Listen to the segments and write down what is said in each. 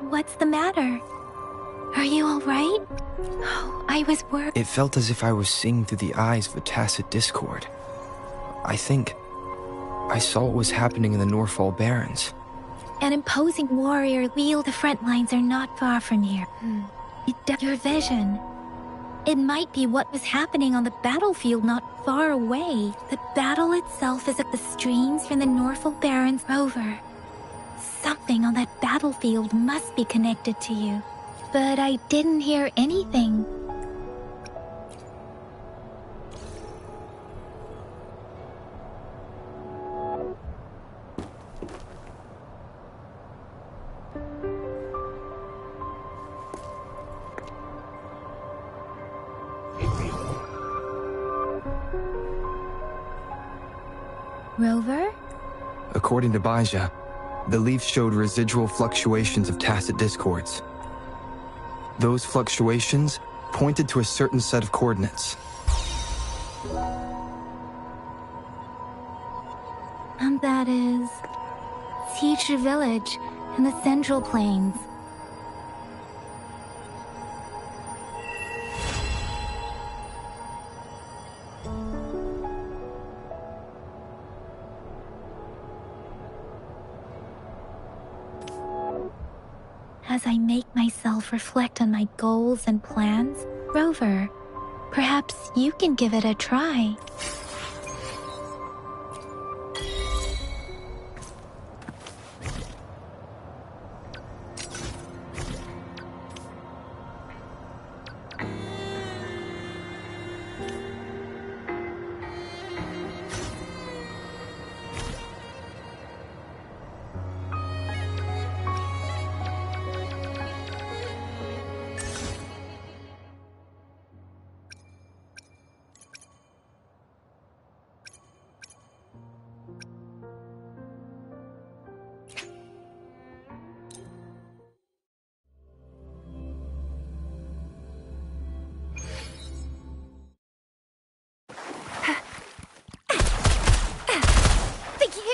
What's the matter? Are you all right? Oh, I was worried. It felt as if I was seeing through the eyes of a tacit discord. I think I saw what was happening in the Norfall Barrens. An imposing warrior wheeled the front lines are not far from here. Your vision. It might be what was happening on the battlefield not far away. The battle itself is at the streams from the Norfall Barrens Rover. Something on that battlefield must be connected to you. But I didn't hear anything. Rover? According to Baija, the leaf showed residual fluctuations of tacit discords. Those fluctuations pointed to a certain set of coordinates. And that is... Teacher Village in the Central Plains. As I make myself reflect on my goals and plans, Rover, perhaps you can give it a try.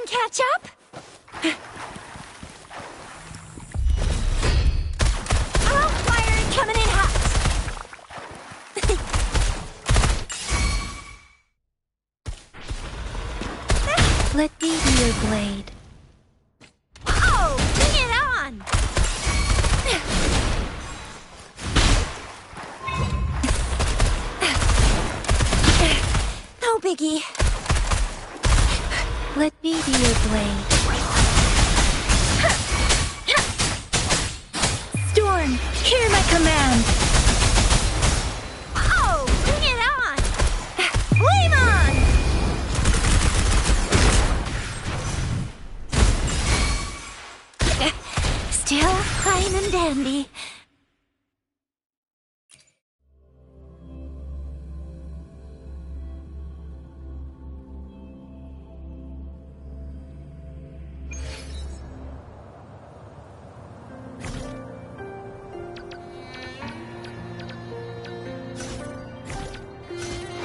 Catch up? Oh, fire coming in hot! Let me be your blade. Oh, bring it on! No biggie. Let me be your blade. Storm, hear my command! Oh, bring it on! Flame on! Still fine and dandy.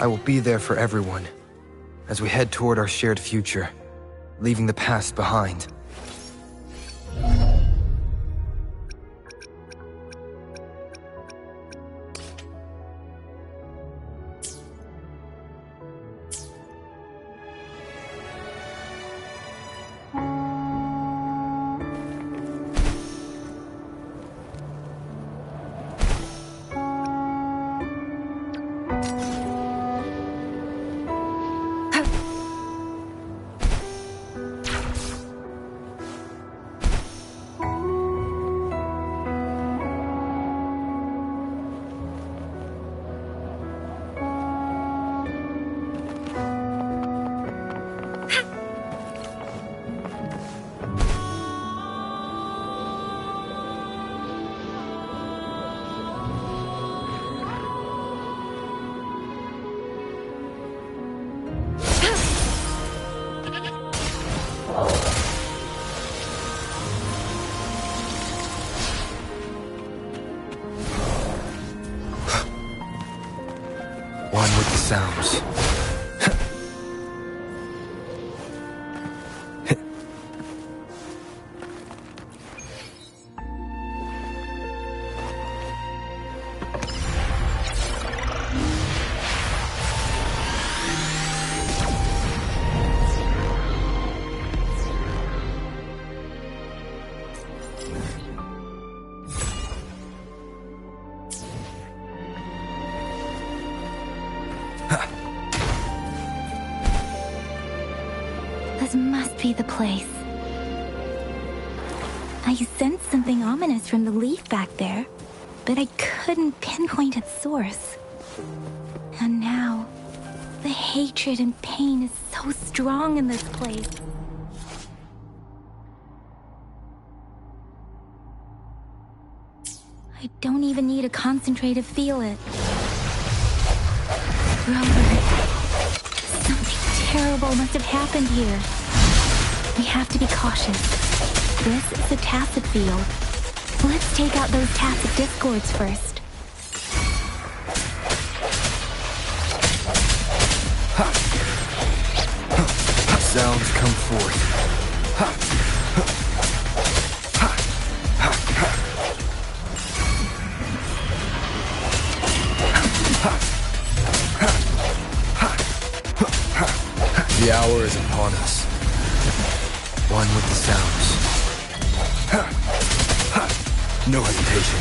I will be there for everyone, as we head toward our shared future, leaving the past behind. This must be the place. I sensed something ominous from the leaf back there, but I couldn't pinpoint its source. And now, the hatred and pain is so strong in this place. I don't even need to concentrate to feel it. Rover, something terrible must have happened here. We have to be cautious. This is a tacit field. Let's take out those tacit discords first. Sounds come forth. The hour is upon us. One with the sounds. No hesitation.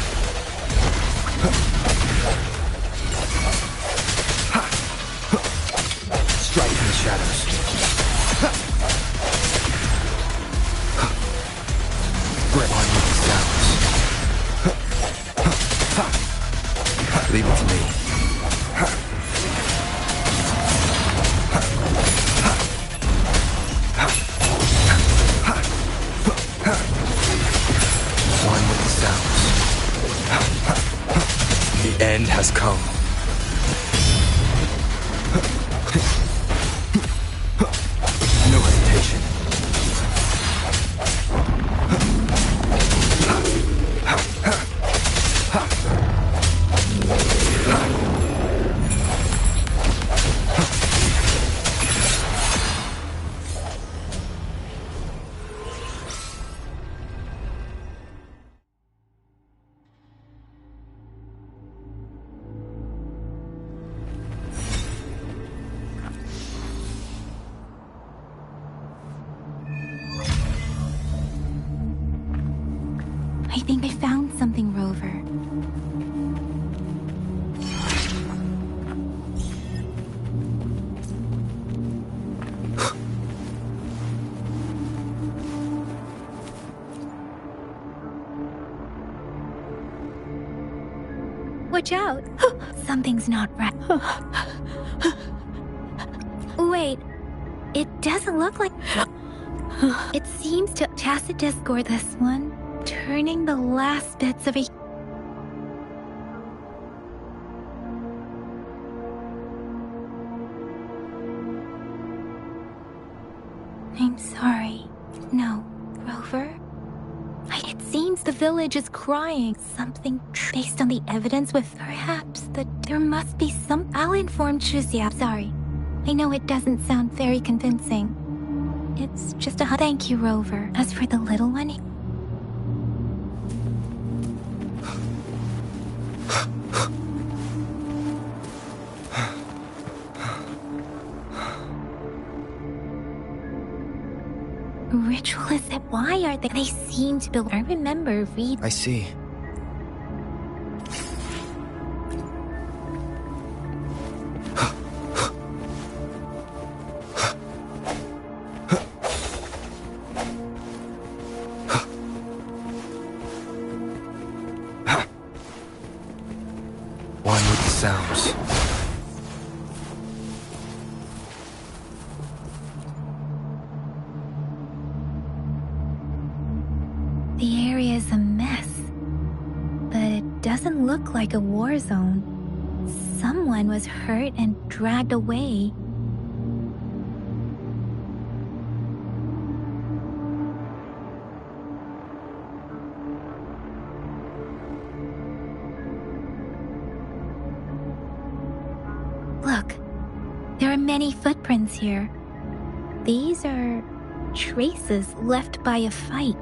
Strike in the shadows. Grab on with the sounds. Leave it to me. One with the sounds. The end has come. No hesitation. I think I found something, Rover. Watch out! Something's not right. Wait, it doesn't look like... It seems to tacit discord this one, turning the last bits of a... I'm sorry. No, Rover? It seems the village is crying. Something based on the evidence with perhaps that there must be some... I'll inform Shuzia. Sorry. I know it doesn't sound very convincing. It's just a... Thank you, Rover. As for the little one... Ritualists, why are they? They seem to build. I remember read. I see. One with the sounds. The area is a mess, but it doesn't look like a war zone. Someone was hurt and dragged away. Look, there are many footprints here. These are traces left by a fight.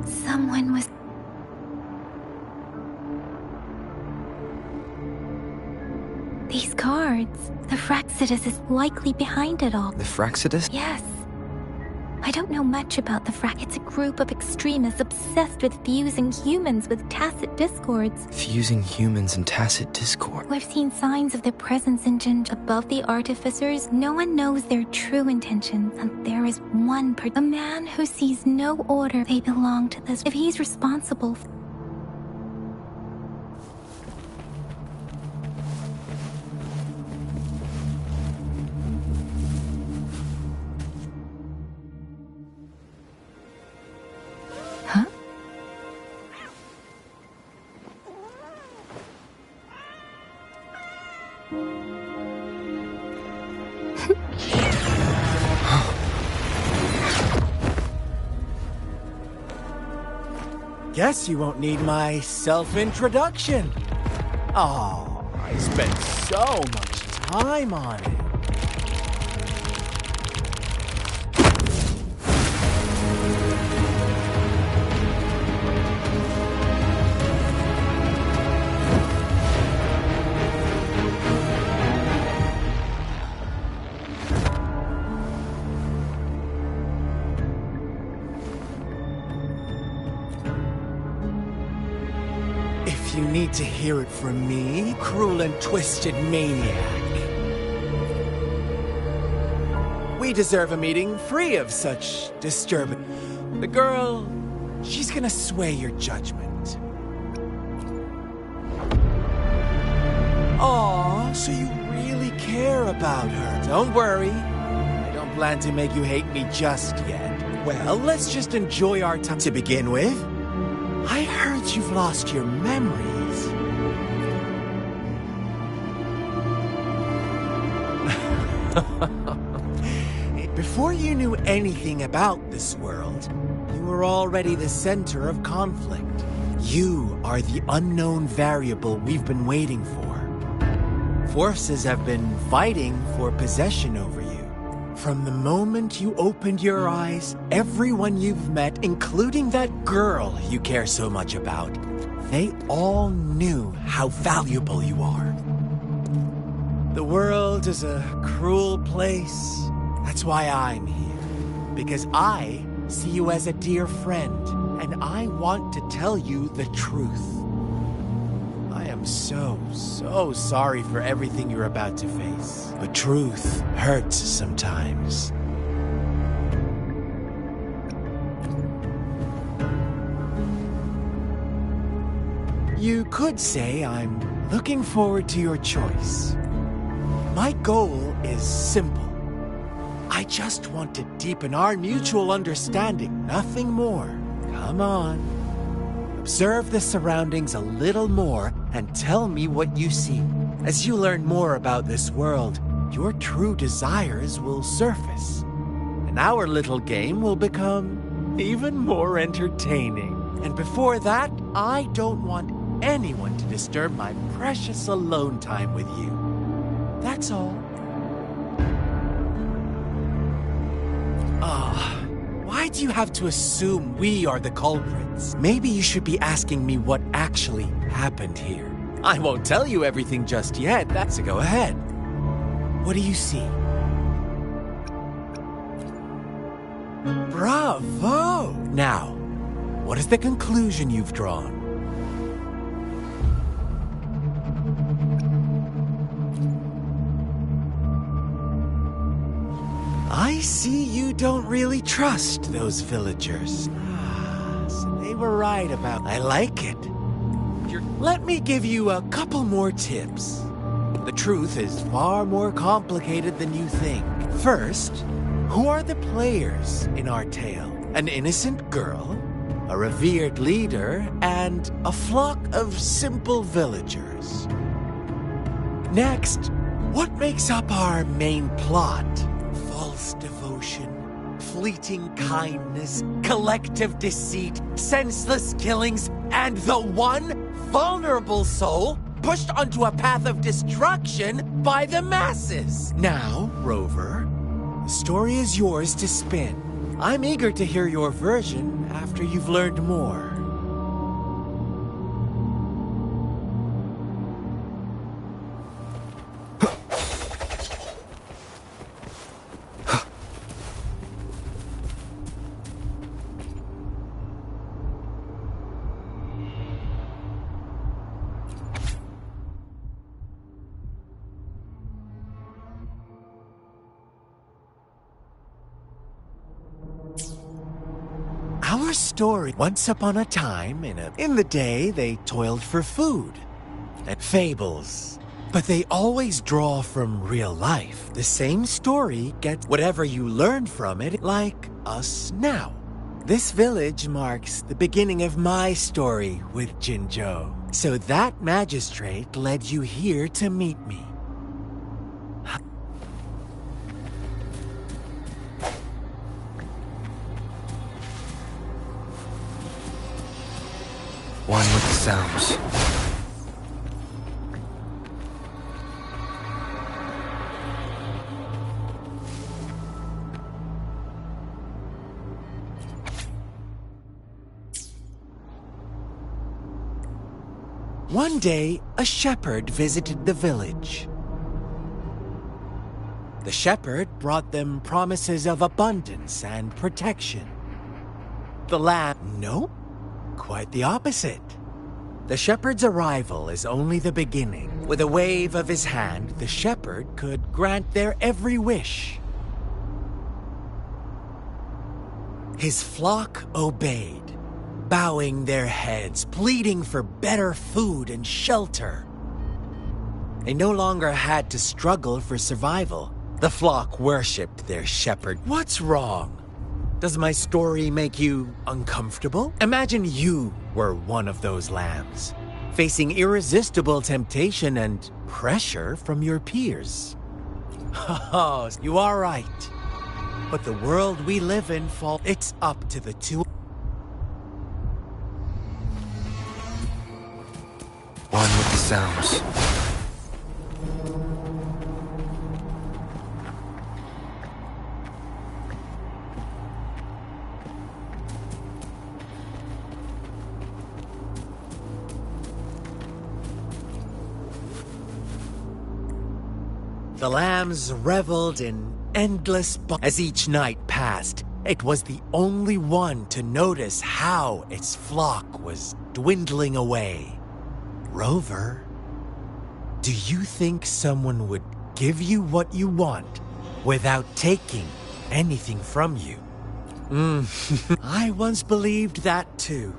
Someone was... These cards. The Fraxidus is likely behind it all. The Fraxidus? Yes. I don't know much about the It's a group of extremists obsessed with fusing humans with tacit discords. Fusing humans and tacit discord. We've seen signs of their presence in above the artificers. No one knows their true intentions, and there is one a man who sees no order. They belong to this. If he's responsible... Huh? Guess you won't need my self-introduction. Oh, I spent so much time on it. If you need to hear it from me, cruel and twisted maniac. We deserve a meeting free of such disturbance. The girl, she's gonna sway your judgment. Aw, so you really care about her. Don't worry, I don't plan to make you hate me just yet. Well, let's just enjoy our time. To begin with, I heard you've lost your memories. Before you knew anything about this world, you were already the center of conflict. You are the unknown variable we've been waiting for. Forces have been fighting for possession over you. From the moment you opened your eyes, everyone you've met, including that girl you care so much about, they all knew how valuable you are. The world is a cruel place. That's why I'm here. Because I see you as a dear friend, and I want to tell you the truth. I am so sorry for everything you're about to face. But truth hurts sometimes. You could say I'm looking forward to your choice. My goal is simple. I just want to deepen our mutual understanding, nothing more. Come on. Observe the surroundings a little more and tell me what you see. As you learn more about this world, your true desires will surface. And our little game will become even more entertaining. And before that, I don't want anyone to disturb my precious alone time with you. That's all. Why do you have to assume we are the culprits? Maybe you should be asking me what actually happened here. I won't tell you everything just yet, so go ahead. What do you see? Bravo! Now, what is the conclusion you've drawn? I see you don't really trust those villagers. So they were right about... I like it. Let me give you a couple more tips. The truth is far more complicated than you think. First, who are the players in our tale? An innocent girl, a revered leader, and a flock of simple villagers. Next, what makes up our main plot? False devotion, fleeting kindness, collective deceit, senseless killings, and the one vulnerable soul pushed onto a path of destruction by the masses. Now, Rover, the story is yours to spin. I'm eager to hear your version after you've learned more. Our story. Once upon a time, in the day, they toiled for food and fables. But they always draw from real life. The same story gets whatever you learned from it, like us now. This village marks the beginning of my story with Jinzhou. So that magistrate led you here to meet me. One with the sounds. One day, a shepherd visited the village. The shepherd brought them promises of abundance and protection. The lamb, no, quite the opposite. The shepherd's arrival is only the beginning. With a wave of his hand, the shepherd could grant their every wish. His flock obeyed, bowing their heads, pleading for better food and shelter. They no longer had to struggle for survival. The flock worshipped their shepherd. What's wrong? Does my story make you uncomfortable? Imagine you were one of those lambs, facing irresistible temptation and pressure from your peers. Oh, you are right. But the world we live in, it's up to the two. One with the sounds. The lambs reveled in endless as each night passed. It was the only one to notice how its flock was dwindling away. Rover, do you think someone would give you what you want without taking anything from you? I once believed that too.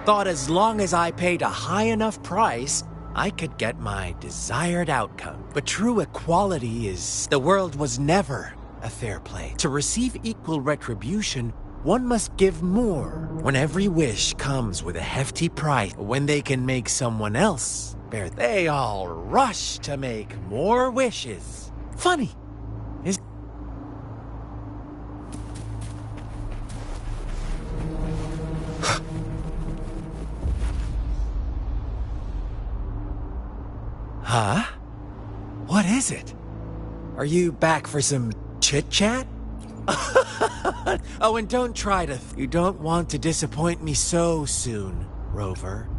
Thought as long as I paid a high enough price, I could get my desired outcome. But true equality is, the world was never a fair play. To receive equal retribution, one must give more. When every wish comes with a hefty price, when they can make someone else bear, they all rush to make more wishes. Funny, is Huh? What is it? Are you back for some chit-chat? Oh, and don't try to... You don't want to disappoint me so soon, Rover.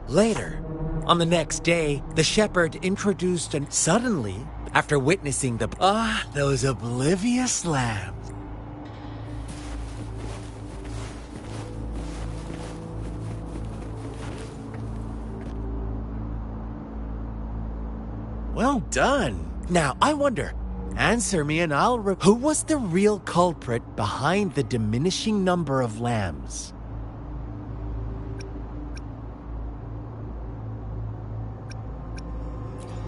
Later, on the next day, the shepherd introduced and suddenly, after witnessing those oblivious lambs. Well done. Now, I wonder, answer me and I'll who was the real culprit behind the diminishing number of lambs?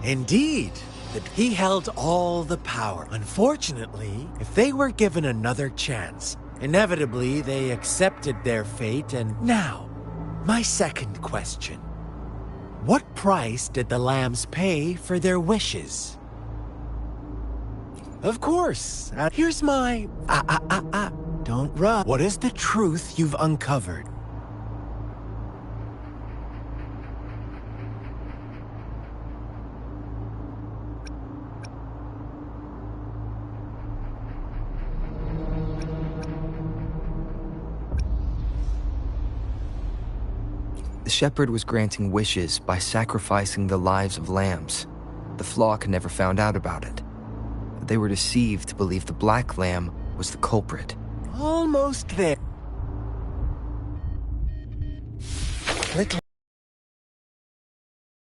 Indeed, that he held all the power. Unfortunately, if they were given another chance, Inevitably, they accepted their fate, and now, my second question. What price did the lambs pay for their wishes? Of course. Here's my... Don't run. What is the truth you've uncovered? The shepherd was granting wishes by sacrificing the lives of lambs. The flock never found out about it. They were deceived to believe the black lamb was the culprit. Almost there. Little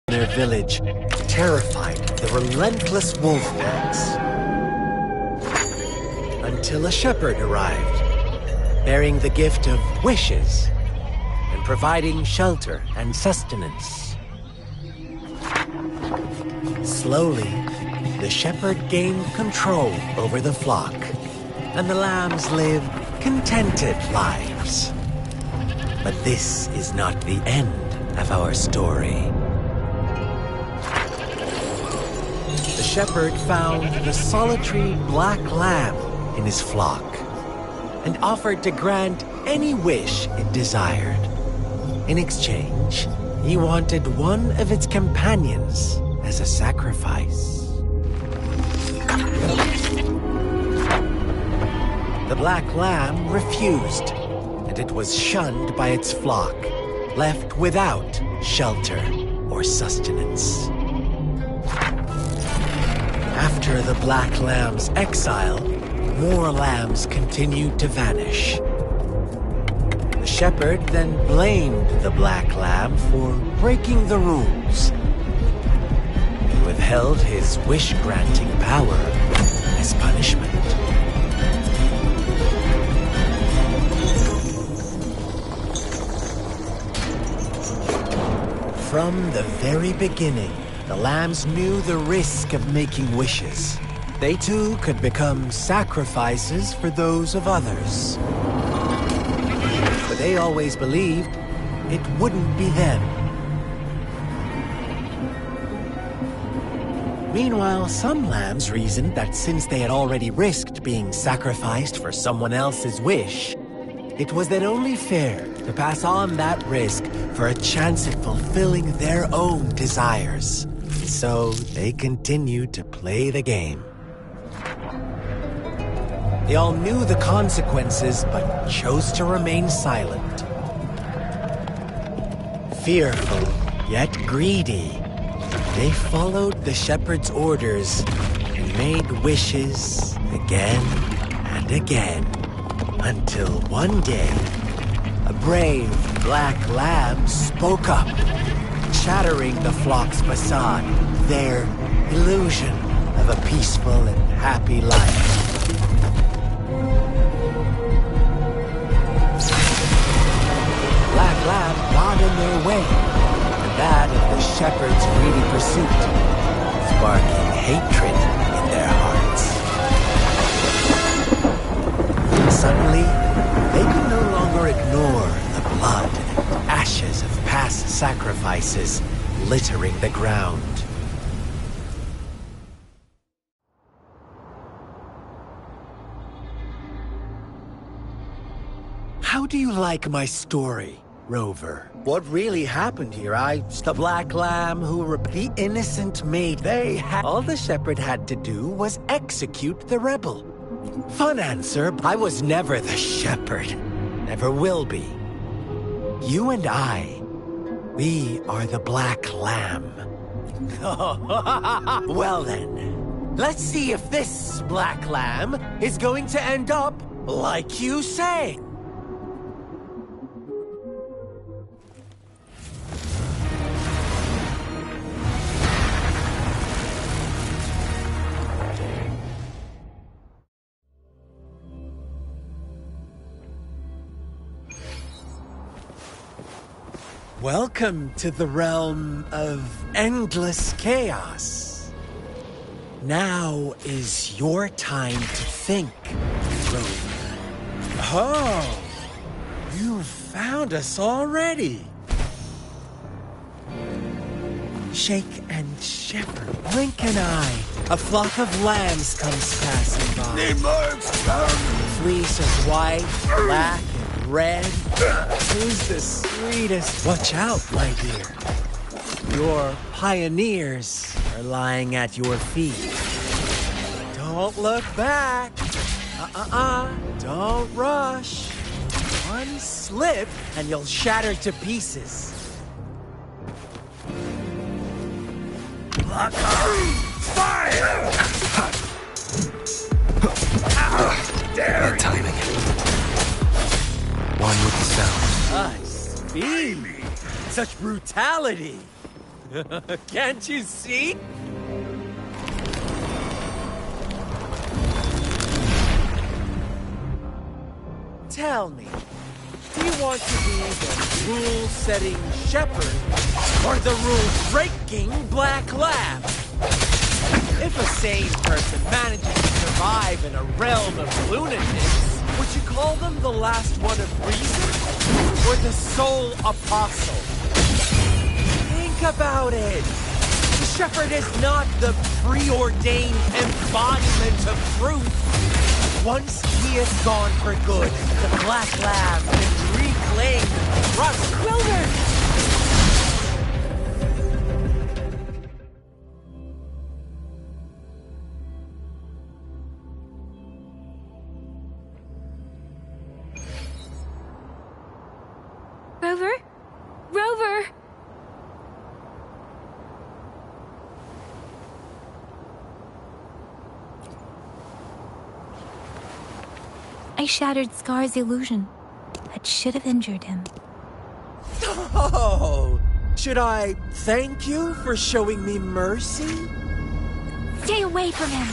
their village terrified the relentless wolf packs. Until a shepherd arrived, bearing the gift of wishes and providing shelter and sustenance. Slowly, the shepherd gained control over the flock, and the lambs lived contented lives. But this is not the end of our story. The shepherd found the solitary black lamb in his flock and offered to grant any wish it desired. In exchange, he wanted one of its companions as a sacrifice. The black lamb refused, and it was shunned by its flock, left without shelter or sustenance. After the black lamb's exile, more lambs continued to vanish. The shepherd then blamed the black lamb for breaking the rules and withheld his wish-granting power as punishment. From the very beginning, the lambs knew the risk of making wishes. They too could become sacrifices for those of others. But they always believed it wouldn't be them. Meanwhile, some lambs reasoned that since they had already risked being sacrificed for someone else's wish, it was then only fair to pass on that risk for a chance at fulfilling their own desires. So they continued to play the game. They all knew the consequences, but chose to remain silent. Fearful, yet greedy, they followed the shepherd's orders and made wishes again and again, until one day, a brave black lamb spoke up, shattering the flock's facade, their illusion of a peaceful and happy life. Black lamb got in their way, and that of the shepherd's greedy pursuit, sparking hatred in their hearts. Suddenly, they could no longer ignore the blood and ashes of past sacrifices littering the ground. How do you like my story, Rover? What really happened here? The black lamb who the innocent maid all the shepherd had to do was execute the rebel. Fun answer, I was never the shepherd. Never will be. You and I, we are the black lamb. Well then, let's see if this black lamb is going to end up like you say. Welcome to the realm of endless chaos. Now is your time to think, Rover. Oh, you found us already. Shake and shiver, blink an eye. A flock of lambs comes passing by. Fleece of white, black, and red. Who's the sweetest? Watch out, my dear. Your pioneers are lying at your feet. Don't look back. Don't rush. One slip and you'll shatter to pieces. Fire! Bad timing. One with the sound. I speed. Such brutality. Can't you see? Tell me, do you want to be the rule-setting shepherd or the rule-breaking black lab? If a sane person manages to survive in a realm of lunatics, would you call them the last one of reason or the sole apostle? Think about it. The shepherd is not the preordained embodiment of truth. Once he is gone for good, the Black Lab can reclaim the trust. Rover? Rover! I shattered Scar's illusion. That should have injured him. Oh, should I thank you for showing me mercy? Stay away from him!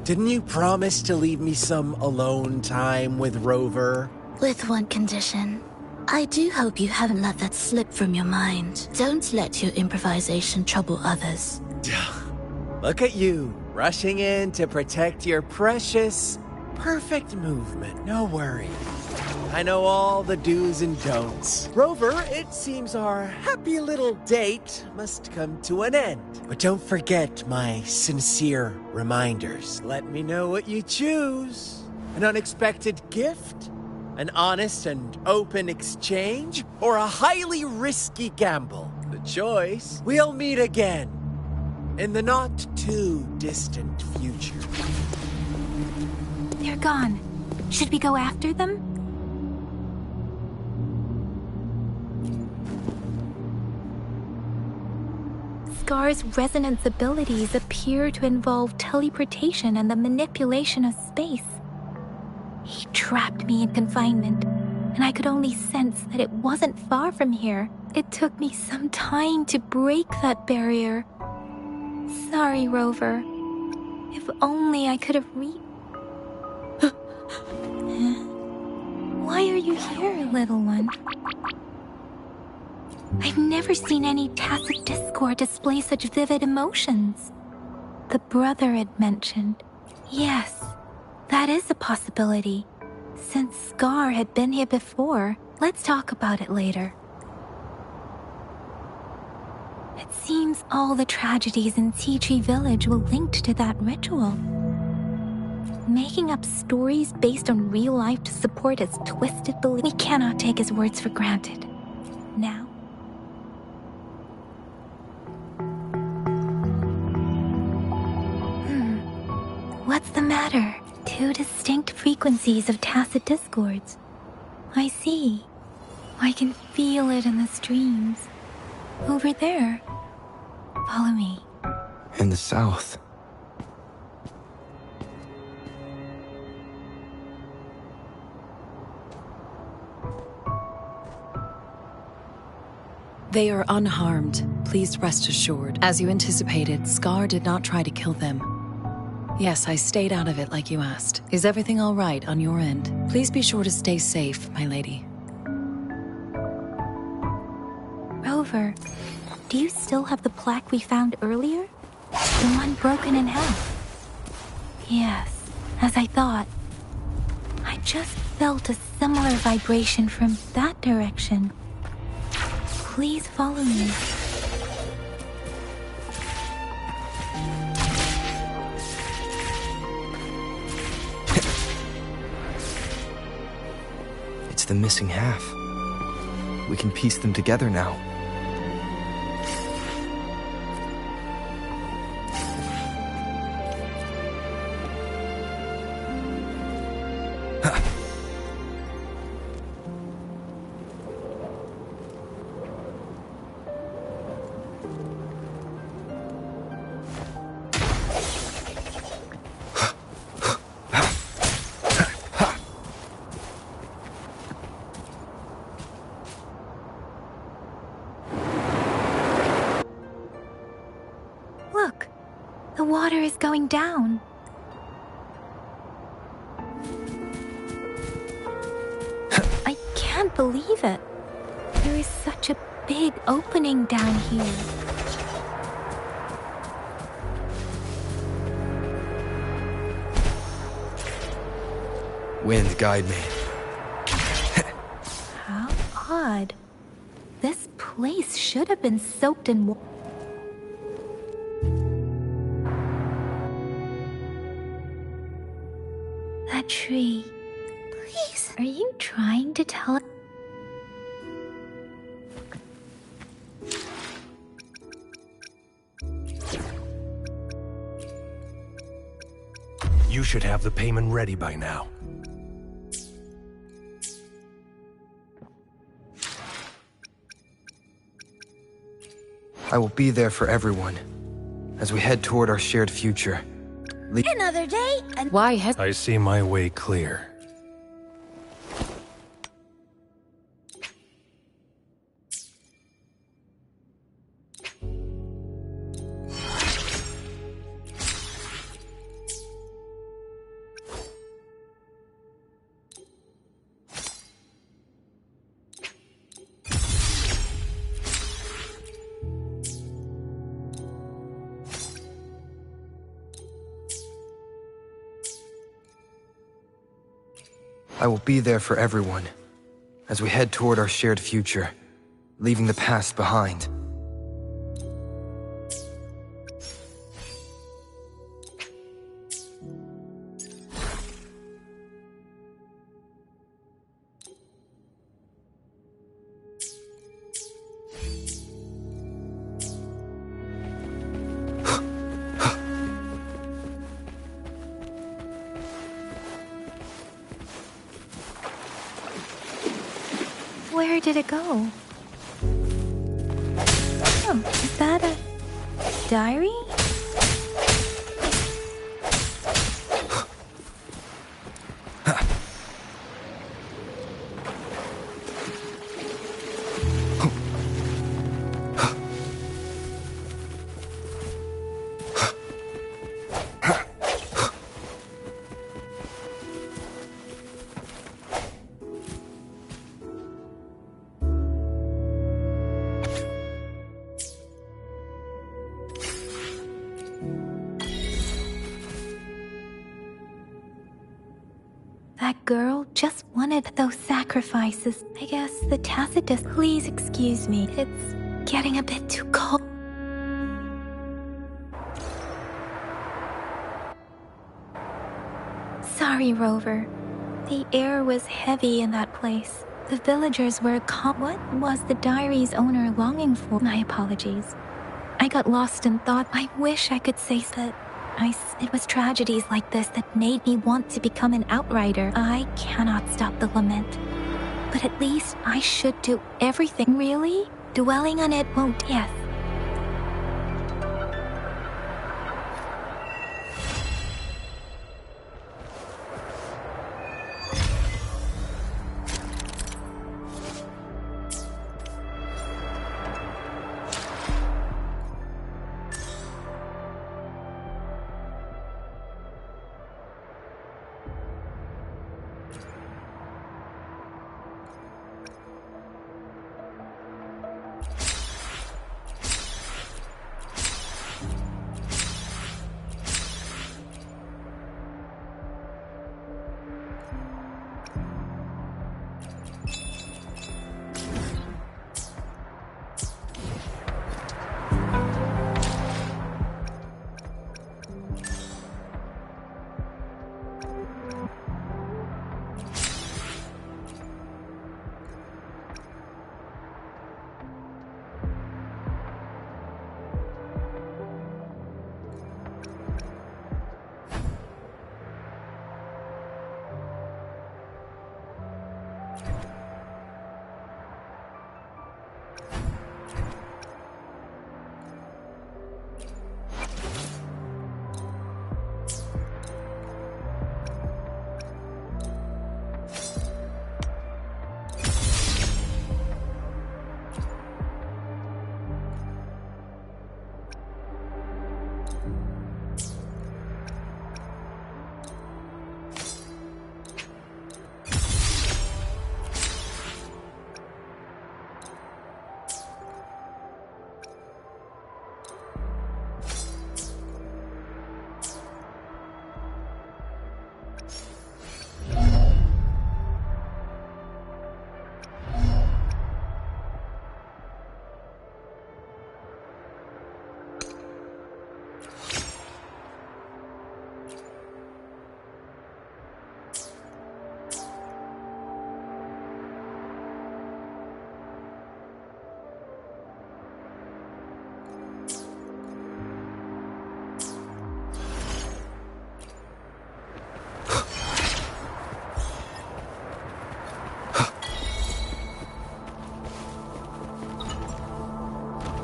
Didn't you promise to leave me some alone time with Rover? With one condition. I do hope you haven't let that slip from your mind. Don't let your improvisation trouble others. Look at you, rushing in to protect your precious, perfect movement. No worries. I know all the do's and don'ts. Rover, it seems our happy little date must come to an end. But don't forget my sincere reminders. Let me know what you choose. An unexpected gift? An honest and open exchange? Or a highly risky gamble? The choice. We'll meet again. In the not-too-distant future. They're gone. Should we go after them? Scar's resonance abilities appear to involve teleportation and the manipulation of space. He trapped me in confinement, and I could only sense that it wasn't far from here. It took me some time to break that barrier. Sorry, Rover. If only I could have Why are you here, little one? I've never seen any tacit discord display such vivid emotions. The brother had mentioned. Yes, that is a possibility. Since Scar had been here before, let's talk about it later. It seems all the tragedies in Tea Tree Village were linked to that ritual. Making up stories based on real life to support his twisted belief. We cannot take his words for granted. Now, what's the matter? Two distinct frequencies of tacit discords. I see. I can feel it in the streams. Over there. Follow me. In the south. They are unharmed. Please rest assured. As you anticipated, Scar did not try to kill them. Yes, I stayed out of it like you asked. Is everything all right on your end? Please be sure to stay safe, my lady. Rover, do you still have the plaque we found earlier? The one broken in half? Yes, as I thought. I just felt a similar vibration from that direction. Please follow me. It's the missing half. We can piece them together now. Look, the water is going down. I can't believe it. There is such a big opening down here. Wind, guide me. How odd. This place should have been soaked in water. That tree. Please. Are you trying to tell us? You should have the payment ready by now. I will be there for everyone as we head toward our shared future. Another day, and Why has... I see my way clear. I will be there for everyone as we head toward our shared future, leaving the past behind. Where did it go? Oh, is that a diary? That girl just wanted those sacrifices. I guess the Tacitus. Please excuse me. It's getting a bit too cold. Sorry, Rover. The air was heavy in that place. The villagers were What was the diary's owner longing for? My apologies. I got lost in thought. I wish I could say that. It was tragedies like this that made me want to become an outrider. I cannot stop the lament. But at least I should do everything. Really? Dwelling on it won't. Yes.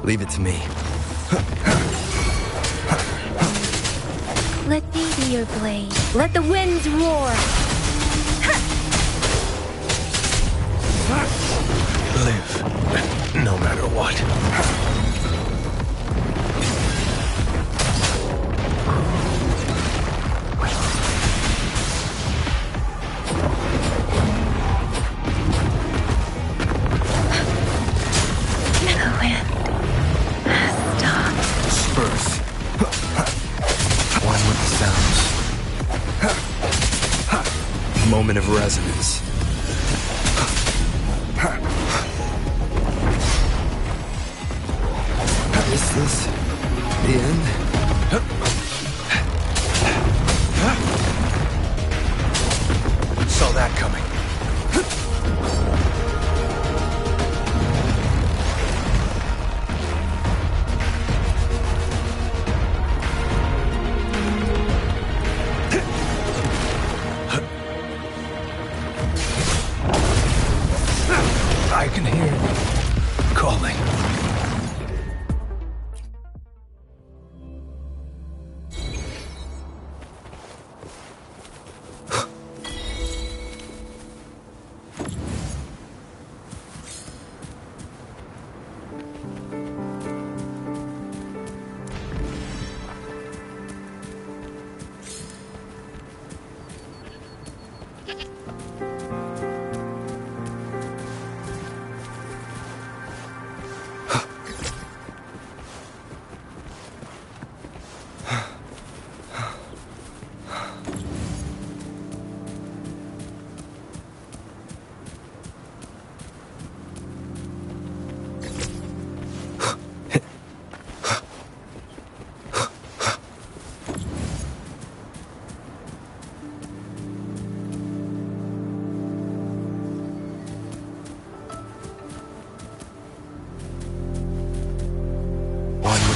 Leave it to me. Let me be your blade. Let the winds roar. Live, no matter what. Spurs. One with the sounds. Moment of resonance. Is this the end? Saw that coming. I can hear it calling.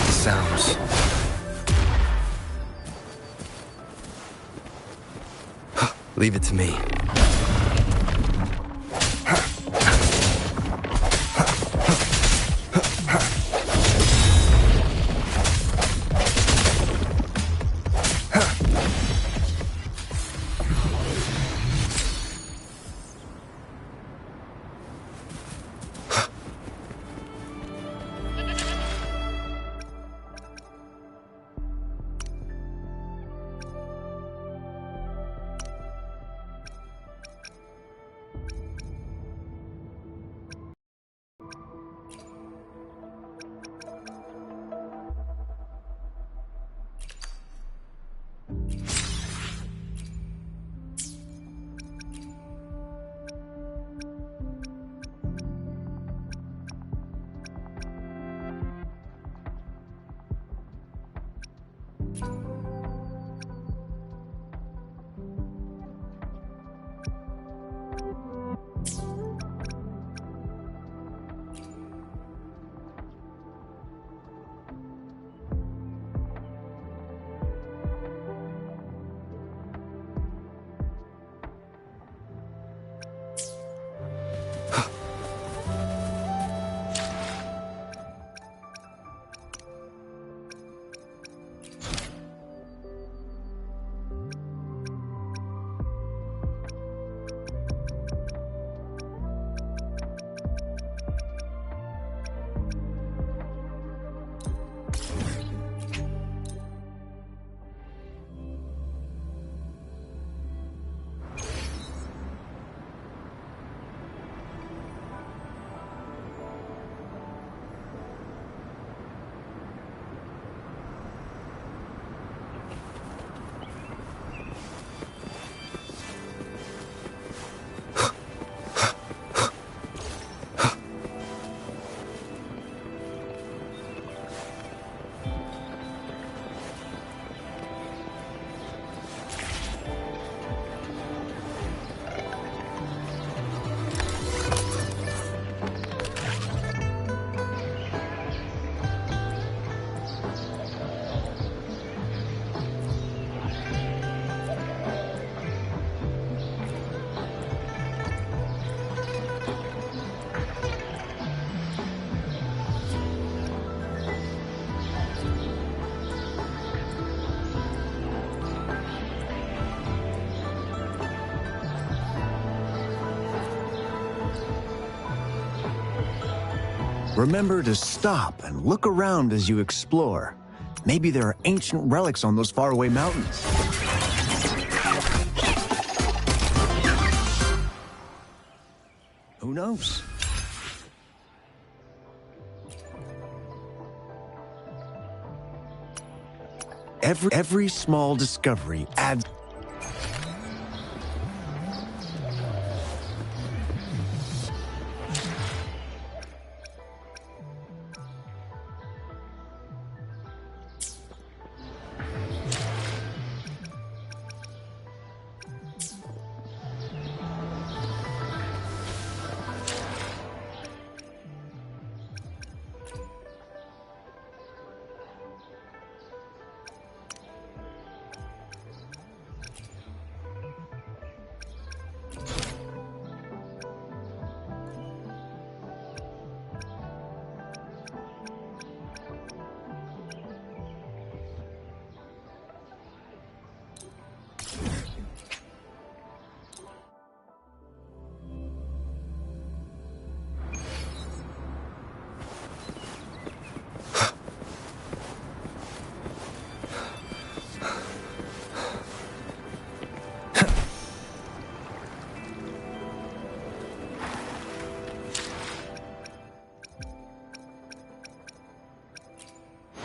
Sounds. Leave it to me. Remember to stop and look around as you explore. Maybe there are ancient relics on those faraway mountains. Who knows? Every small discovery adds...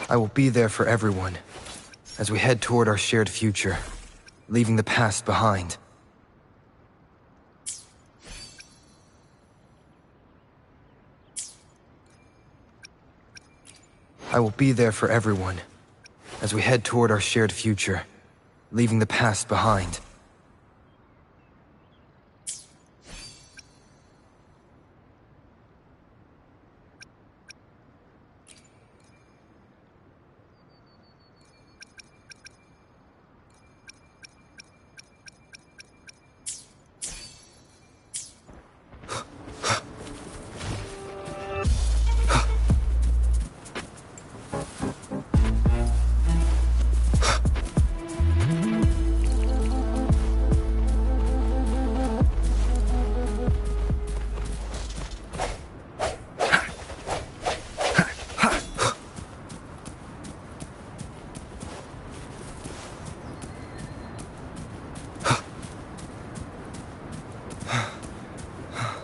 I will be there for everyone, as we head toward our shared future, leaving the past behind. I will be there for everyone, as we head toward our shared future, leaving the past behind.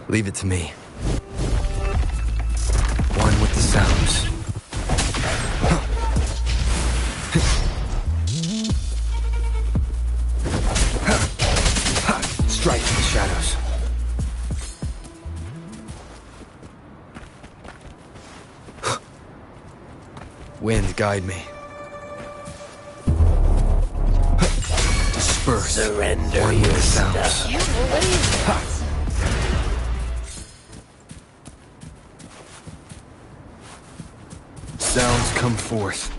Leave it to me. One with the sounds. Strike in the shadows. Wind, guide me. Disperse. Surrender One with the sounds. Sounds come forth.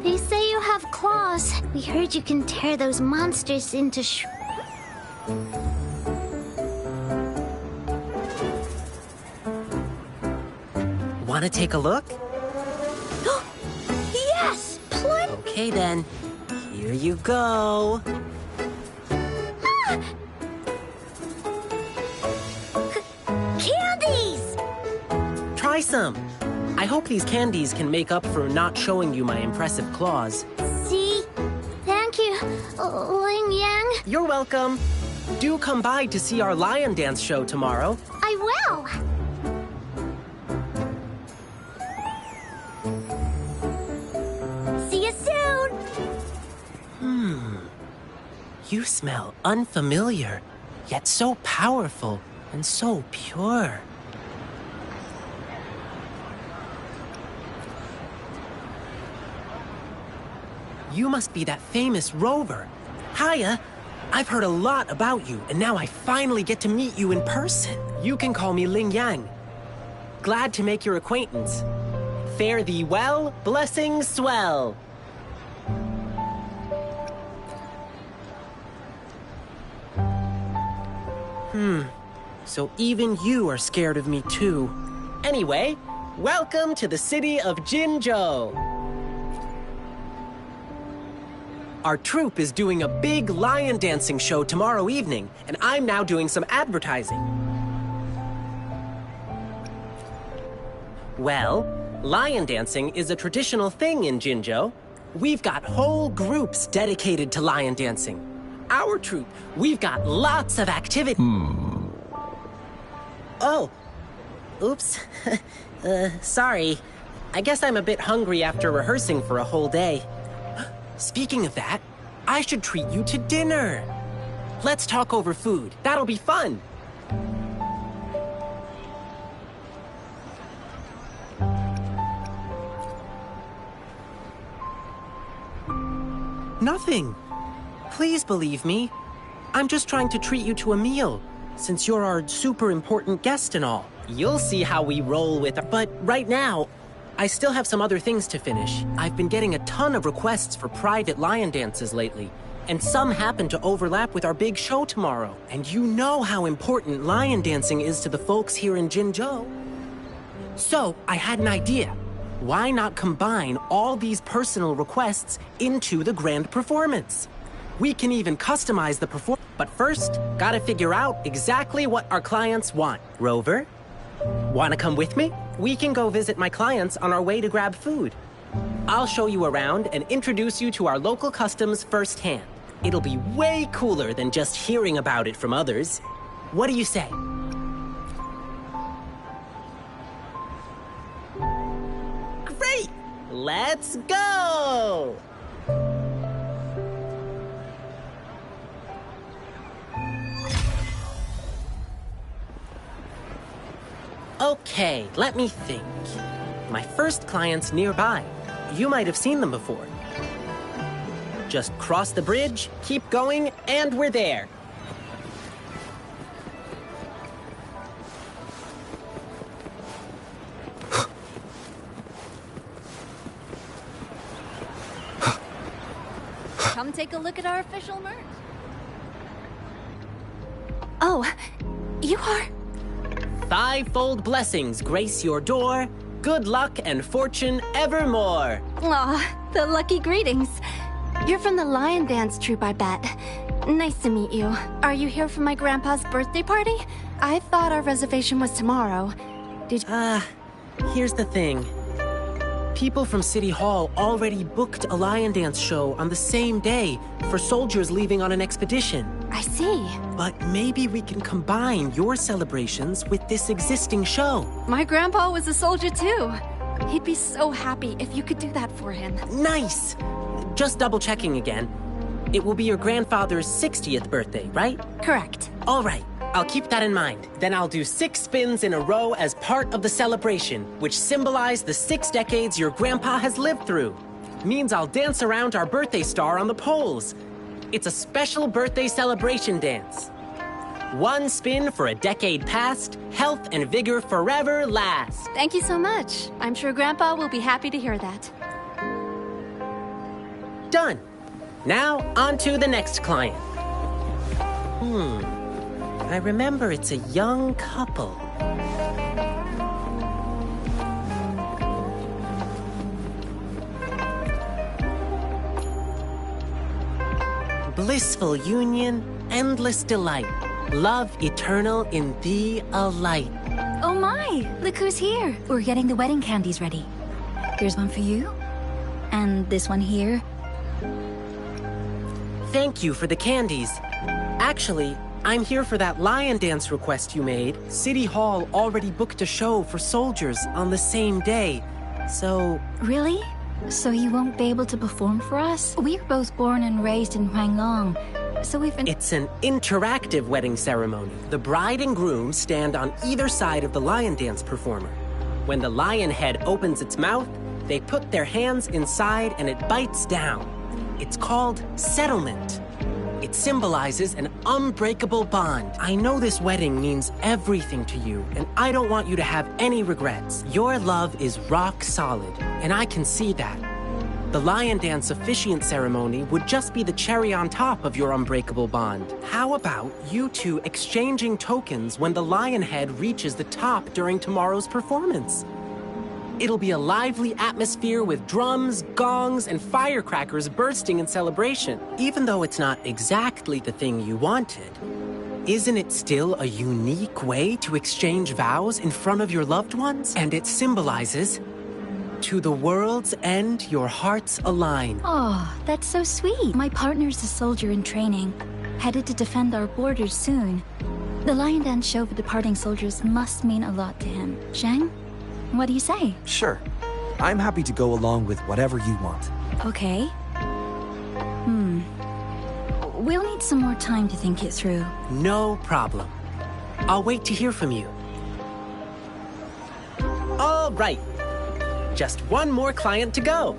They say you have claws. We heard you can tear those monsters into Want to take a look? Yes! Okay then. Here you go. Candies! Try some. I hope these candies can make up for not showing you my impressive claws. See? Thank you, Ling Yang. You're welcome. Do come by to see our lion dance show tomorrow. I will. See you soon! You smell unfamiliar, yet so powerful and so pure. You must be that famous rover. Hiya! I've heard a lot about you, and now I finally get to meet you in person. You can call me Ling Yang. Glad to make your acquaintance. Fare thee well, blessings swell. So even you are scared of me too. Anyway, welcome to the city of Jinzhou. Our troupe is doing a big lion dancing show tomorrow evening, and I'm now doing some advertising. Well, lion dancing is a traditional thing in Jinzhou. We've got whole groups dedicated to lion dancing. Our troupe, we've got lots of activity. Oh, oops. Sorry. I guess I'm a bit hungry after rehearsing for a whole day. Speaking of that, I should treat you to dinner. Let's talk over food. That'll be fun. Nothing. Please believe me. I'm just trying to treat you to a meal, since you're our super important guest and all. You'll see how we roll with it. But right now, I still have some other things to finish. I've been getting a ton of requests for private lion dances lately, and some happen to overlap with our big show tomorrow. And you know how important lion dancing is to the folks here in Jinzhou. So, I had an idea. Why not combine all these personal requests into the grand performance? We can even customize the performance. But first, gotta figure out exactly what our clients want. Rover, wanna come with me? We can go visit my clients on our way to grab food. I'll show you around and introduce you to our local customs firsthand. It'll be way cooler than just hearing about it from others. What do you say? Great! Let's go! Okay, let me think. My first client's nearby. You might have seen them before. Just cross the bridge, keep going, and we're there. Come take a look at our official merch. Oh, you are... Fivefold blessings grace your door. Good luck and fortune evermore. Aw, the lucky greetings. You're from the lion dance troupe, I bet. Nice to meet you. Are you here for my grandpa's birthday party? I thought our reservation was tomorrow. Did you... Here's the thing. People from City Hall already booked a lion dance show on the same day for soldiers leaving on an expedition. I see. But maybe we can combine your celebrations with this existing show. My grandpa was a soldier too. He'd be so happy if you could do that for him. Nice! Just double-checking again. It will be your grandfather's 60th birthday, right? Correct. All right. I'll keep that in mind. Then I'll do 6 spins in a row as part of the celebration, which symbolize the 6 decades your grandpa has lived through. Means I'll dance around our birthday star on the poles. It's a special birthday celebration dance. 1 spin for a decade past, health and vigor forever last. Thank you so much. I'm sure Grandpa will be happy to hear that. Done. Now, on to the next client. I remember it's a young couple. Blissful union, endless delight. Love eternal in thee a light. Oh my! Look who's here! We're getting the wedding candies ready. Here's one for you. And this one here. Thank you for the candies. Actually, I'm here for that lion dance request you made. City Hall already booked a show for soldiers on the same day. So... Really? So you won't be able to perform for us? We're both born and raised in Huanglong, so we've been... It's an interactive wedding ceremony. The bride and groom stand on either side of the lion dance performer. When the lion head opens its mouth, they put their hands inside and it bites down. It's called settlement. It symbolizes an unbreakable bond. I know this wedding means everything to you, and I don't want you to have any regrets. Your love is rock solid, and I can see that. The lion dance officiant ceremony would just be the cherry on top of your unbreakable bond. How about you two exchanging tokens when the lion head reaches the top during tomorrow's performance? It'll be a lively atmosphere with drums, gongs, and firecrackers bursting in celebration. Even though it's not exactly the thing you wanted, isn't it still a unique way to exchange vows in front of your loved ones? And it symbolizes, to the world's end, your hearts align. Oh, that's so sweet. My partner's a soldier in training, headed to defend our borders soon. The lion dance show for departing soldiers must mean a lot to him. Zhang? What do you say? Sure. I'm happy to go along with whatever you want. Okay. We'll need some more time to think it through. No problem. I'll wait to hear from you. All right. Just one more client to go.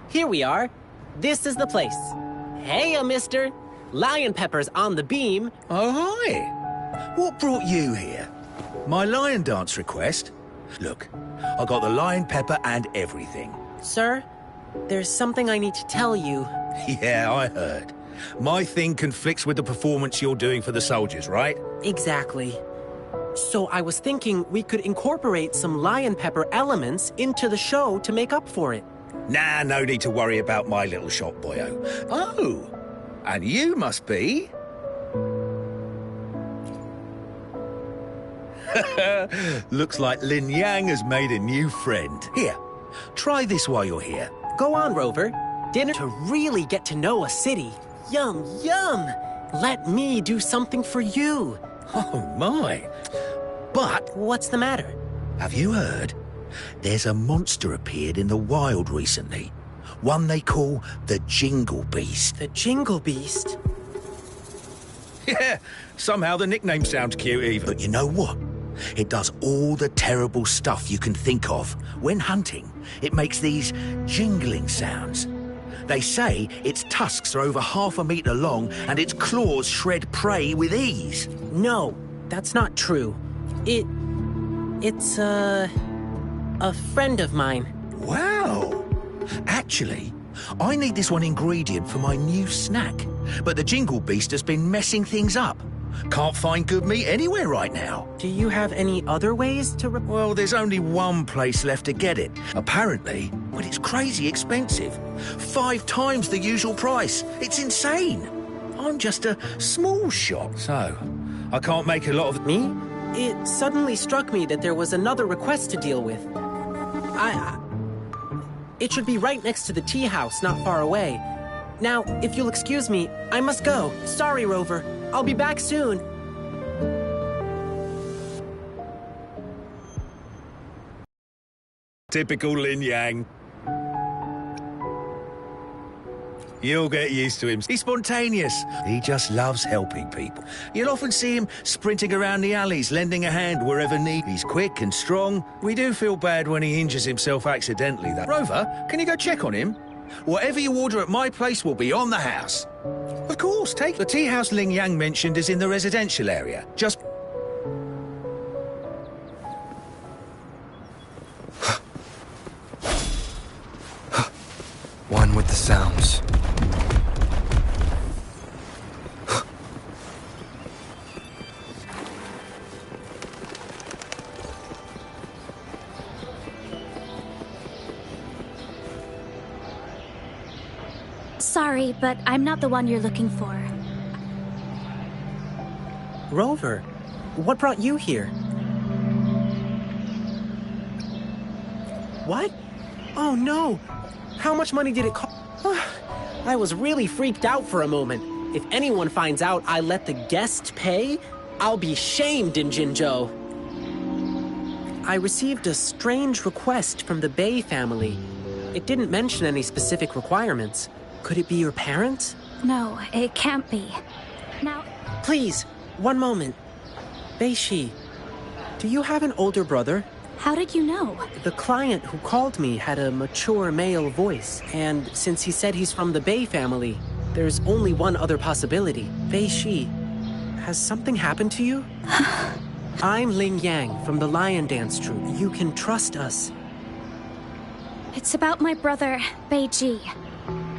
Here we are. This is the place. Hey, mister. Lion Pepper's on the beam. Oh, hi. What brought you here? My lion dance request? Look, I got the lion pepper and everything. Sir, there's something I need to tell you. Yeah, I heard. My thing conflicts with the performance you're doing for the soldiers, right? Exactly. So I was thinking we could incorporate some lion pepper elements into the show to make up for it. Nah, no need to worry about my little shop, boyo. Oh, and you must be... Looks like Lin Yang has made a new friend. Here, try this while you're here. Go on, Rover. Dinner to really get to know a city. Yum, yum! Let me do something for you. Oh, my. But... What's the matter? Have you heard? There's a monster appeared in the wild recently. One they call the Jingle Beast. The Jingle Beast? Yeah, somehow the nickname sounds cute even. But you know what? It does all the terrible stuff you can think of. When hunting, it makes these jingling sounds. They say its tusks are over 1/2 meter long and its claws shred prey with ease. No, that's not true. It's a friend of mine. Wow! Actually, I need this one ingredient for my new snack. But the Jingle Beast has been messing things up. Can't find good meat anywhere right now. Do you have any other ways to... Well, there's only one place left to get it. Apparently, but it's crazy expensive. 5 times the usual price. It's insane. I'm just a small shop, so I can't make a lot of... Me? It suddenly struck me that there was another request to deal with. It should be right next to the tea house, not far away. Now, if you'll excuse me, I must go. Sorry, Rover. I'll be back soon. Typical Lin Yang. You'll get used to him. He's spontaneous. He just loves helping people. You'll often see him sprinting around the alleys, lending a hand wherever needed. He's quick and strong. We do feel bad when he injures himself accidentally, though. Rover, can you go check on him? Whatever you order at my place will be on the house. Of course, take the tea house Ling Yang mentioned is in the residential area. Just... One with the sounds. Sorry, but I'm not the one you're looking for. Rover, what brought you here? What? Oh no! How much money did it cost? I was really freaked out for a moment. If anyone finds out I let the guest pay, I'll be shamed in Jinzhou. I received a strange request from the Bei family. It didn't mention any specific requirements. Could it be your parents? No, it can't be. Now... Please, one moment. Bei-shi, do you have an older brother? How did you know? The client who called me had a mature male voice, and since he said he's from the Bei family, there's only one other possibility. Bei-shi, has something happened to you? I'm Ling Yang from the Lion Dance Troupe. You can trust us. It's about my brother, Bei-ji.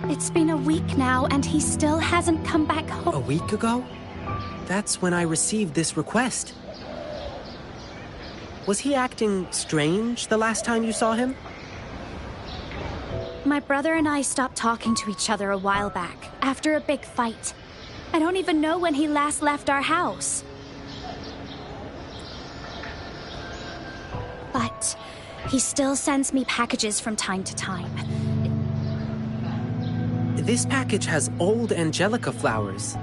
It's been a week now, and he still hasn't come back home. A week ago? That's when I received this request. Was he acting strange the last time you saw him? My brother and I stopped talking to each other a while back, after a big fight. I don't even know when he last left our house. But he still sends me packages from time to time. This package has old angelica flowers.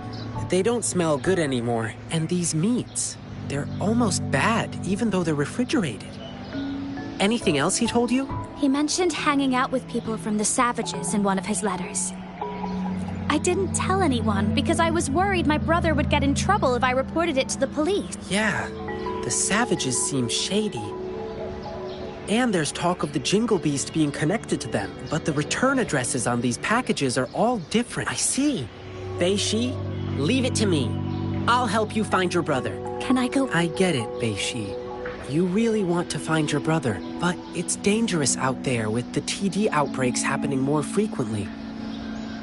They don't smell good anymore. And these meats, they're almost bad, even though they're refrigerated. Anything else he told you? He mentioned hanging out with people from the Savages in one of his letters. I didn't tell anyone because I was worried my brother would get in trouble if I reported it to the police. Yeah, the Savages seem shady. And there's talk of the Jingle Beast being connected to them, but the return addresses on these packages are all different. I see. Bei-shi, leave it to me. I'll help you find your brother. Can I go? I get it, Bei-shi. You really want to find your brother, but it's dangerous out there with the TD outbreaks happening more frequently.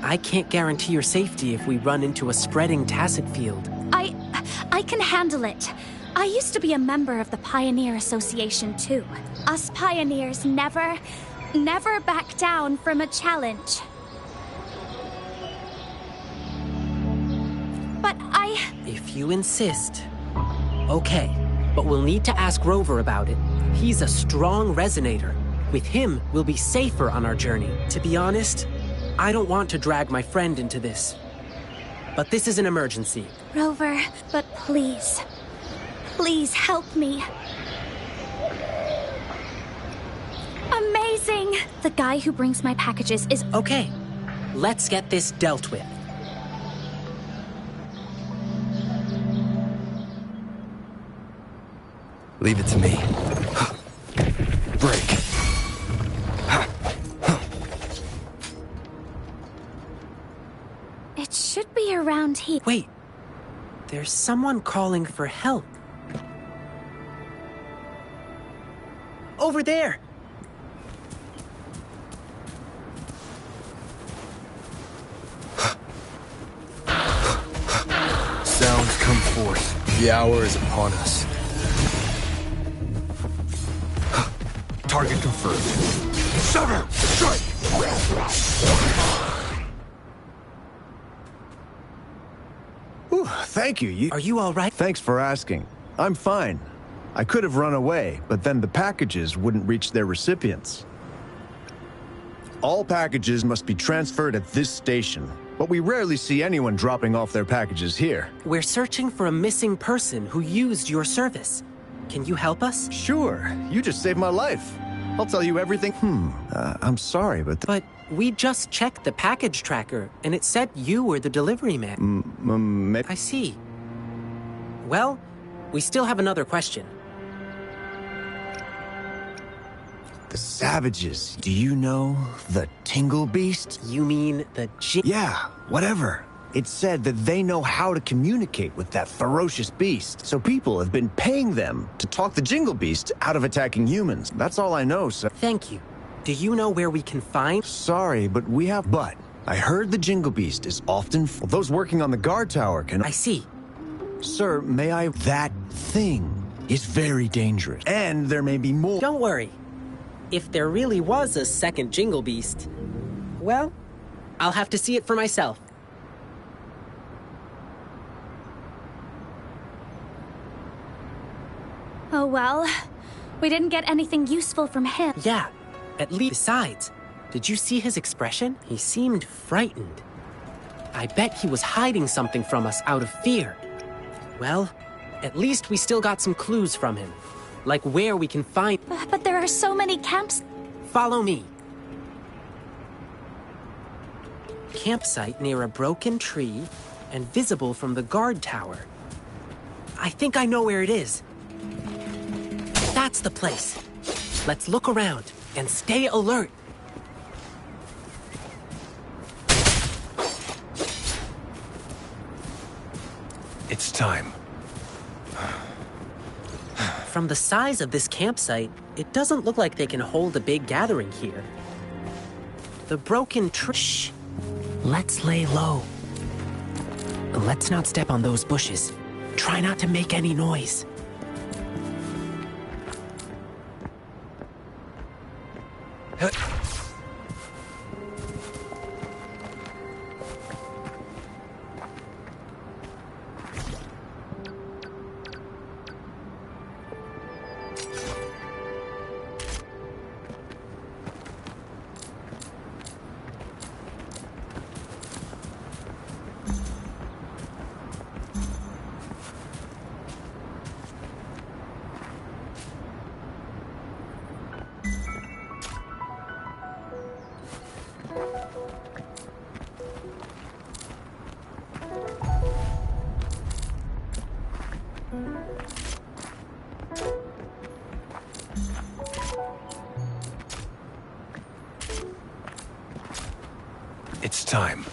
I can't guarantee your safety if we run into a spreading tacit field. I can handle it. I used to be a member of the Pioneer Association, too. Us pioneers never back down from a challenge. But If you insist. Okay, but we'll need to ask Rover about it. He's a strong resonator. With him, we'll be safer on our journey. To be honest, I don't want to drag my friend into this. But this is an emergency. Rover, but please. Please help me. Amazing! The guy who brings my packages is... Okay, let's get this dealt with. Leave it to me. Break. It should be around here. Wait, there's someone calling for help. Over there! Sounds come forth. The hour is upon us. Target confirmed. Sever! Strike! Whew, thank you. Are you all right? Thanks for asking. I'm fine. I could have run away, but then the packages wouldn't reach their recipients. All packages must be transferred at this station, but we rarely see anyone dropping off their packages here. We're searching for a missing person who used your service. Can you help us? Sure. You just saved my life. I'll tell you everything. I'm sorry, but... But we just checked the package tracker, and it said you were the delivery man. I see. Well, we still have another question. The savages, do you know the Tingle Beast? You mean the Yeah, whatever. It said that they know how to communicate with that ferocious beast, so people have been paying them to talk the Jingle Beast out of attacking humans. That's all I know, sir. Thank you. Do you know where we can find? Sorry, but we have... But I heard the Jingle Beast is often... Those working on the guard tower can... I see. Sir, may I... That thing is very dangerous, and there may be more... Don't worry. If there really was a second Jingle Beast, well, I'll have to see it for myself. Oh well, we didn't get anything useful from him. Yeah, at least. Besides, did you see his expression? He seemed frightened. I bet he was hiding something from us out of fear. Well, at least we still got some clues from him. Like where we can find... But there are so many camps... Follow me. Campsite near a broken tree and visible from the guard tower. I think I know where it is. That's the place. Let's look around and stay alert. It's time. From the size of this campsite, it doesn't look like they can hold a big gathering here. The broken tree... Shh. Let's lay low. Let's not step on those bushes. Try not to make any noise. It's time.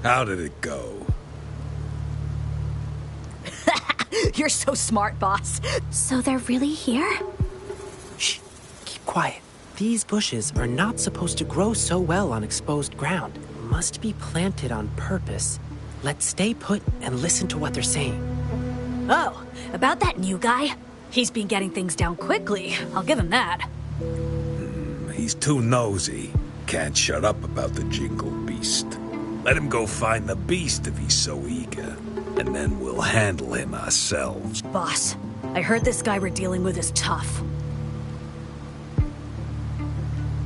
How did it go? You're so smart, boss. So they're really here? Shh, keep quiet. These bushes are not supposed to grow so well on exposed ground. Must be planted on purpose. Let's stay put and listen to what they're saying. Oh, about that new guy? He's been getting things down quickly. I'll give him that. He's too nosy. Can't shut up about the Jingle Beast. Let him go find the beast if he's so eager, and then we'll handle him ourselves. Boss, I heard this guy we're dealing with is tough.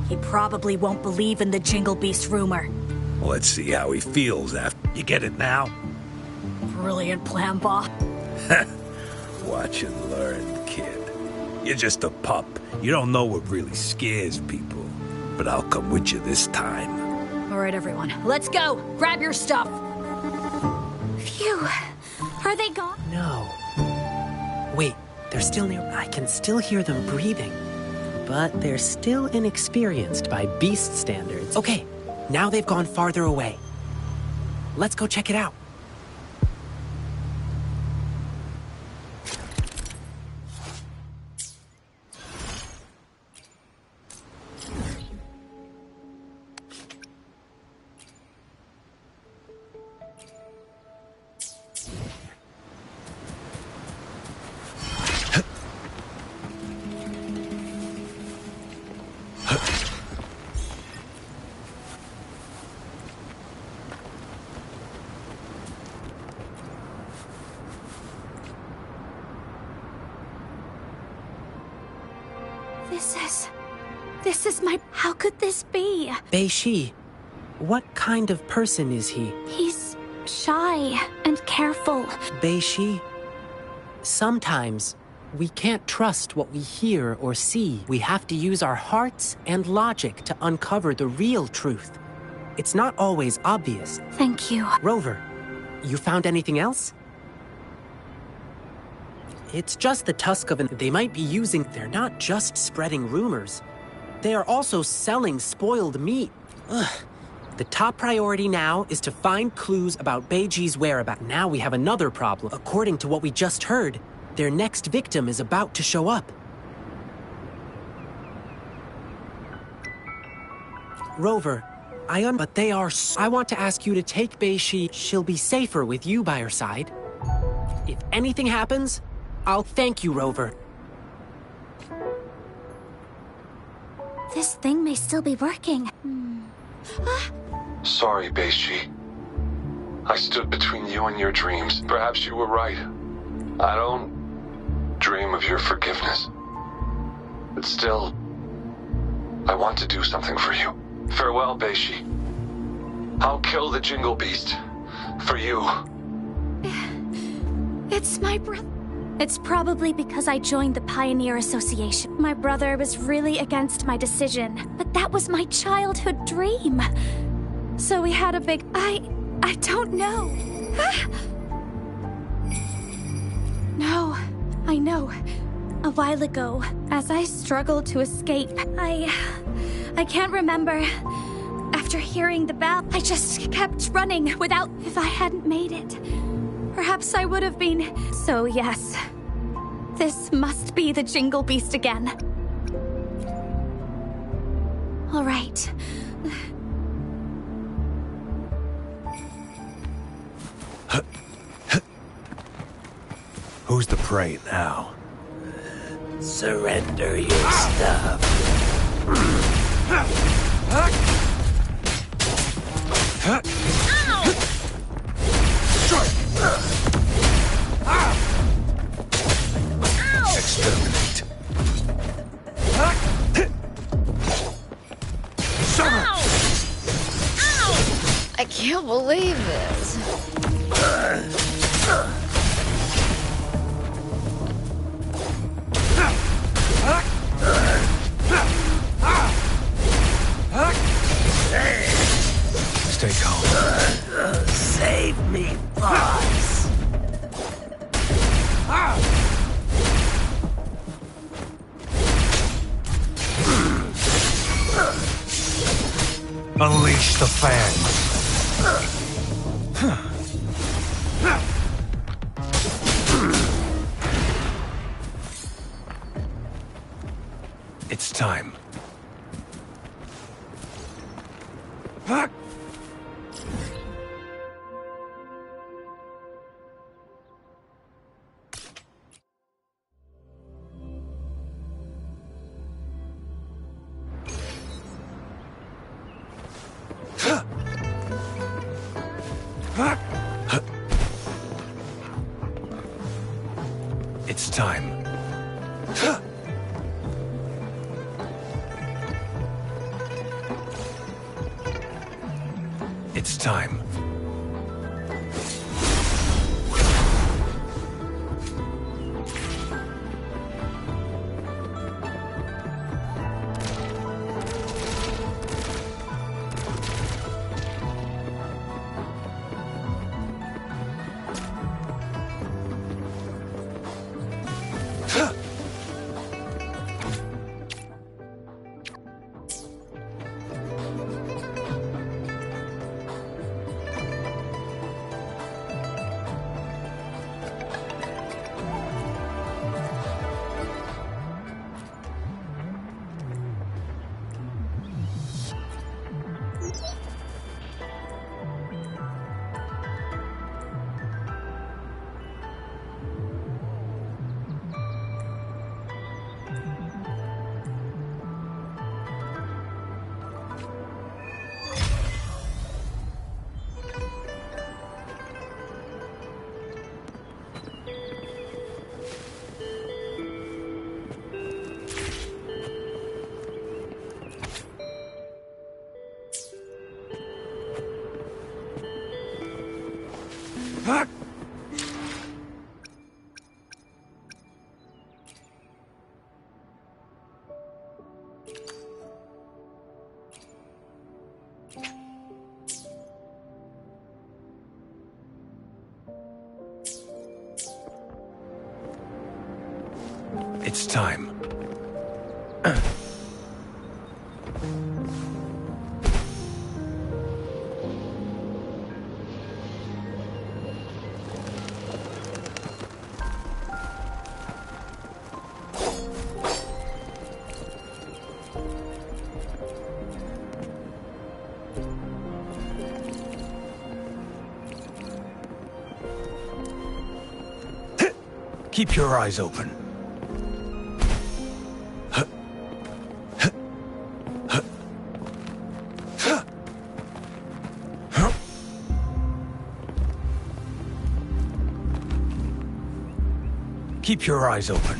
He probably won't believe in the Jingle Beast rumor. Well, let's see how he feels after... You get it now? Brilliant plan, boss. Watch and learn, kid. You're just a pup. You don't know what really scares people. But I'll come with you this time. All right, everyone, let's go. Grab your stuff. Phew. Are they gone? No. Wait, they're still near. I can still hear them breathing. But they're still inexperienced by beast standards. Okay, now they've gone farther away. Let's go check it out. This is my... How could this be? Bei-Shi, what kind of person is he? He's shy and careful. Bei-Shi, sometimes we can't trust what we hear or see. We have to use our hearts and logic to uncover the real truth. It's not always obvious. Thank you. Rover, you found anything else? It's just the tusk of an... They might be using... They're not just spreading rumors. They are also selling spoiled meat. Ugh. The top priority now is to find clues about Bei-Ji's whereabouts. Now we have another problem. According to what we just heard, their next victim is about to show up. Rover, but they are... I want to ask you to take Bei-Shi. She'll be safer with you by her side. If anything happens, I'll thank you, Rover. This thing may still be working. Sorry, Bei-Shi. I stood between you and your dreams. Perhaps you were right. I don't dream of your forgiveness. But still, I want to do something for you. Farewell, Bei-Shi. I'll kill the Jingle Beast. For you. It's my brother. It's probably because I joined the Pioneer Association. My brother was really against my decision, but that was my childhood dream. So we had a big... I don't know. No, I know. A while ago, as I struggled to escape, I can't remember. After hearing the bell, I just kept running without... If I hadn't made it, perhaps I would have been... So yes, this must be the Jingle Beast again. All right. Who's the prey now? Surrender your stuff. Exterminate. I can't believe this. Stay calm. Save me, boss. Unleash the fangs. It's time. It's time. It's time. It's time. Keep your eyes open. Keep your eyes open.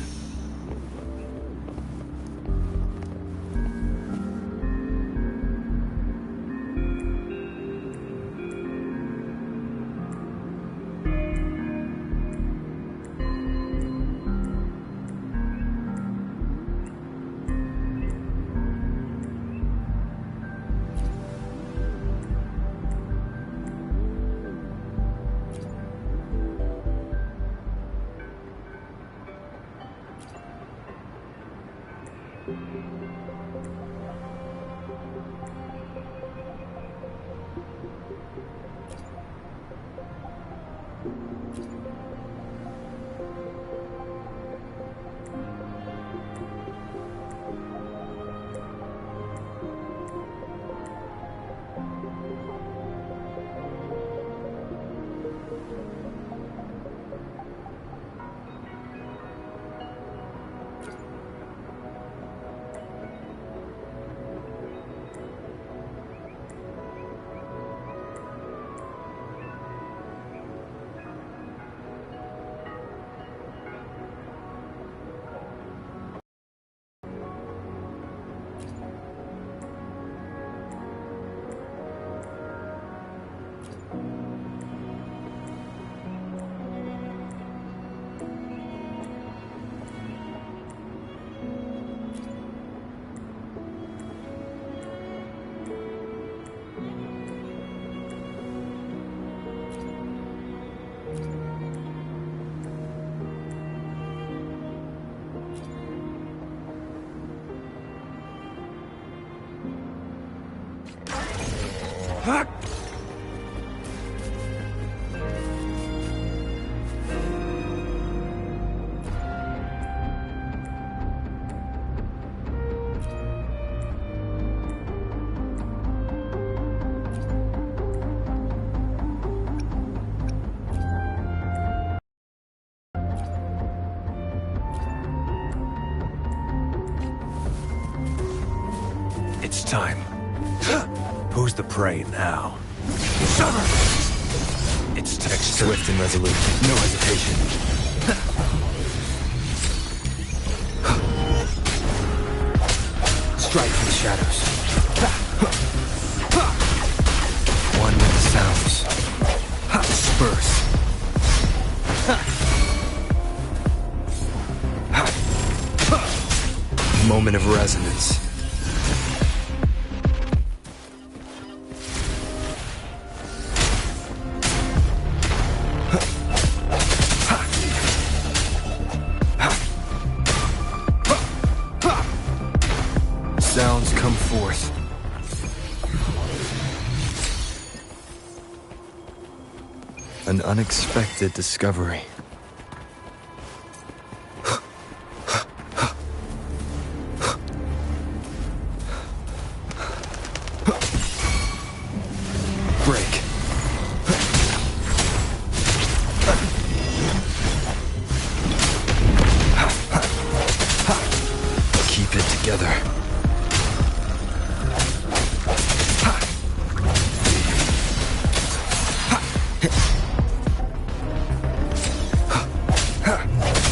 It's time. Who's the prey now? It's text swift and resolute. No hesitation. Strike from the shadows. One with the sounds. Disperse. Moment of resonance. Sounds come forth. An unexpected discovery. Break. Keep it together.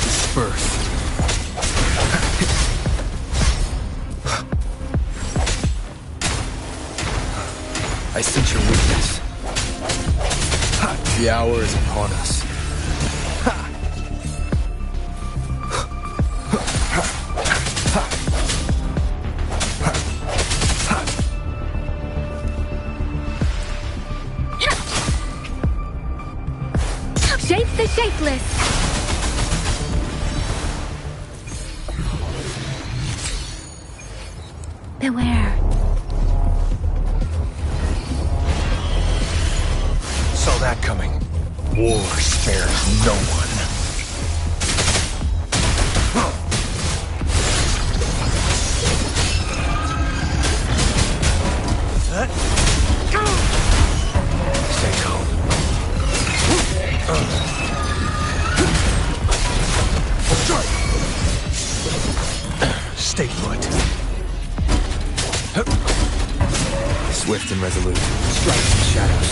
Disperse. I sense your weakness. The hour is upon us. Shape the shapeless! Beware. Saw that coming. War spares no one. Stay calm. Stay put. Swift and resolute. Strike the shadows.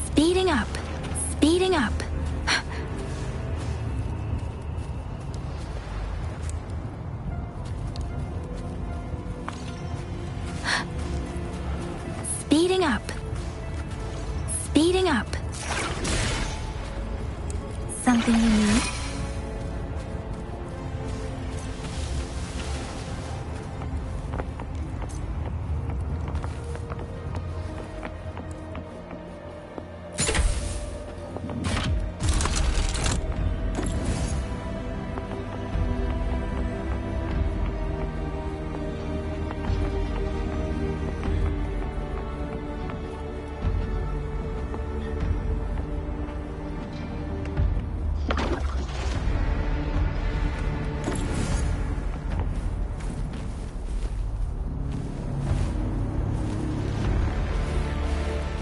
Speeding up. Speeding up. Speeding up. Speeding up. Something you need?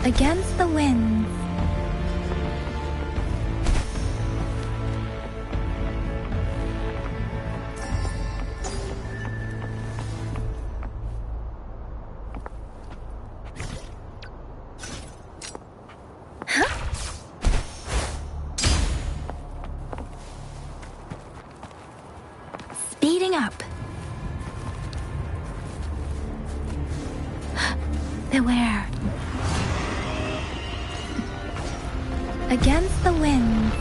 Against the wind. Speeding up. Beware. Against the wind.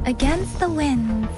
Against the wind.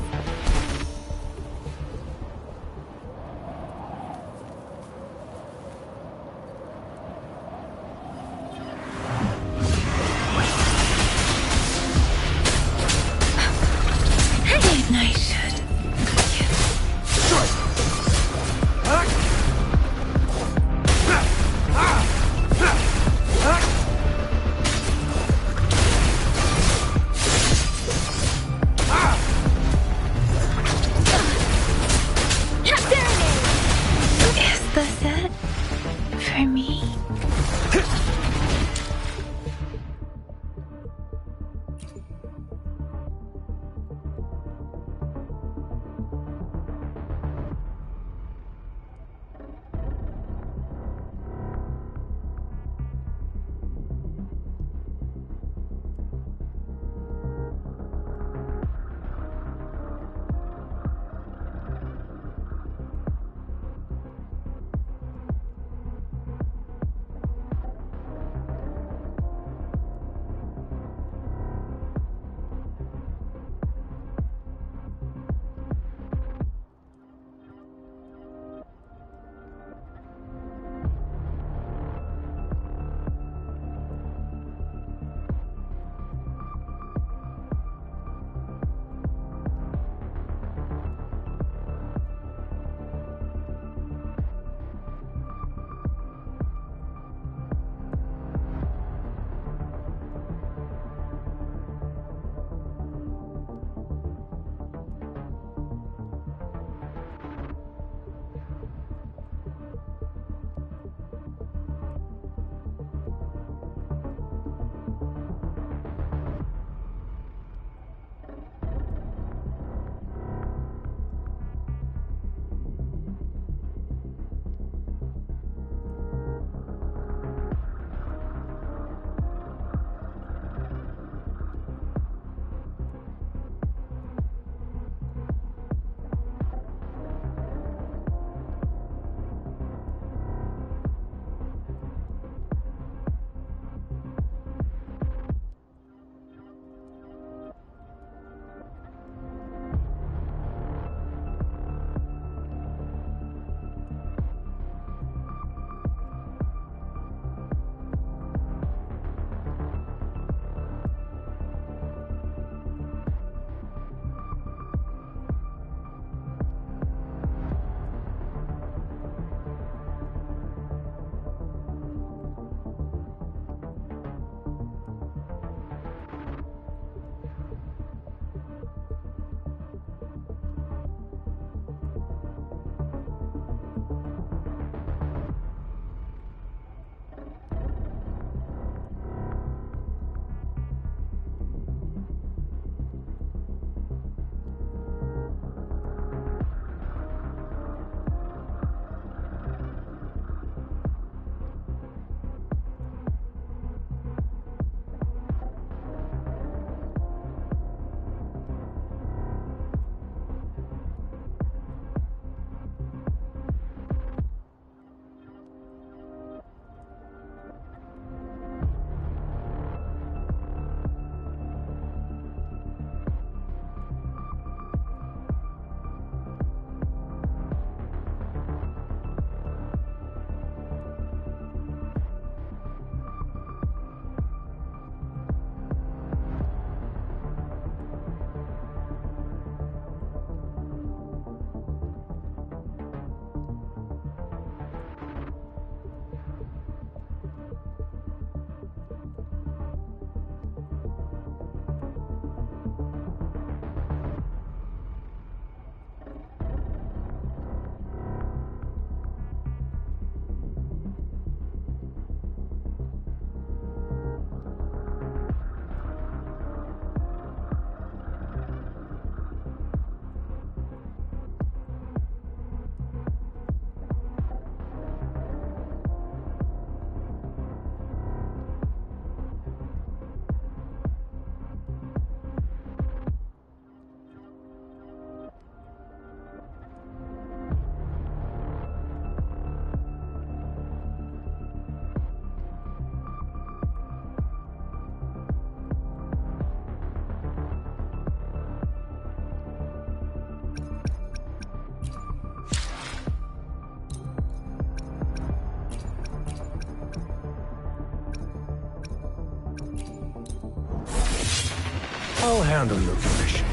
I'll handle your commission.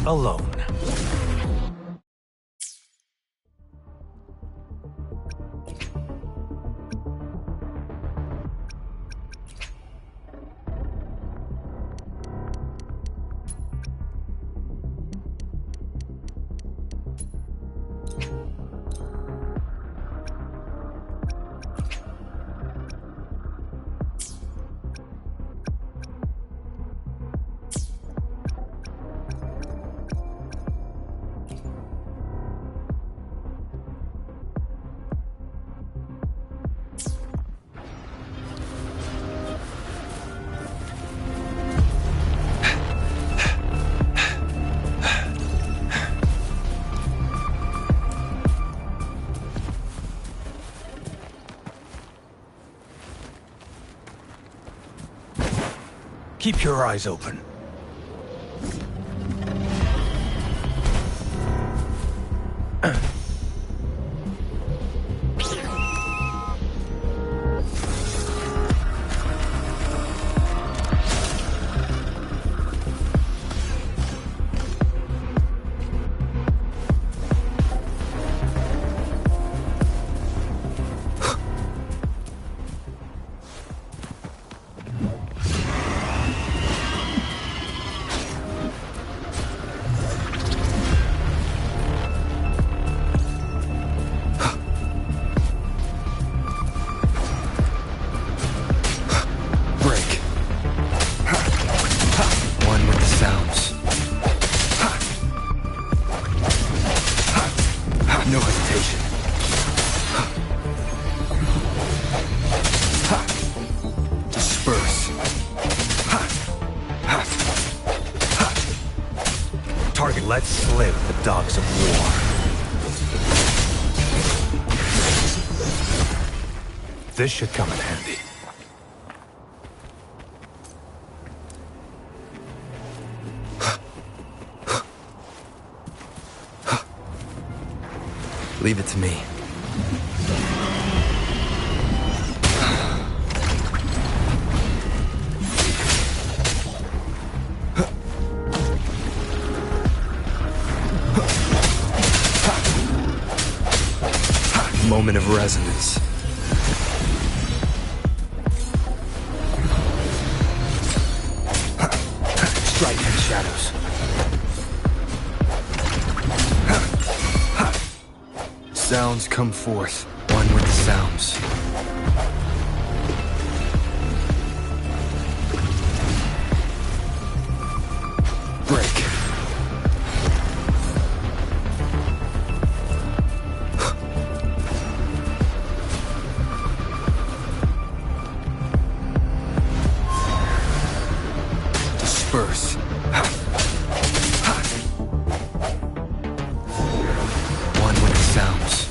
Alone. Keep your eyes open. No hesitation. Disperse. Target, let slip the dogs of war. This should come in handy. Leave it to me. Moment of resonance. Strike in the shadows. Sounds come forth, one with the sounds. Break. Disperse. One with the sounds.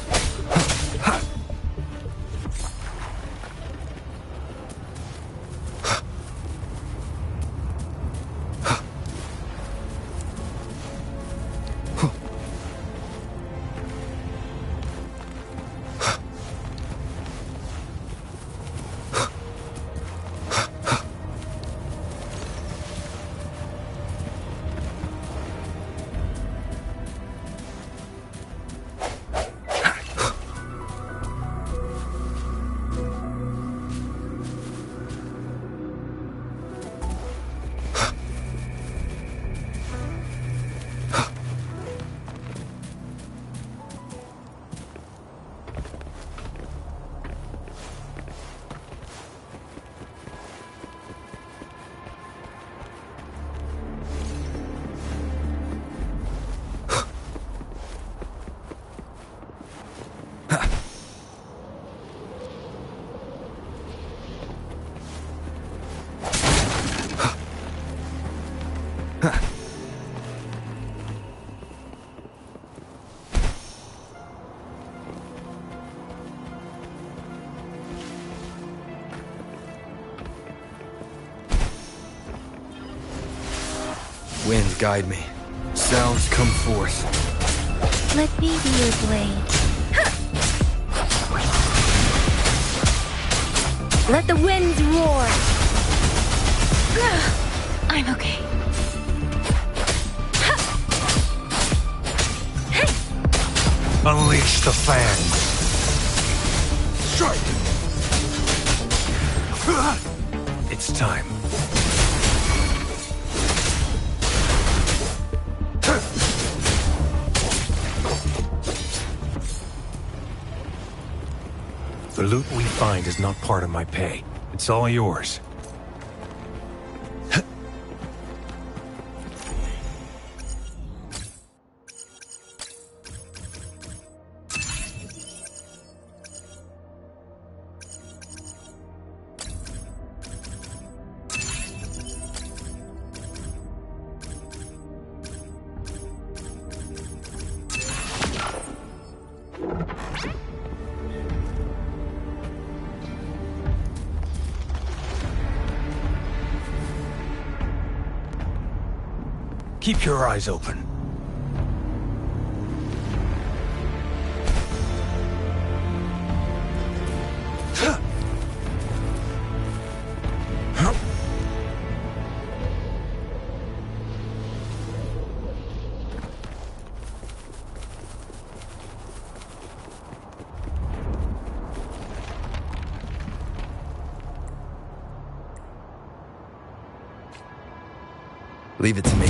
Wind guide me. Sounds come forth. Let me be your blade. Let the winds roar. I'm okay. Unleash the fangs. Strike! It's time. The loot we find is not part of my pay. It's all yours. Keep your eyes open. Leave it to me.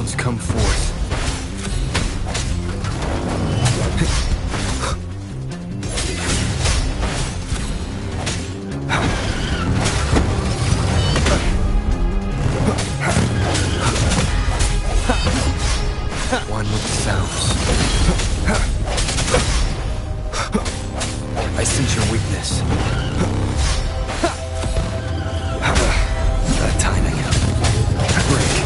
sounds come forth. One with the sounds. I sense your weakness. That timing. Break.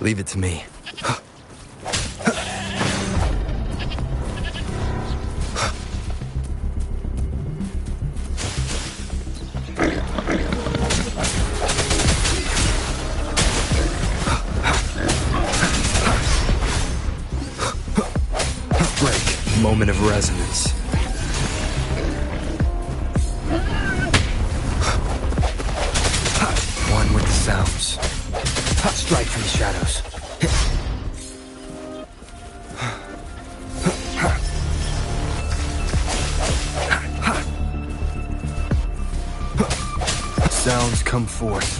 Leave it to me. Break. Moment of resonance. One with the sounds. Strike from the shadows. Sounds come forth.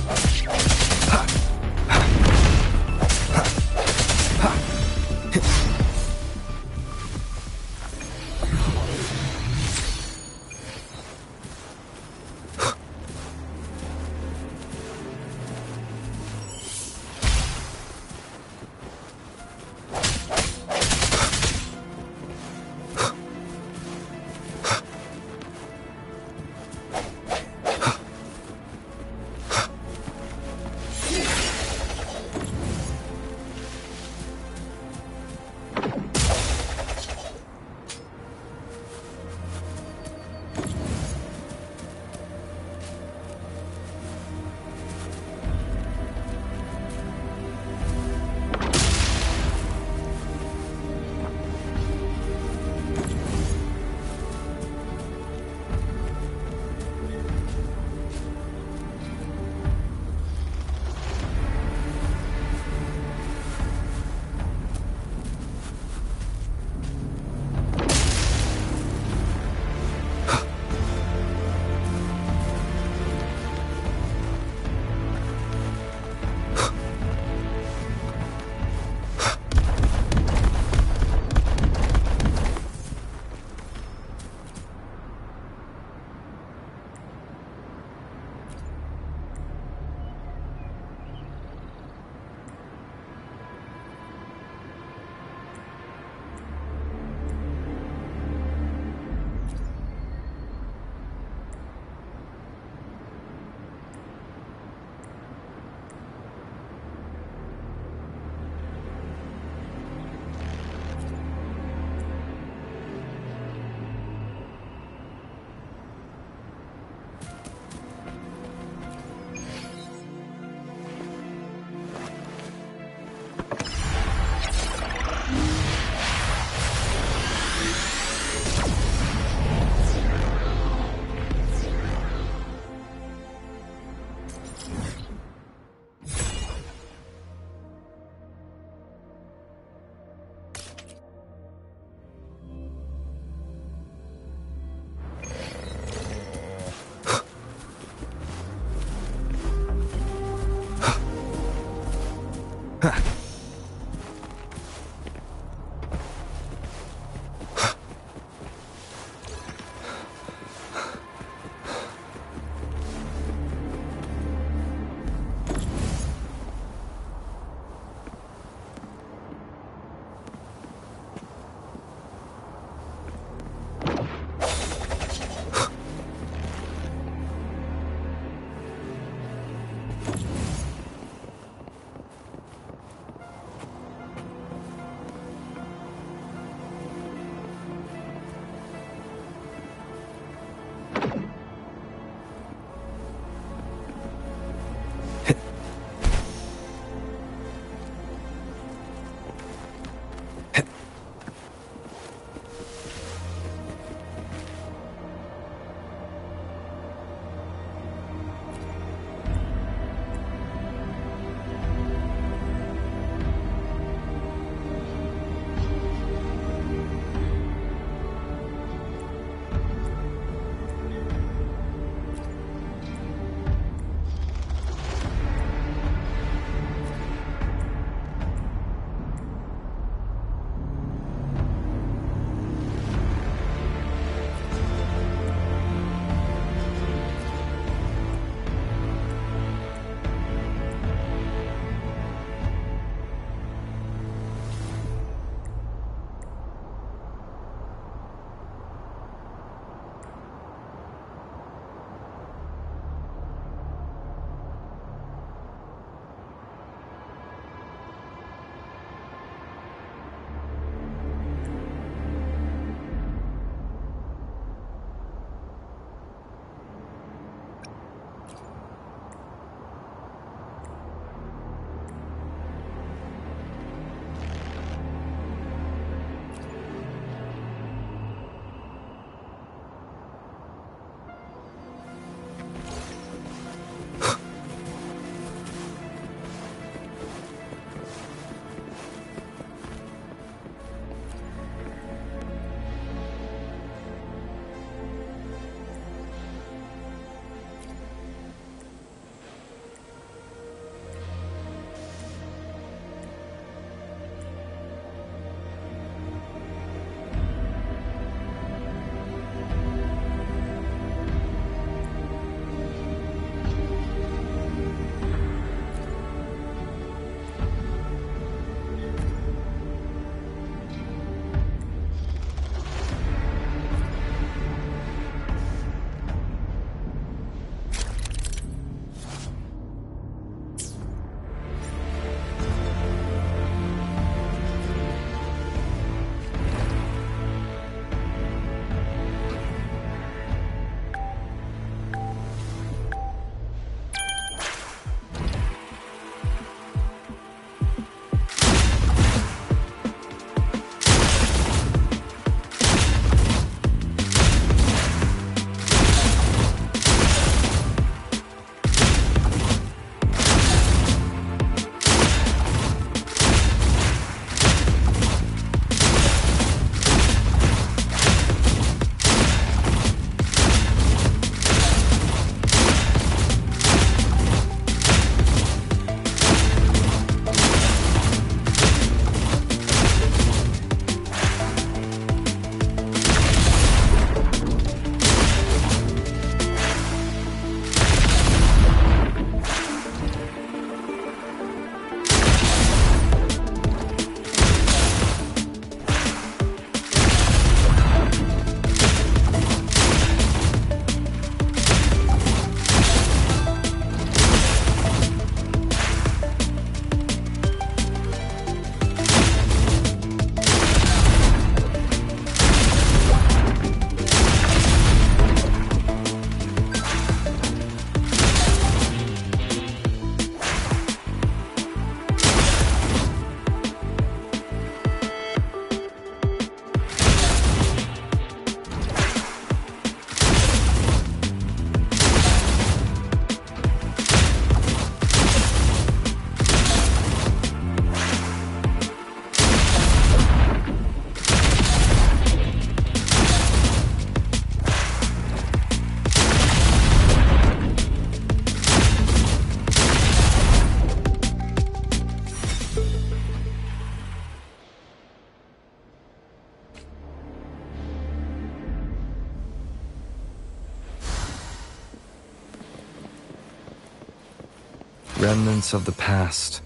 Remnants of the past.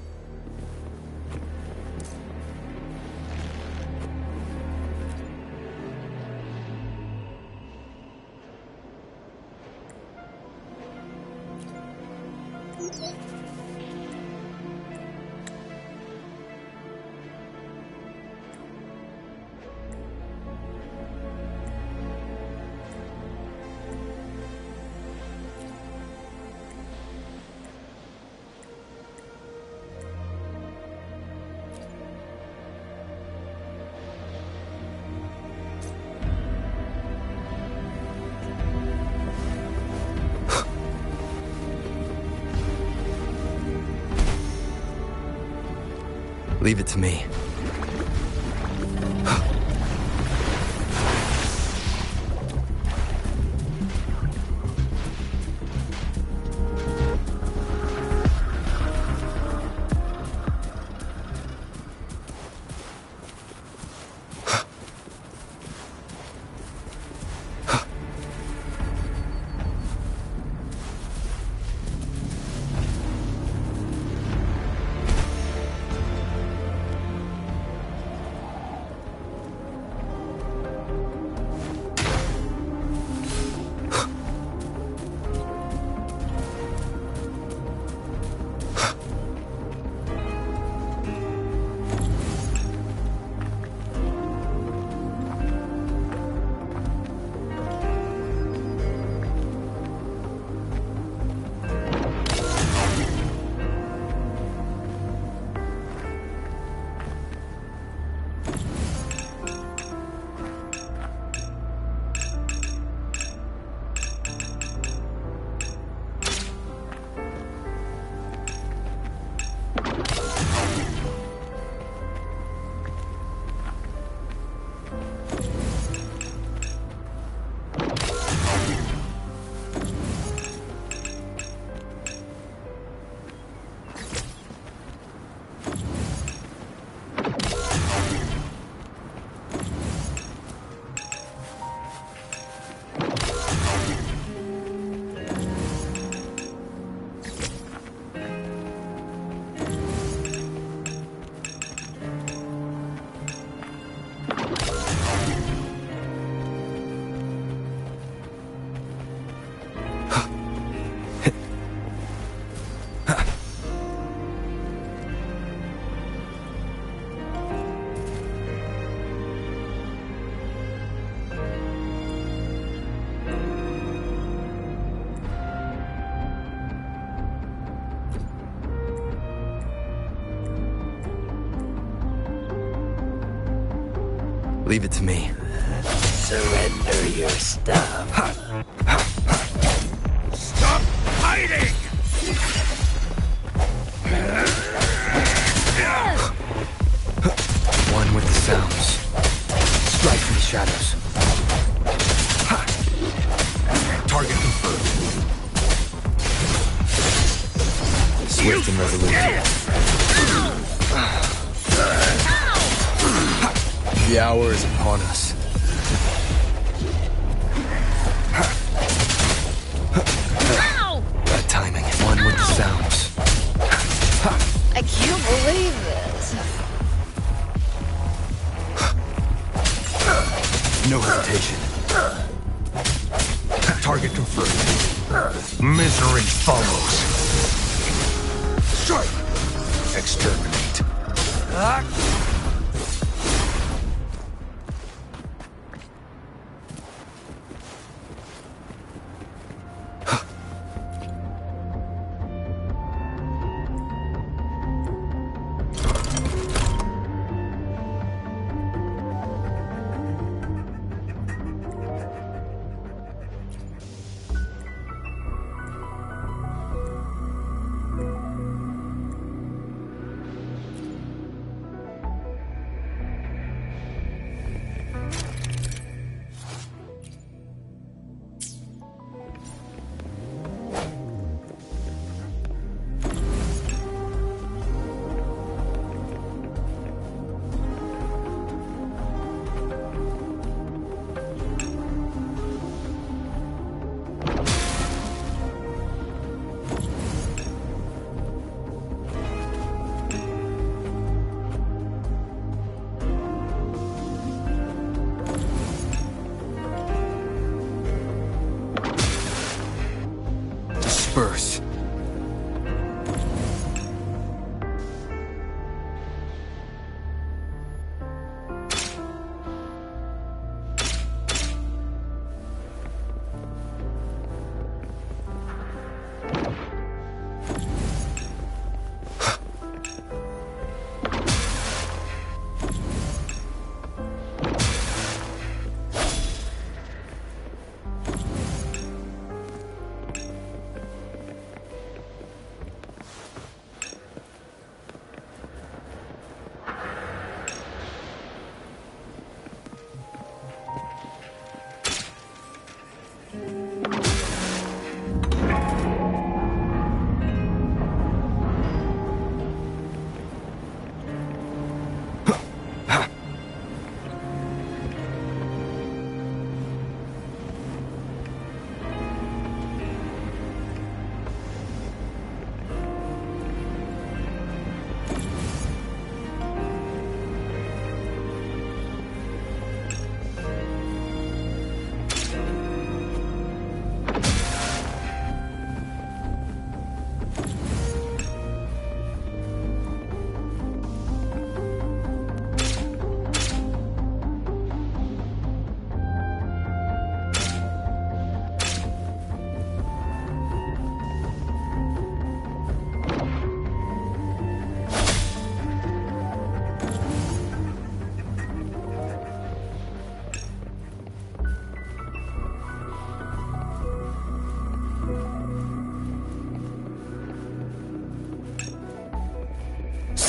Leave it to me. Leave it to me. Surrender your stuff. Stop hiding! One with the sounds. Strike from the shadows. Target confirmed. Swift and resolute. The hour is upon us. Bad timing. One with the sounds. I can't believe this. No hesitation. Target confirmed. Misery follows. Strike! Exterminate.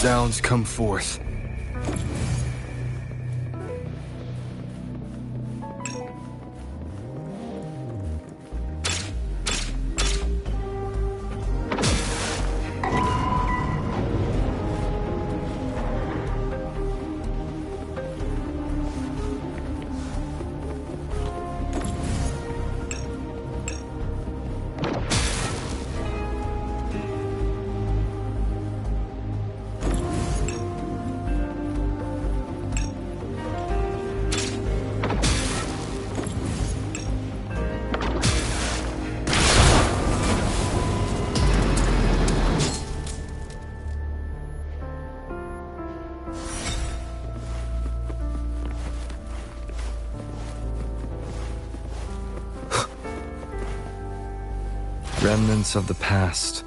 Sounds come forth. Remnants of the past.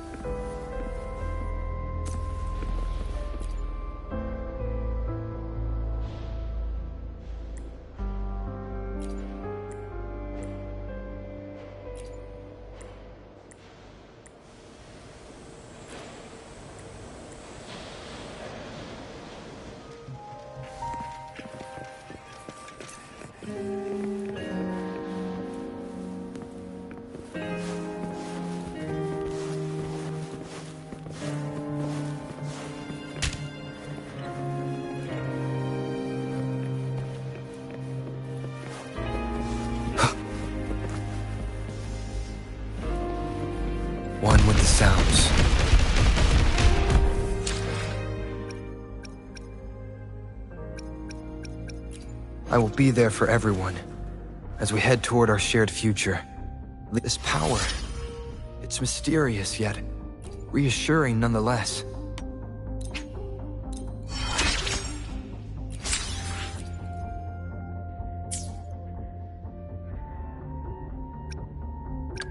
One with the sounds. I will be there for everyone as we head toward our shared future. This power, it's mysterious yet reassuring nonetheless.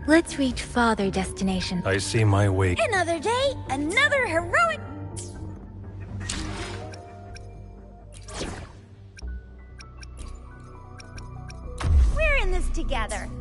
Let's reach Father destination. I see my way. Another day, another heroic... We're in this together.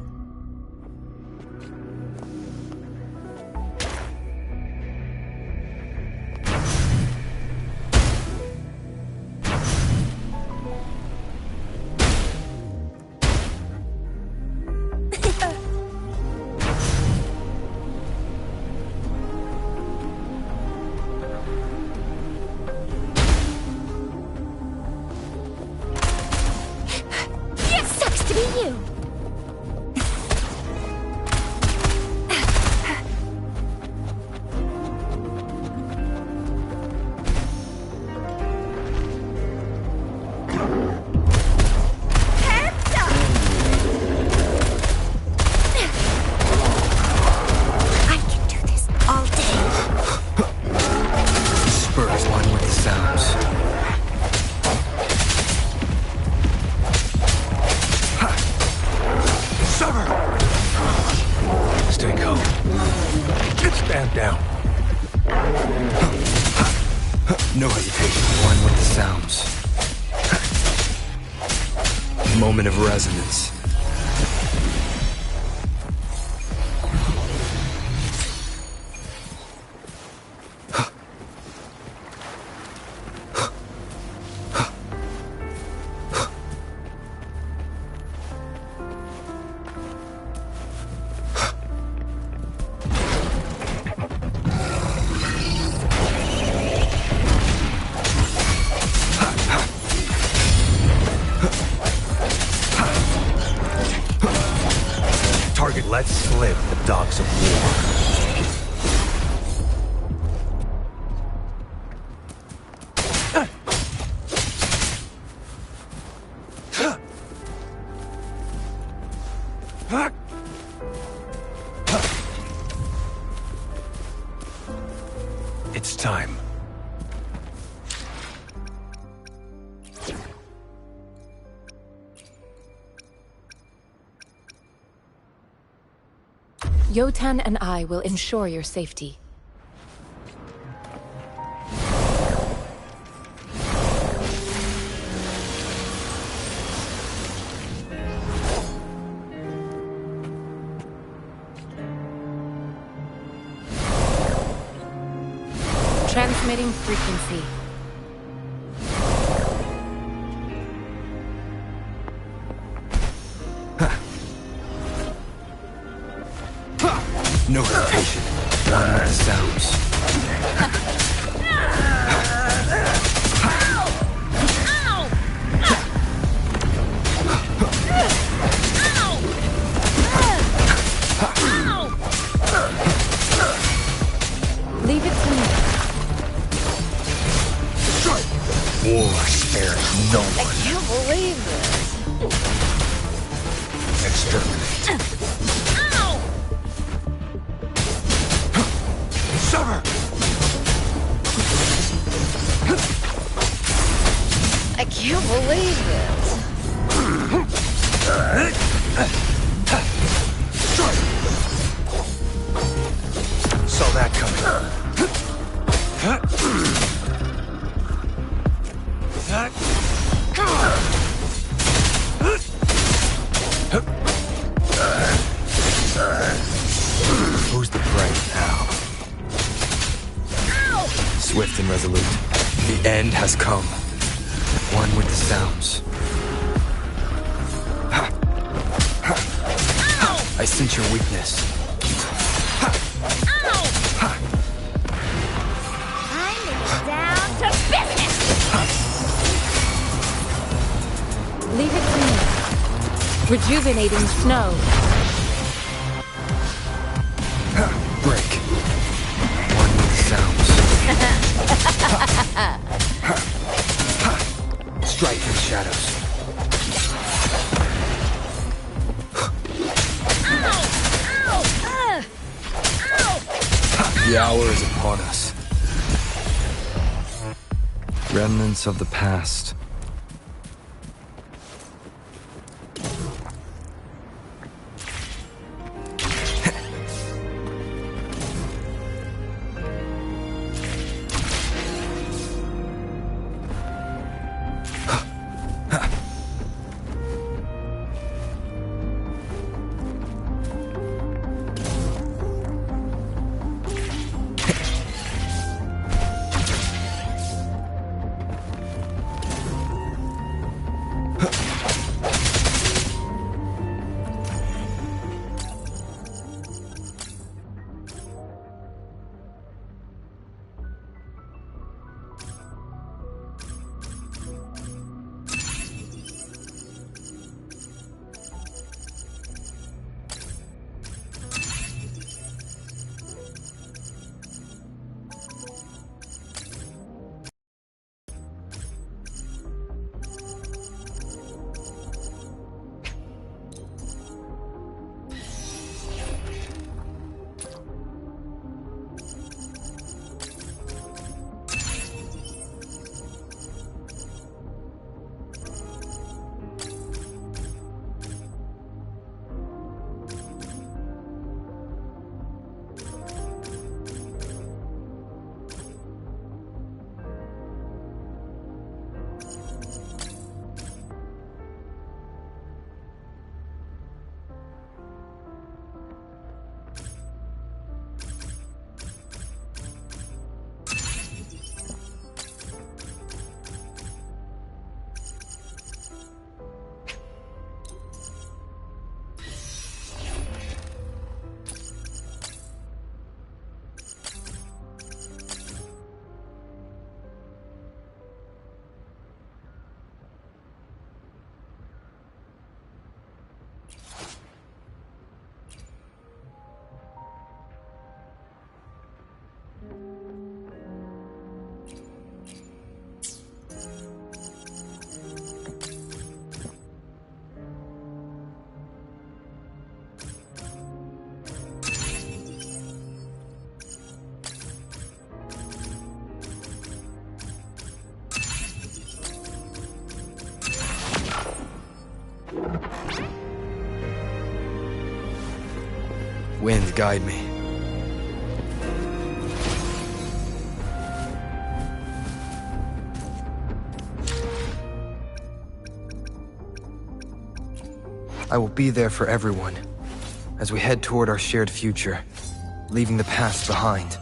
No hesitation, one with the sounds. Moment of resonance. Let slip the dogs of war. It's time. Yotan and I will ensure your safety. Transmitting frequency. Notification. One with the sounds. Leave it to me. War spares no one. I can't believe this. Exterminate. Ow! Sever! I can't believe this. Saw that coming. Who's the prey now? Ow! Swift and resolute. The end has come. One with the sounds. I sense your weakness. I'm down to business. Leave it to me. Rejuvenating snow. Break. One with the sounds. Strike in shadows. The hour is upon us. Remnants of the past. Wind, guide me. I will be there for everyone as we head toward our shared future, leaving the past behind.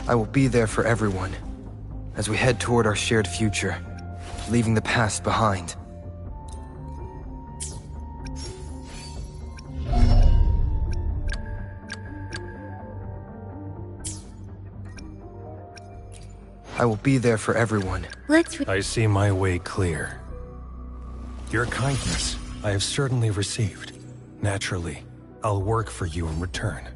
I will be there for everyone as we head toward our shared future, leaving the past behind. I will be there for everyone. I see my way clear. Your kindness I have certainly received. Naturally, I'll work for you in return.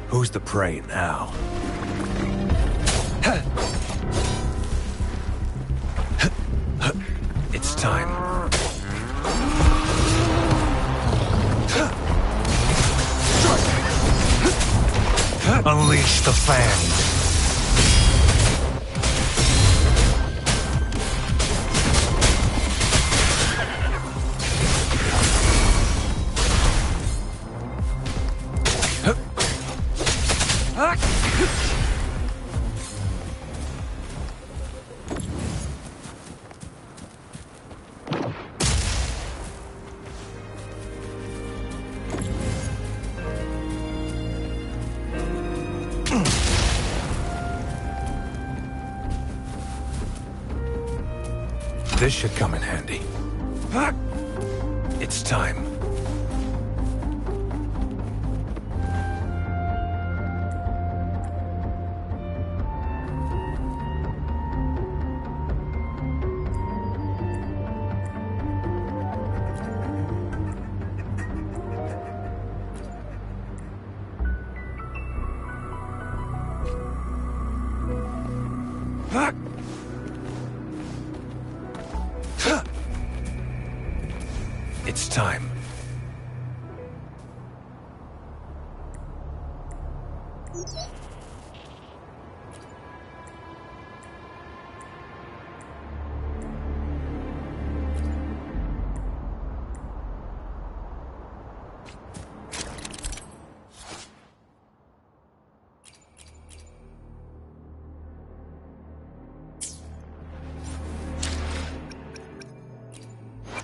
Who's the prey now? It's time. Unleash the fangs. This should come in handy. It's time. It's time.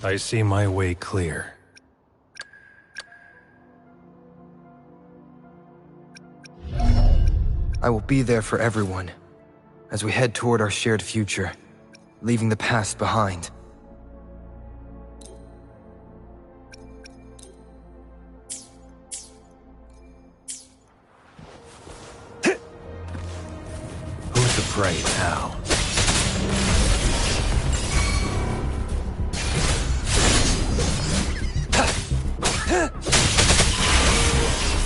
I see my way clear. I will be there for everyone as we head toward our shared future, leaving the past behind. Who's the prey now?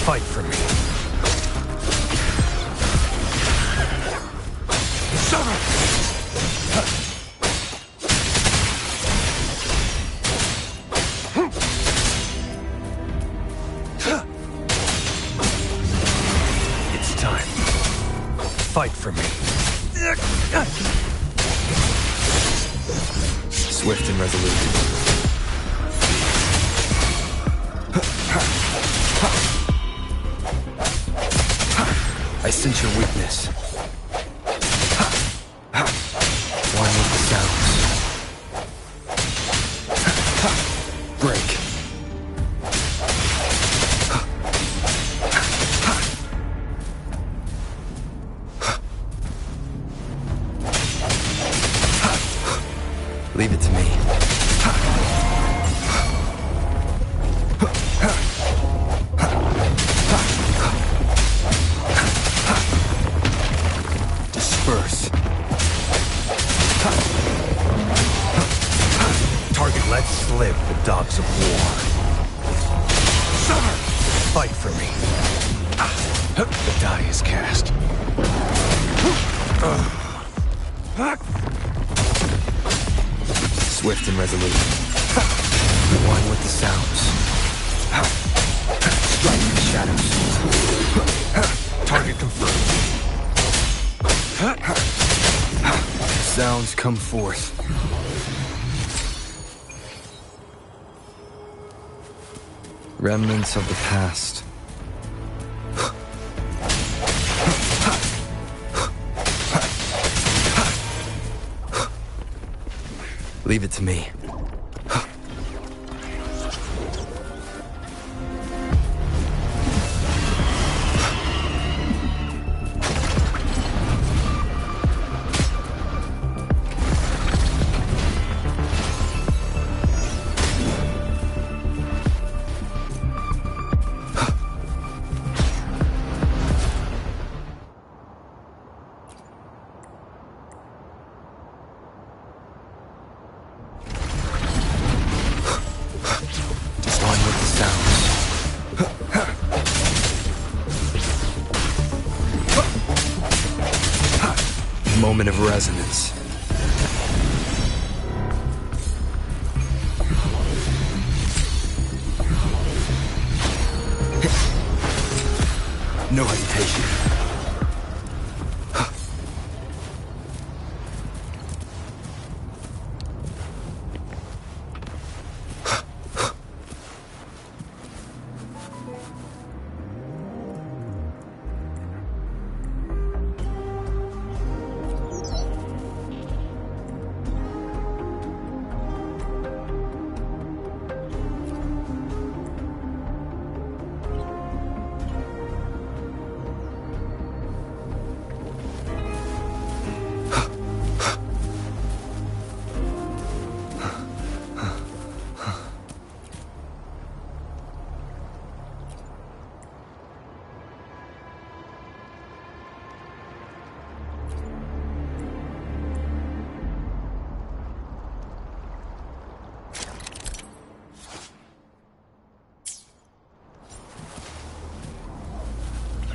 Fight for me. It's time. Fight for me. Swift and resolute. I sense your weakness. One with the sounds. Break. Leave it to me. Disperse. Target let slip the dogs of war. Fight for me. The die is cast. Swift and resolute. One with the sounds. Strike the shadows. Target confirmed. Sounds come forth. Remnants of the past. Leave it to me. Moment of resonance. No hesitation.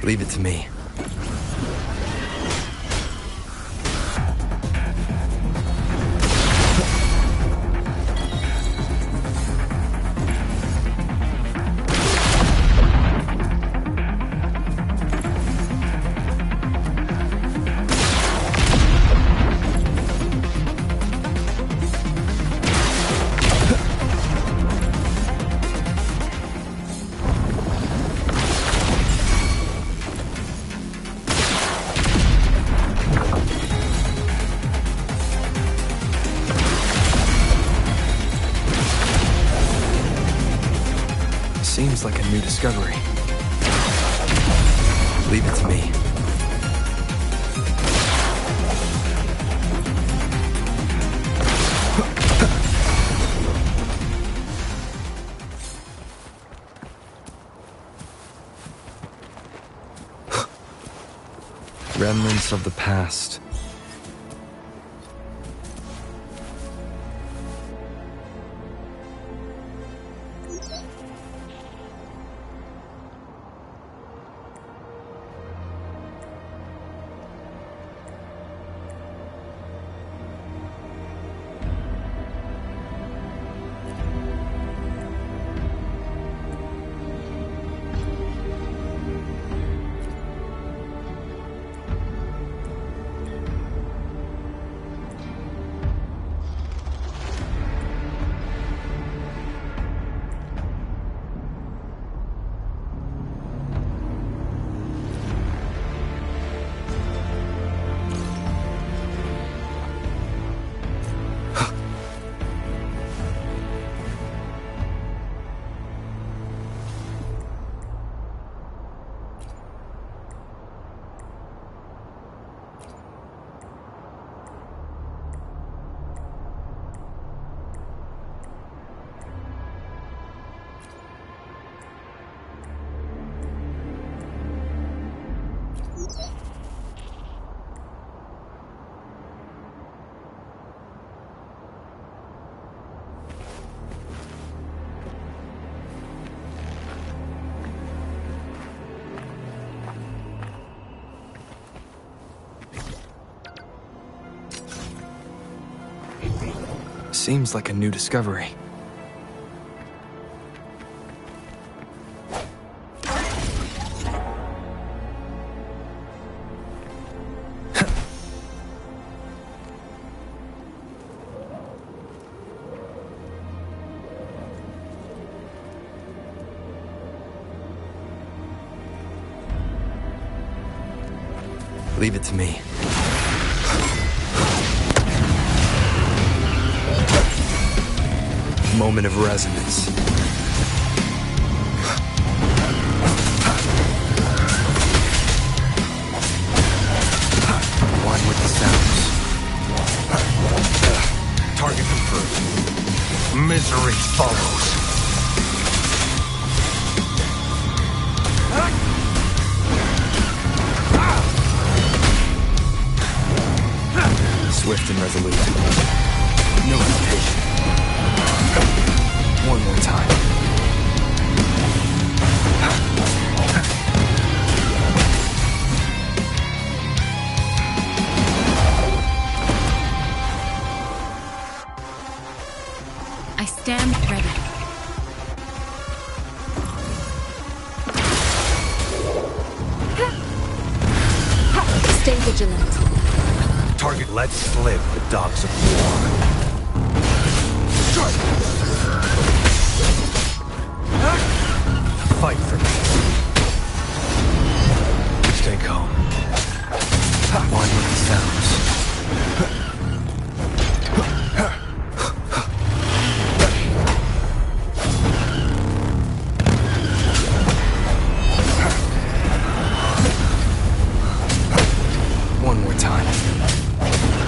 Leave it to me. Seems like a new discovery. Leave it to me. Remnants of the past. Seems like a new discovery. Leave it to me. Moment of resonance. One with the sounds. Target confirmed. Misery follows. Swift and resolute. No hesitation. One more time. I stand ready. Stay vigilant. Target let slip the dogs of war. Fight for me. Stay calm. One with the sounds. One more time.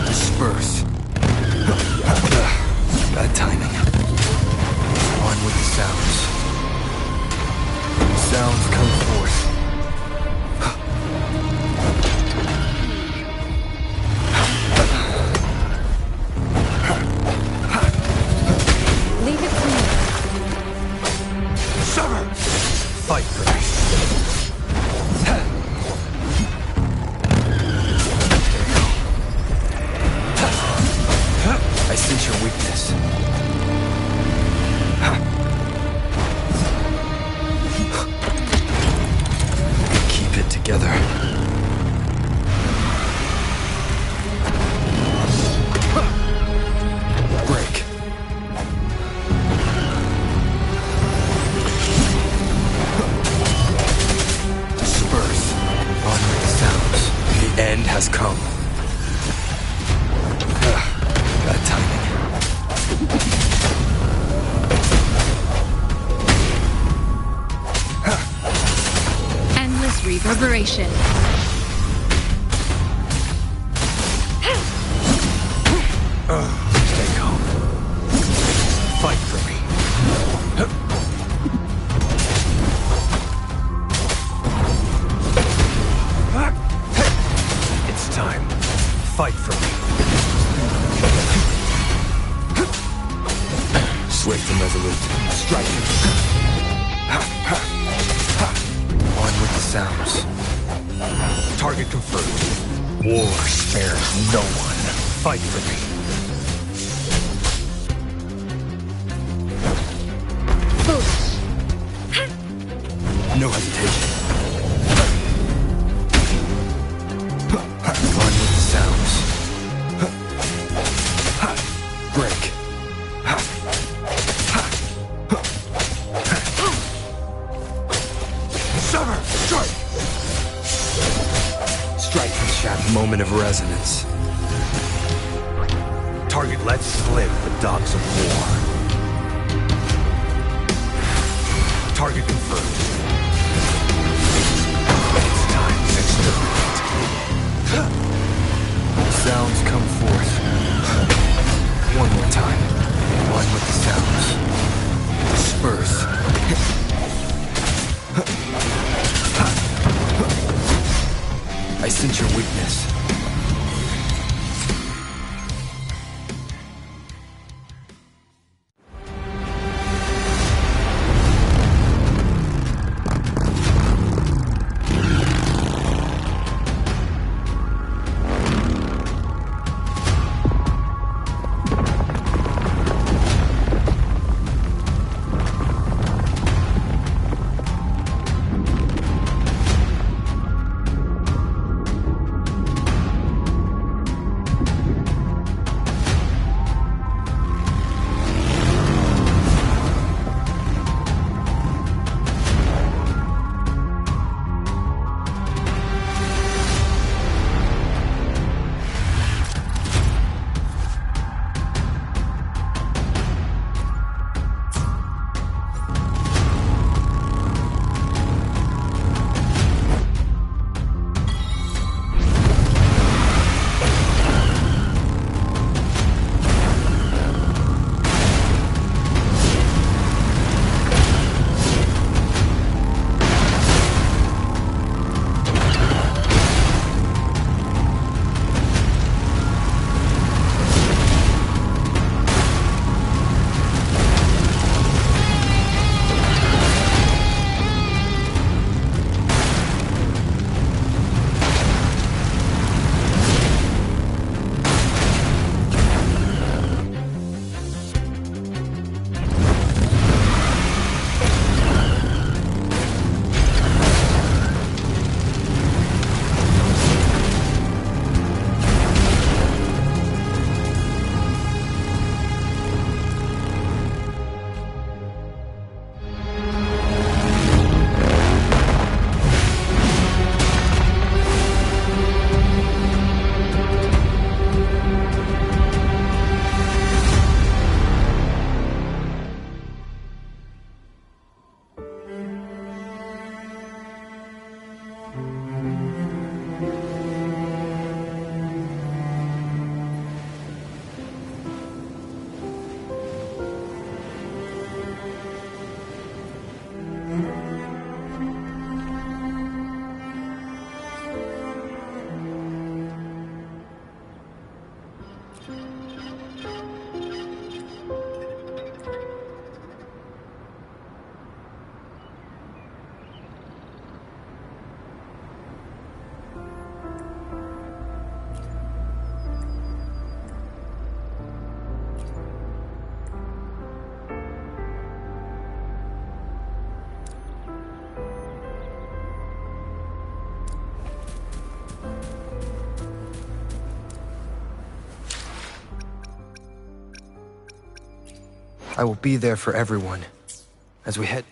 Disperse. Bad timing. On with the sounds. Sounds come forth. Leave it to me. Sever! Fight for me. together. Break. Disperse. On with the sounds. The end has come. Bad timing. Endless reverberation. Stay calm. Fight for me. It's time. Fight for me. Swift and resolute. Strike. On with the sounds. Target confirmed. War spares no one. Fight for me. No hesitation. On with the sounds. Break. Sever! Strike! Strike and shaft. Moment of resonance. Target let slip the dogs of war. Target confirmed. It's time to exterminate. Sounds come forth. One more time. One with the sounds. Disperse. I sense your weakness. I will be there for everyone as we head.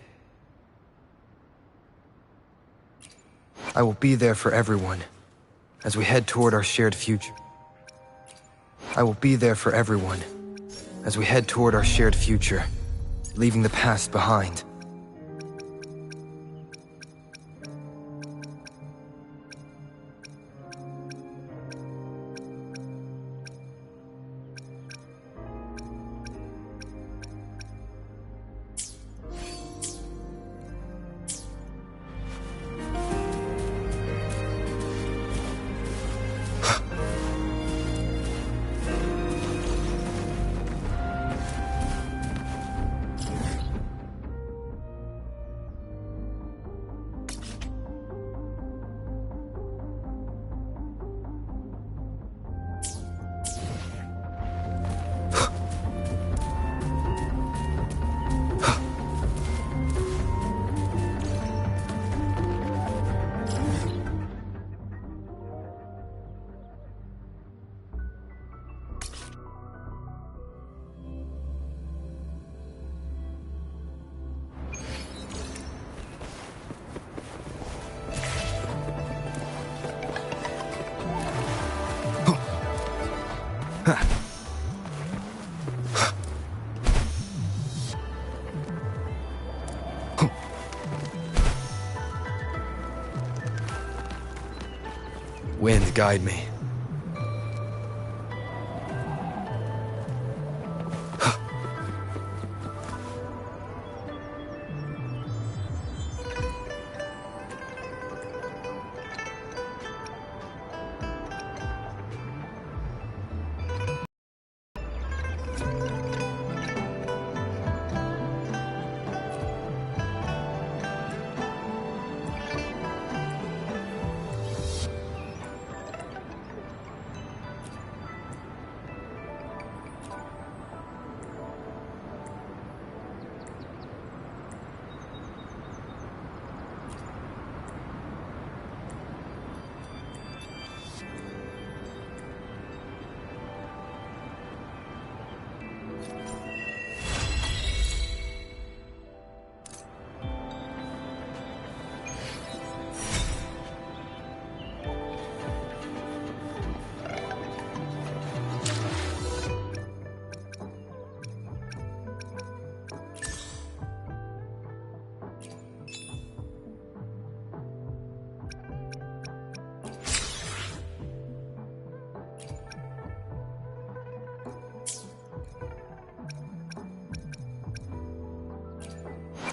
I will be there for everyone as we head toward our shared future. I will be there for everyone as we head toward our shared future, leaving the past behind. Wind, guide me.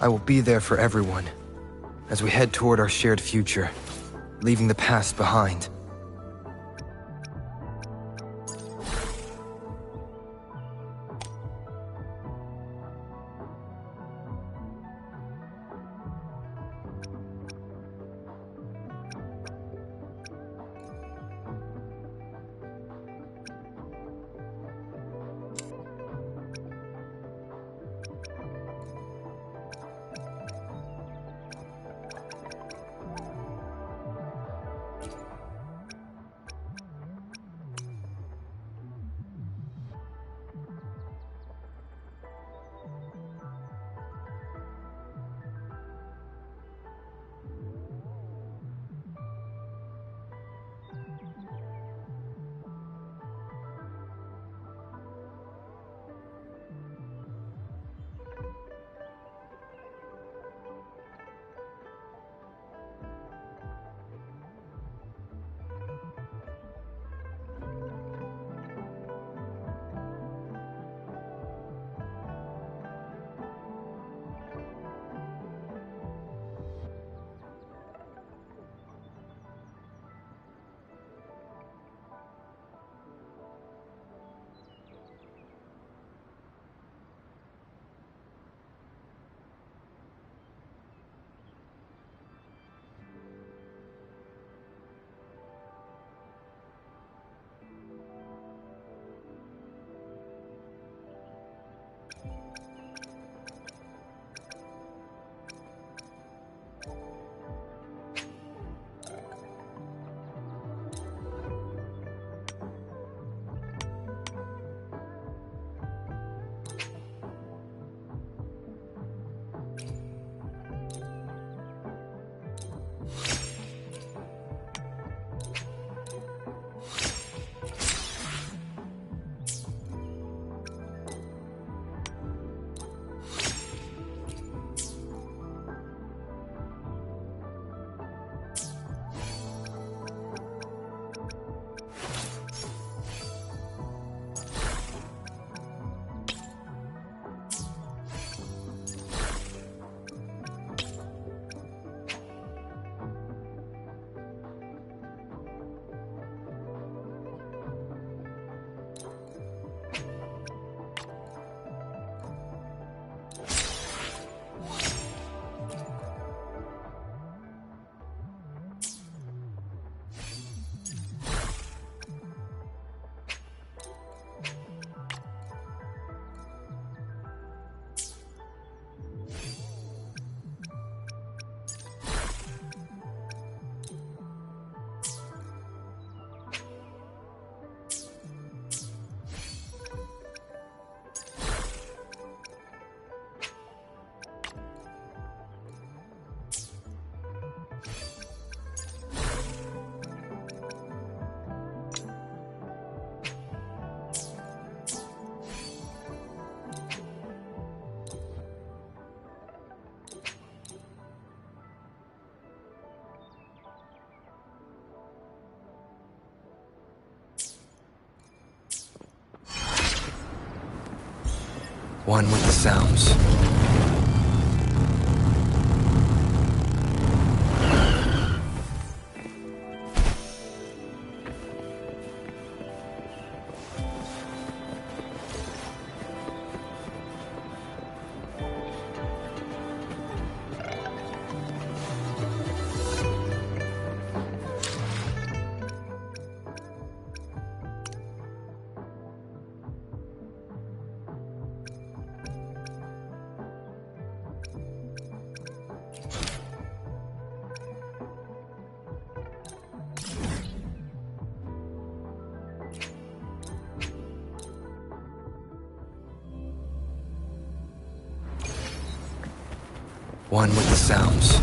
I will be there for everyone as we head toward our shared future, leaving the past behind. One with the sounds. One with the sounds.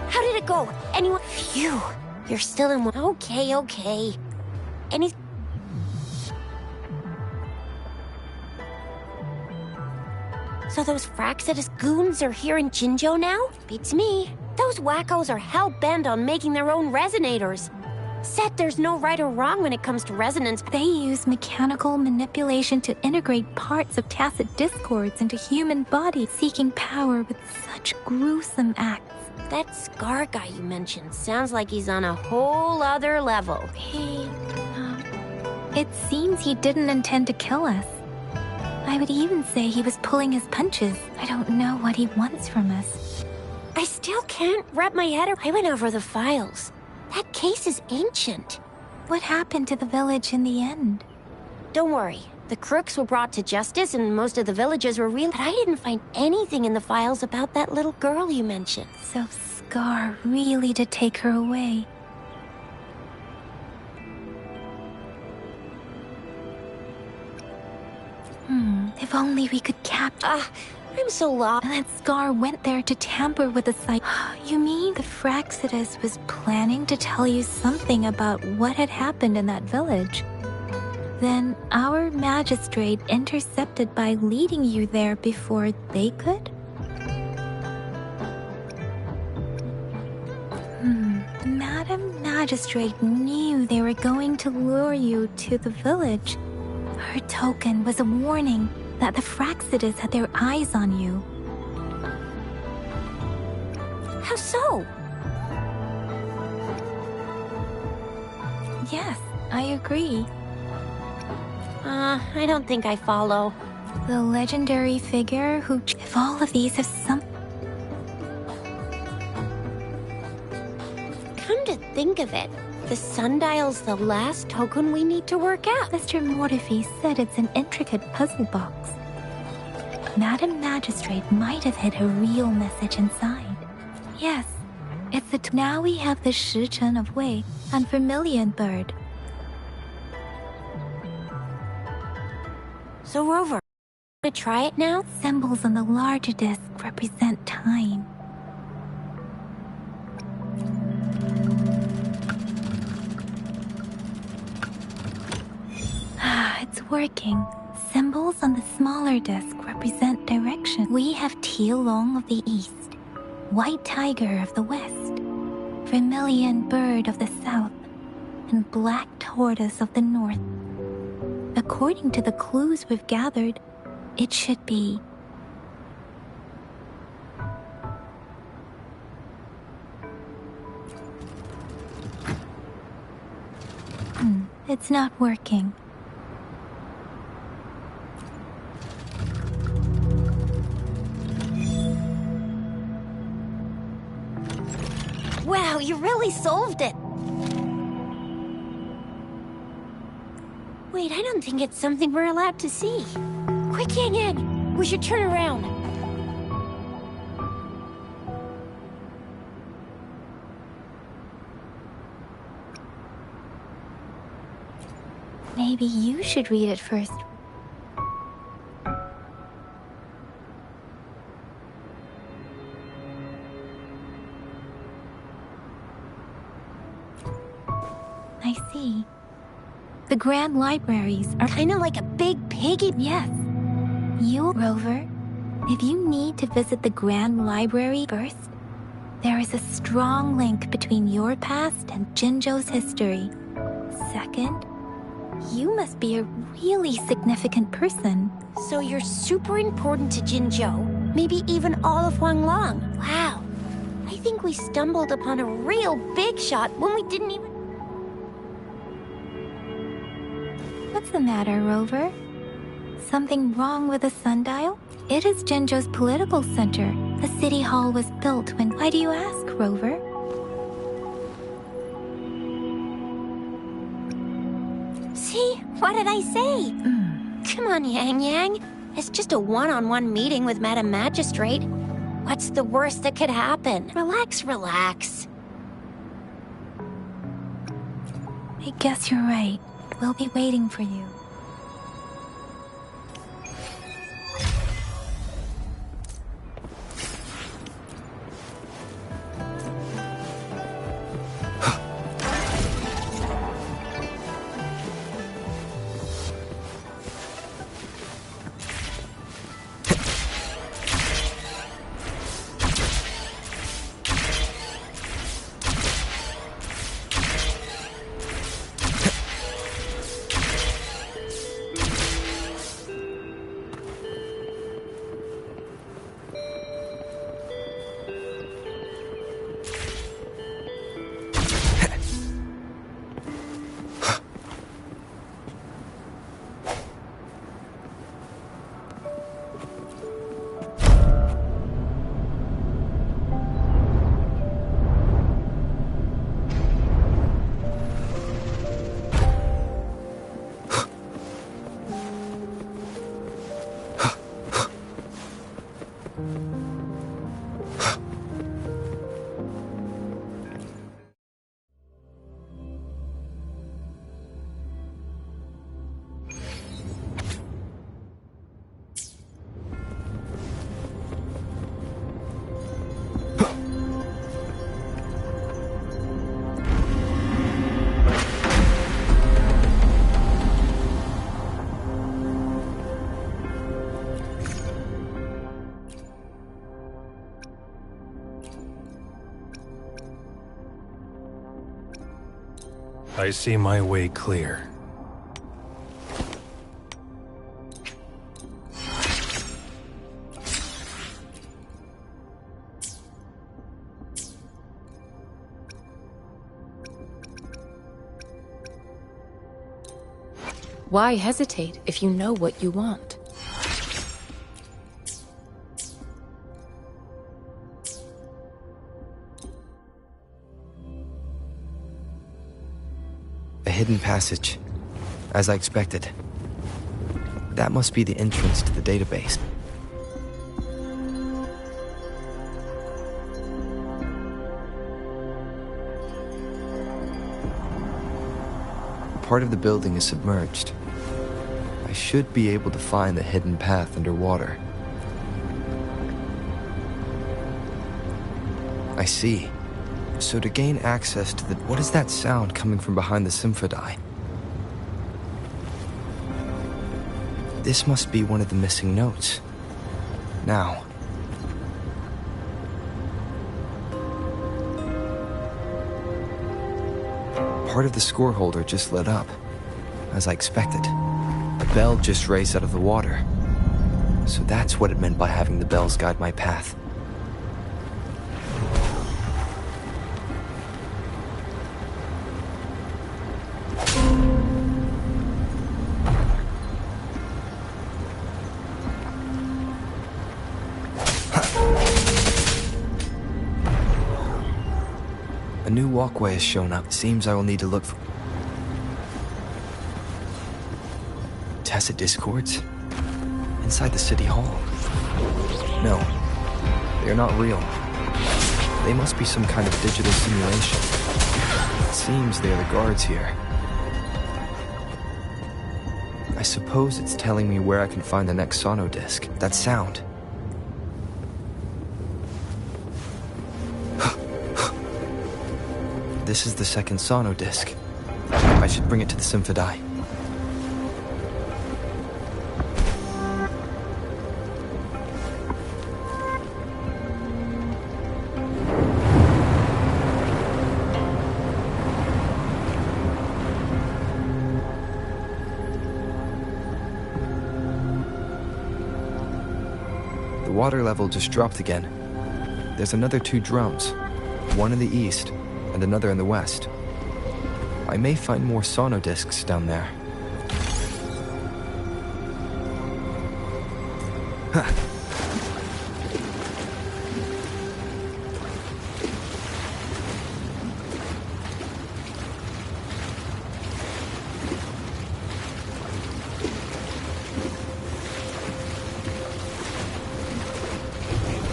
How did it go? Anyone? Phew. You're still in one. Okay. Any... So those Fraxidus goons are here in Jinzhou now? Beats me. Those wackos are hell-bent on making their own resonators. Said there's no right or wrong when it comes to resonance. They use mechanical manipulation to integrate parts of tacit discords into human bodies, seeking power with such gruesome acts. That Scar guy you mentioned sounds like he's on a whole other level. It seems he didn't intend to kill us. I would even say he was pulling his punches. I don't know what he wants from us. I still can't wrap my head around. I went over the files. That case is ancient. What happened to the village in the end? Don't worry. The crooks were brought to justice and most of the villagers were real. But I didn't find anything in the files about that little girl you mentioned. So Scar really did take her away. If only we could capture... I'm so lost. And that Scar went there to tamper with the site. You mean the Fraxidus was planning to tell you something about what had happened in that village? Then our magistrate intercepted by leading you there before they could? Madam Magistrate knew they were going to lure you to the village. Her token was a warning that the Fraxidus had their eyes on you. How so? Yes, I agree. I don't think I follow. The legendary figure who... If all of these have some... Come to think of it, the sundial's the last token we need to work out. Mr. Mortefi said it's an intricate puzzle box. Madam Magistrate might have hid a real message inside. Yes, it's the... Now we have the Shichen of Wei and Vermilion Bird. So Rover, wanna try it now? Symbols on the larger disc represent time. It's working. Symbols on the smaller disc represent direction. We have Tielong of the east, White Tiger of the west, Vermilion Bird of the south, and Black Tortoise of the north. According to the clues we've gathered, it should be... It's not working. Wow, you really solved it! Wait, I don't think it's something we're allowed to see. Quick, hang in! We should turn around. Maybe you should read it first. Grand Libraries are kind of like a big piggy. Yes. You, Rover, if you need to visit the Grand Library first, there is a strong link between your past and Jinzhou's history. Second, you must be a really significant person. So you're super important to Jinzhou, maybe even all of Huanglong. Wow. I think we stumbled upon a real big shot when we didn't even... What's the matter, Rover? Something wrong with the sundial? It is Jinzhou's political center. The city hall was built when... Why do you ask, Rover? See? What did I say? Come on, Yang Yang. It's just a one-on-one meeting with Madam Magistrate. What's the worst that could happen? Relax, relax. I guess you're right. We'll be waiting for you. I see my way clear. Why hesitate if you know what you want? A hidden passage, as I expected. That must be the entrance to the database. Part of the building is submerged. I should be able to find the hidden path underwater. I see. So to gain access to the... What is that sound coming from behind the Symphodi? This must be one of the missing notes. Now. Part of the score holder just lit up, as I expected. A bell just raised out of the water. So that's what it meant by having the bells guide my path. A new walkway has shown up. Seems I will need to look for... Tacit discords? Inside the city hall? No, they are not real. They must be some kind of digital simulation. It seems they are the guards here. I suppose it's telling me where I can find the next sono disc. That sound. This is the second sono disc. I should bring it to the Symphodi. The water level just dropped again. There's another 2 drums, one in the east and another in the west. I may find more sono discs down there. Huh.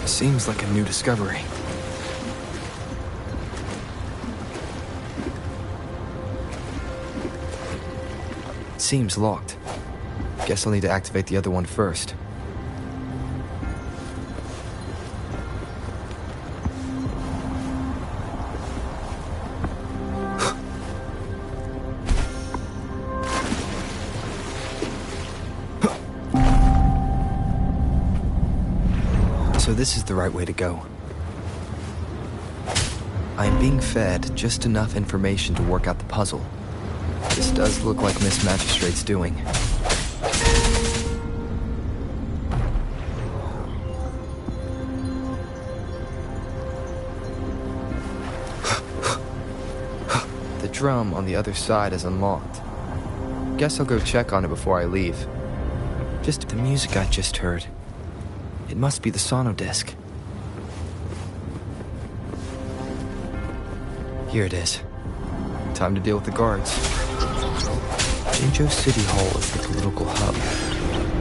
Seems like a new discovery. Seems locked. Guess I'll need to activate the other one first. So this is the right way to go. I am being fed just enough information to work out the puzzle. This does look like Miss Magistrate's doing. The drum on the other side is unlocked. Guess I'll go check on it before I leave. Just the music I just heard. It must be the sono disc. Here it is. Time to deal with the guards. Jinzhou City Hall is the political hub,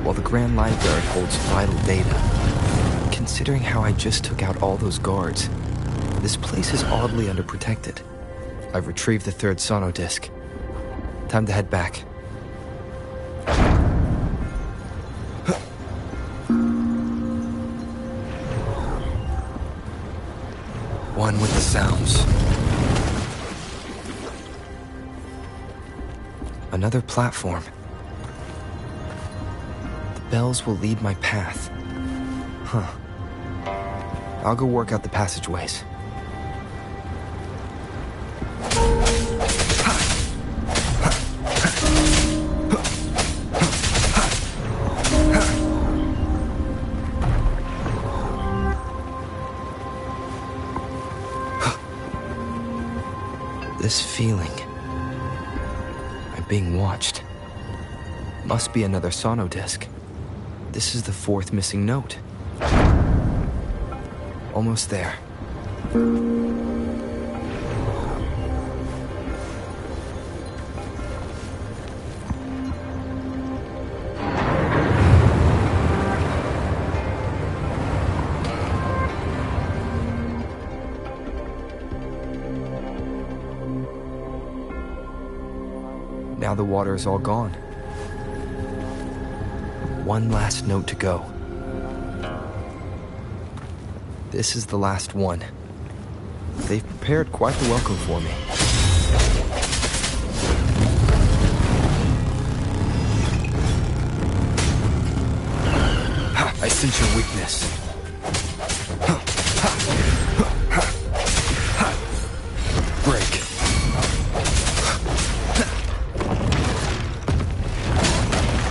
while the Grand Library holds vital data. Considering how I just took out all those guards, this place is oddly underprotected. I've retrieved the 3rd sono disc. Time to head back. One with the sounds. Another platform. The bells will lead my path. Huh. I'll go work out the passageways. This feeling. I'm being watched. Must be another sono disc. This is the 4th missing note. Almost there. Now the water is all gone. One last note to go. This is the last one. They've prepared quite the welcome for me. I sense your weakness. Break.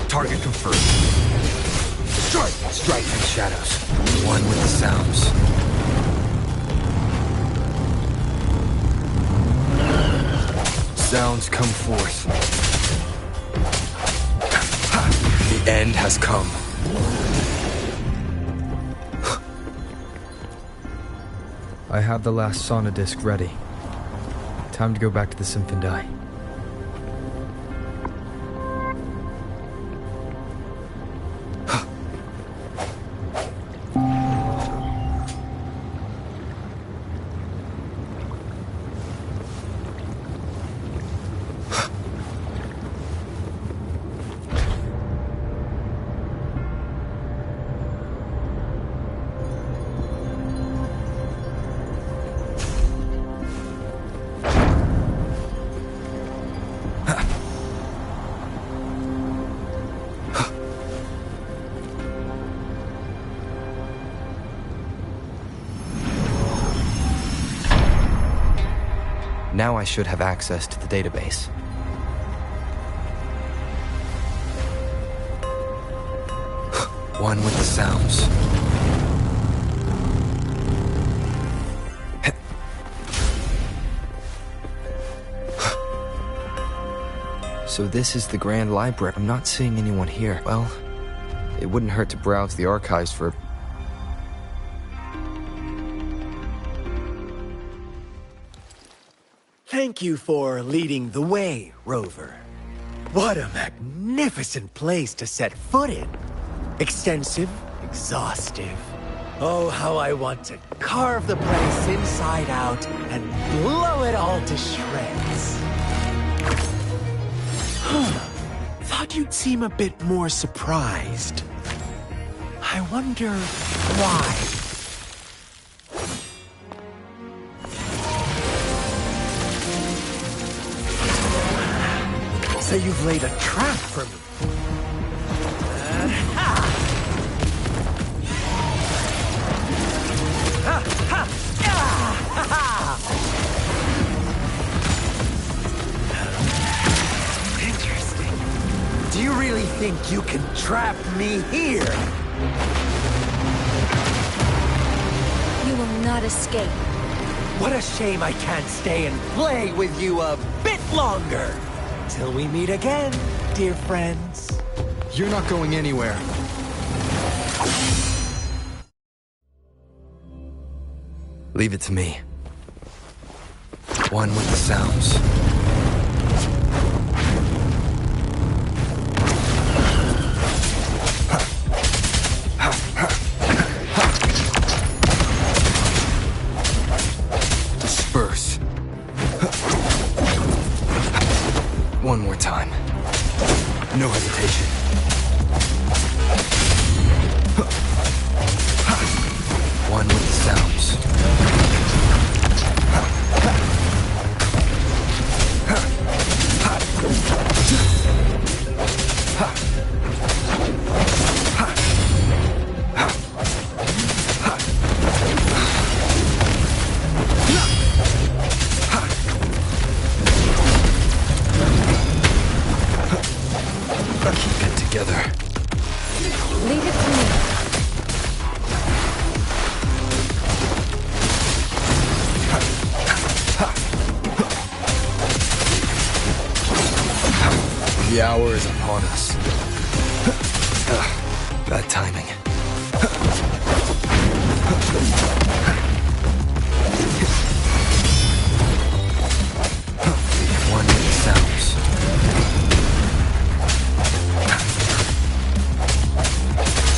Target confirmed. Strike! Strike in shadows. One with the sounds. Sounds come forth. The end has come. I have the last sono disc ready. Time to go back to the Symphondai. Now I should have access to the database. One with the sounds. So this is the Grand Library. I'm not seeing anyone here. Well, it wouldn't hurt to browse the archives for... Thank you for leading the way, Rover. What a magnificent place to set foot in. Extensive, exhaustive. Oh, how I want to carve the place inside out and blow it all to shreds. Thought you'd seem a bit more surprised. I wonder why. So you've laid a trap for me. Interesting. Do you really think you can trap me here? You will not escape. What a shame I can't stay and play with you a bit longer. Till we meet again, dear friends. You're not going anywhere. Leave it to me. One with the sounds. Disperse. One more time. No hesitation. One with the sounds. Keep it together. Leave it to me. The hour is upon us. Bad timing. One with the sounds.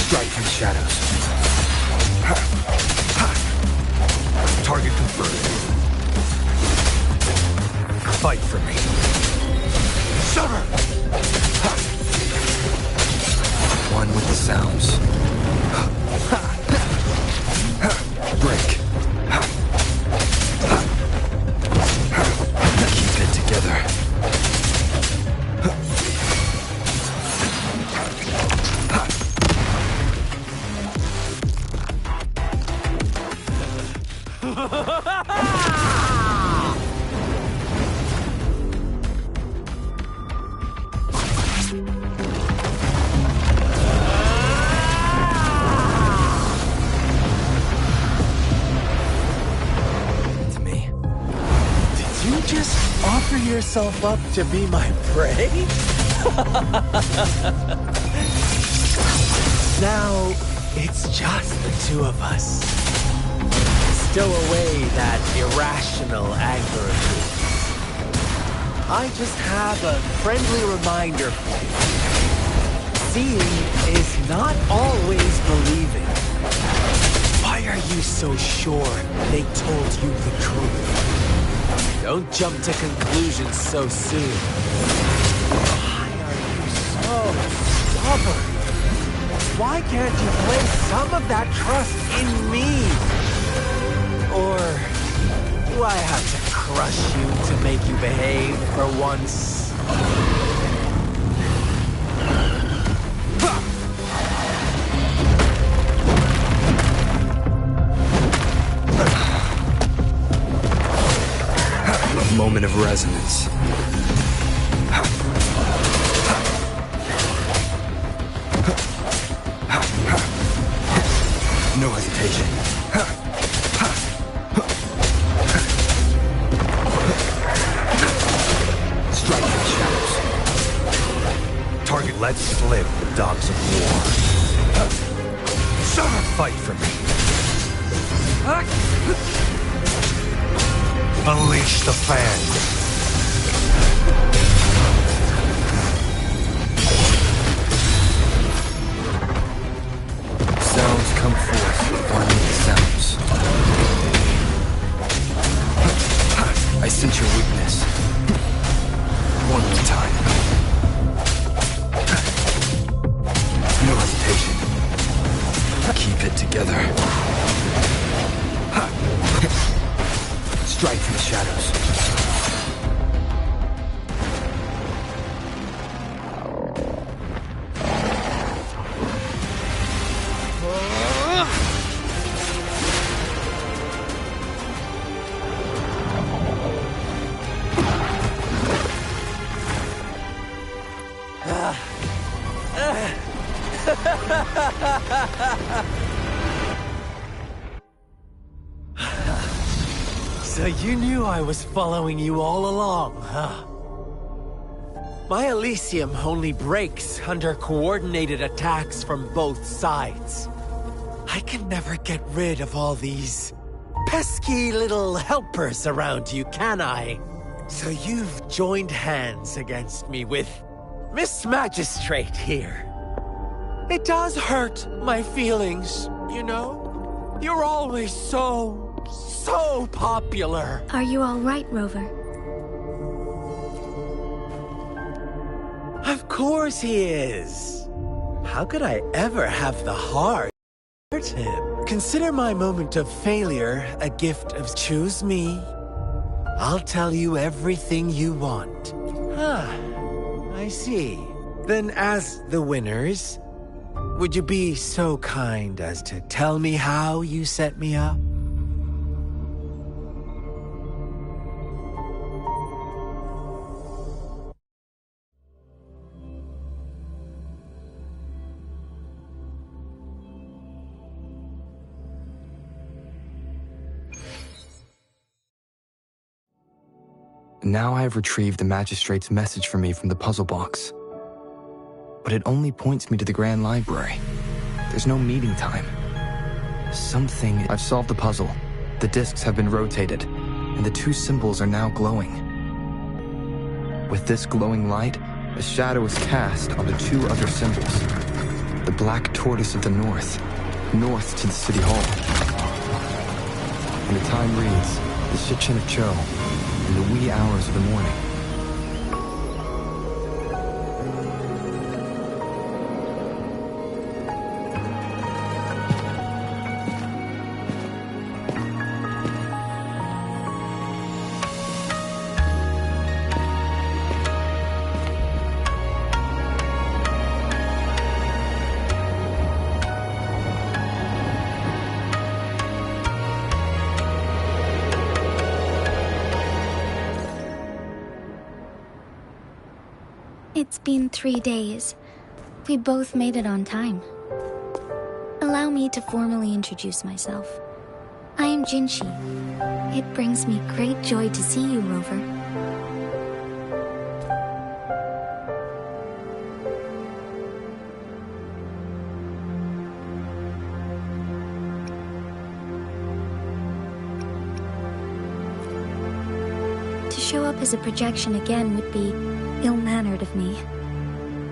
Strike from the shadows. Target confirmed. Fight for me. Summer! One with the sounds. Break. Keep it together. Just offer yourself up to be my prey? Now, it's just the two of us. Stow away that irrational anger of yours. I just have a friendly reminder for you. Seeing is not always believing. Why are you so sure they told you the truth? Don't jump to conclusions so soon. Why are you so stubborn? Why can't you place some of that trust in me? Or do I have to crush you to make you behave for once? Moment of resonance. No hesitation. Strike from the shadows. live the dogs of war. Fight for me. Unleash the fan. Sounds come forth, one with the sounds. I sense your weakness. One at a time. No hesitation. Keep it together. Strike from the shadows. So you knew I was following you all along, huh? My Elysium only breaks under coordinated attacks from both sides. I can never get rid of all these pesky little helpers around you, can I? So you've joined hands against me with Miss Magistrate here. It does hurt my feelings, you know? You're always so popular. Are you all right, Rover? Of course he is. How could I ever have the heart to hurt him? Consider my moment of failure a gift of choose me. I'll tell you everything you want. I see. Then as the winners, would you be so kind as to tell me how you set me up? Now I have retrieved the Magistrate's message for me from the puzzle box. But it only points me to the Grand Library. There's no meeting time. I've solved the puzzle. The discs have been rotated, and the two symbols are now glowing. With this glowing light, a shadow is cast on the two other symbols. The black tortoise of the north to the city hall. And the time reads, the Shichin of Cho, in the wee hours of the morning. It's been 3 days. We both made it on time. Allow me to formally introduce myself. I am Jinshi. It brings me great joy to see you, Rover. To show up as a projection again would be ill-mannered of me.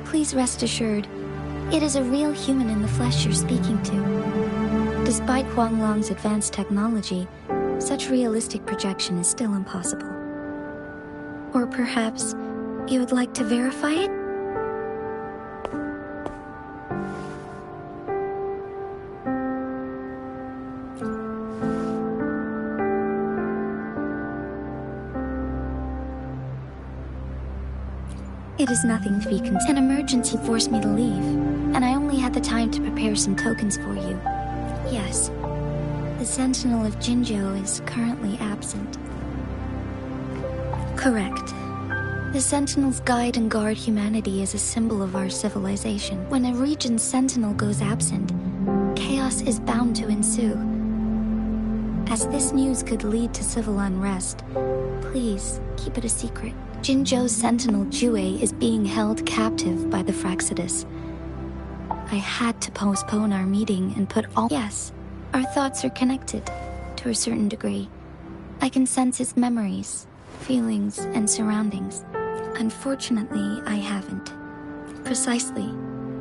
Please rest assured, it is a real human in the flesh you're speaking to. Despite Huanglong's advanced technology, such realistic projection is still impossible. Or perhaps you would like to verify it? It is nothing to be concerned. An emergency forced me to leave, and I only had the time to prepare some tokens for you. Yes, the Sentinel of Jinzhou is currently absent. Correct. The Sentinels guide and guard humanity as a symbol of our civilization. When a region's Sentinel goes absent, chaos is bound to ensue. As this news could lead to civil unrest, please keep it a secret. Jinzhou's Sentinel Jue is being held captive by the Fraxidus. I had to postpone our meeting and put all— Yes, our thoughts are connected, to a certain degree. I can sense his memories, feelings, and surroundings. Unfortunately, I haven't. Precisely.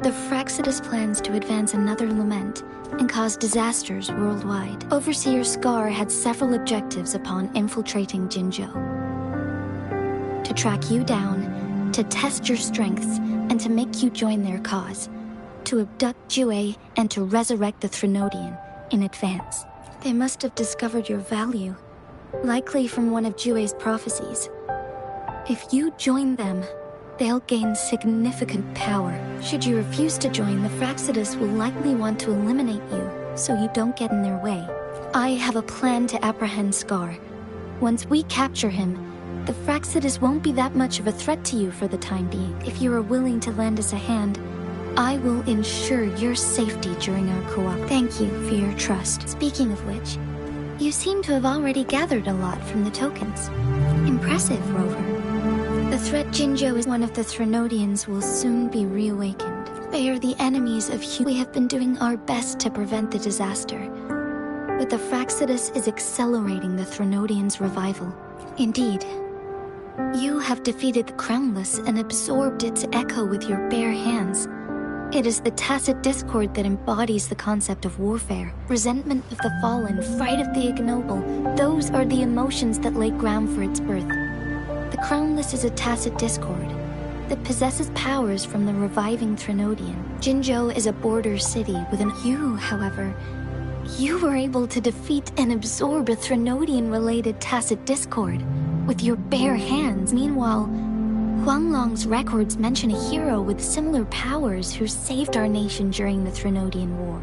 The Fraxidus plans to advance another lament and cause disasters worldwide. Overseer Scar had several objectives upon infiltrating Jinzhou. To track you down, to test your strengths, and to make you join their cause. To abduct Jue and to resurrect the Threnodian in advance. They must have discovered your value, likely from one of Jue's prophecies. If you join them, they'll gain significant power. Should you refuse to join, the Fraxidus will likely want to eliminate you, so you don't get in their way. I have a plan to apprehend Scar. Once we capture him, the Fraxidus won't be that much of a threat to you for the time being. If you are willing to lend us a hand, I will ensure your safety during our co-op. Thank you for your trust. Speaking of which, you seem to have already gathered a lot from the tokens. Impressive, Rover. The threat Jinzhou is one of the Threnodians will soon be reawakened. They are the enemies of We have been doing our best to prevent the disaster, but the Fraxidus is accelerating the Threnodians' revival. Indeed, you have defeated the Crownless and absorbed its echo with your bare hands. It is the tacit discord that embodies the concept of warfare. Resentment of the fallen, fright of the ignoble, those are the emotions that lay ground for its birth. The Crownless is a tacit discord that possesses powers from the reviving Threnodian. Jinzhou is a border city with an— You, however, you were able to defeat and absorb a Threnodian-related tacit discord with your bare hands. Meanwhile, Huanglong's records mention a hero with similar powers who saved our nation during the Threnodian War.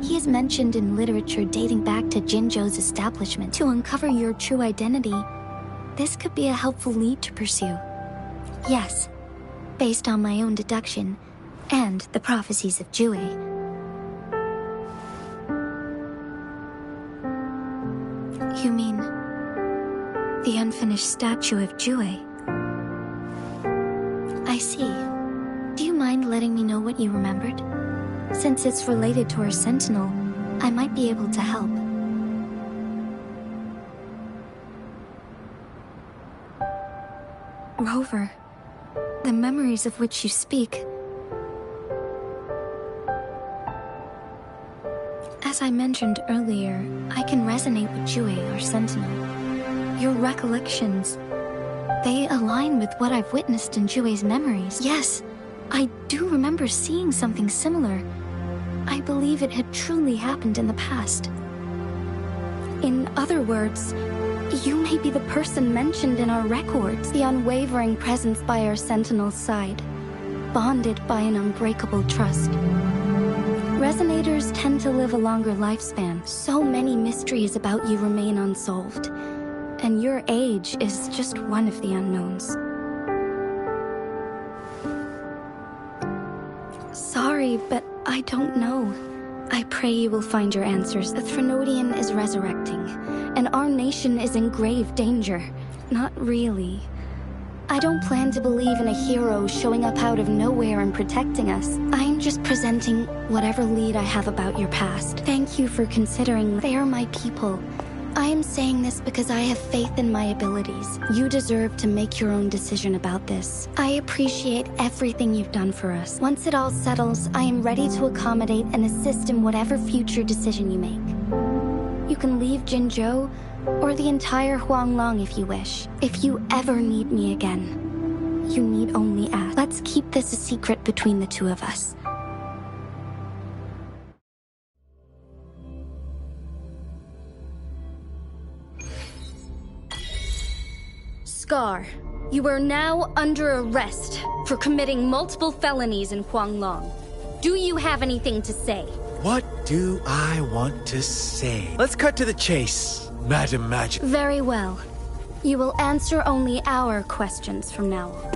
He is mentioned in literature dating back to Jinzhou's establishment. To uncover your true identity, this could be a helpful lead to pursue. Yes, based on my own deduction and the prophecies of Jue. You mean the unfinished statue of Jue? I see. Do you mind letting me know what you remembered? Since it's related to our sentinel, I might be able to help. Rover, the memories of which you speak. As I mentioned earlier, I can resonate with Jue, our sentinel. Your recollections, they align with what I've witnessed in Jue's memories. Yes, I do remember seeing something similar. I believe it had truly happened in the past. In other words, you may be the person mentioned in our records, the unwavering presence by our sentinel's side, bonded by an unbreakable trust. Resonators tend to live a longer lifespan. So many mysteries about you remain unsolved, and your age is just one of the unknowns. Sorry, but I don't know. I pray you will find your answers. The Threnodian is resurrecting, and our nation is in grave danger. Not really. I don't plan to believe in a hero showing up out of nowhere and protecting us. I'm just presenting whatever lead I have about your past. Thank you for considering. They are my people. I am saying this because I have faith in my abilities. You deserve to make your own decision about this. I appreciate everything you've done for us. Once it all settles, I am ready to accommodate and assist in whatever future decision you make. You can leave Jinzhou or the entire Huanglong if you wish. If you ever need me again, you need only ask. Let's keep this a secret between the two of us. Scar, you are now under arrest for committing multiple felonies in Huanglong. Do you have anything to say? What do I want to say? Let's cut to the chase, Madam Magic. Very well. You will answer only our questions from now on.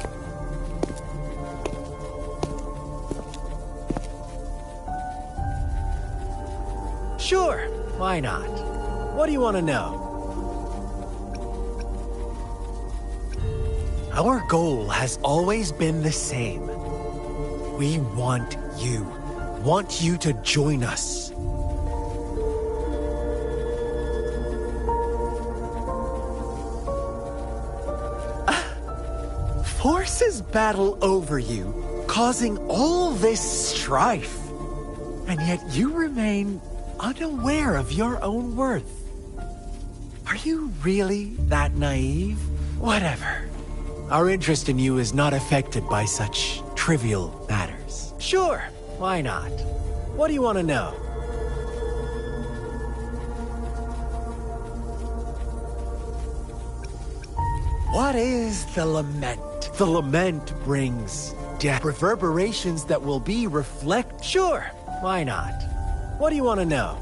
Sure, why not? What do you want to know? Our goal has always been the same. We want you, want you to join us. Forces battle over you, causing all this strife. And yet you remain unaware of your own worth. Are you really that naive? Whatever. Our interest in you is not affected by such trivial matters. Sure, why not? What do you want to know? What is the lament? The lament brings death. Reverberations that will be reflect. Sure, why not? What do you want to know?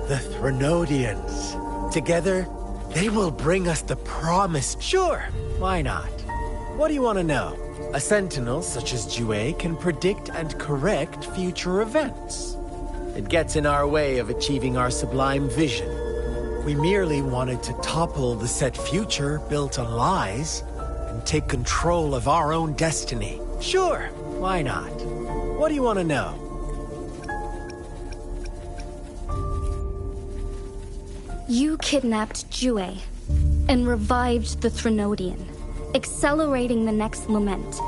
The Threnodians. Together, they will bring us the promise. Sure, why not? What do you want to know? A sentinel such as Jue can predict and correct future events. It gets in our way of achieving our sublime vision. We merely wanted to topple the set future built on lies and take control of our own destiny. Sure, why not? What do you want to know? You kidnapped Jue and revived the Threnodian, accelerating the next lament.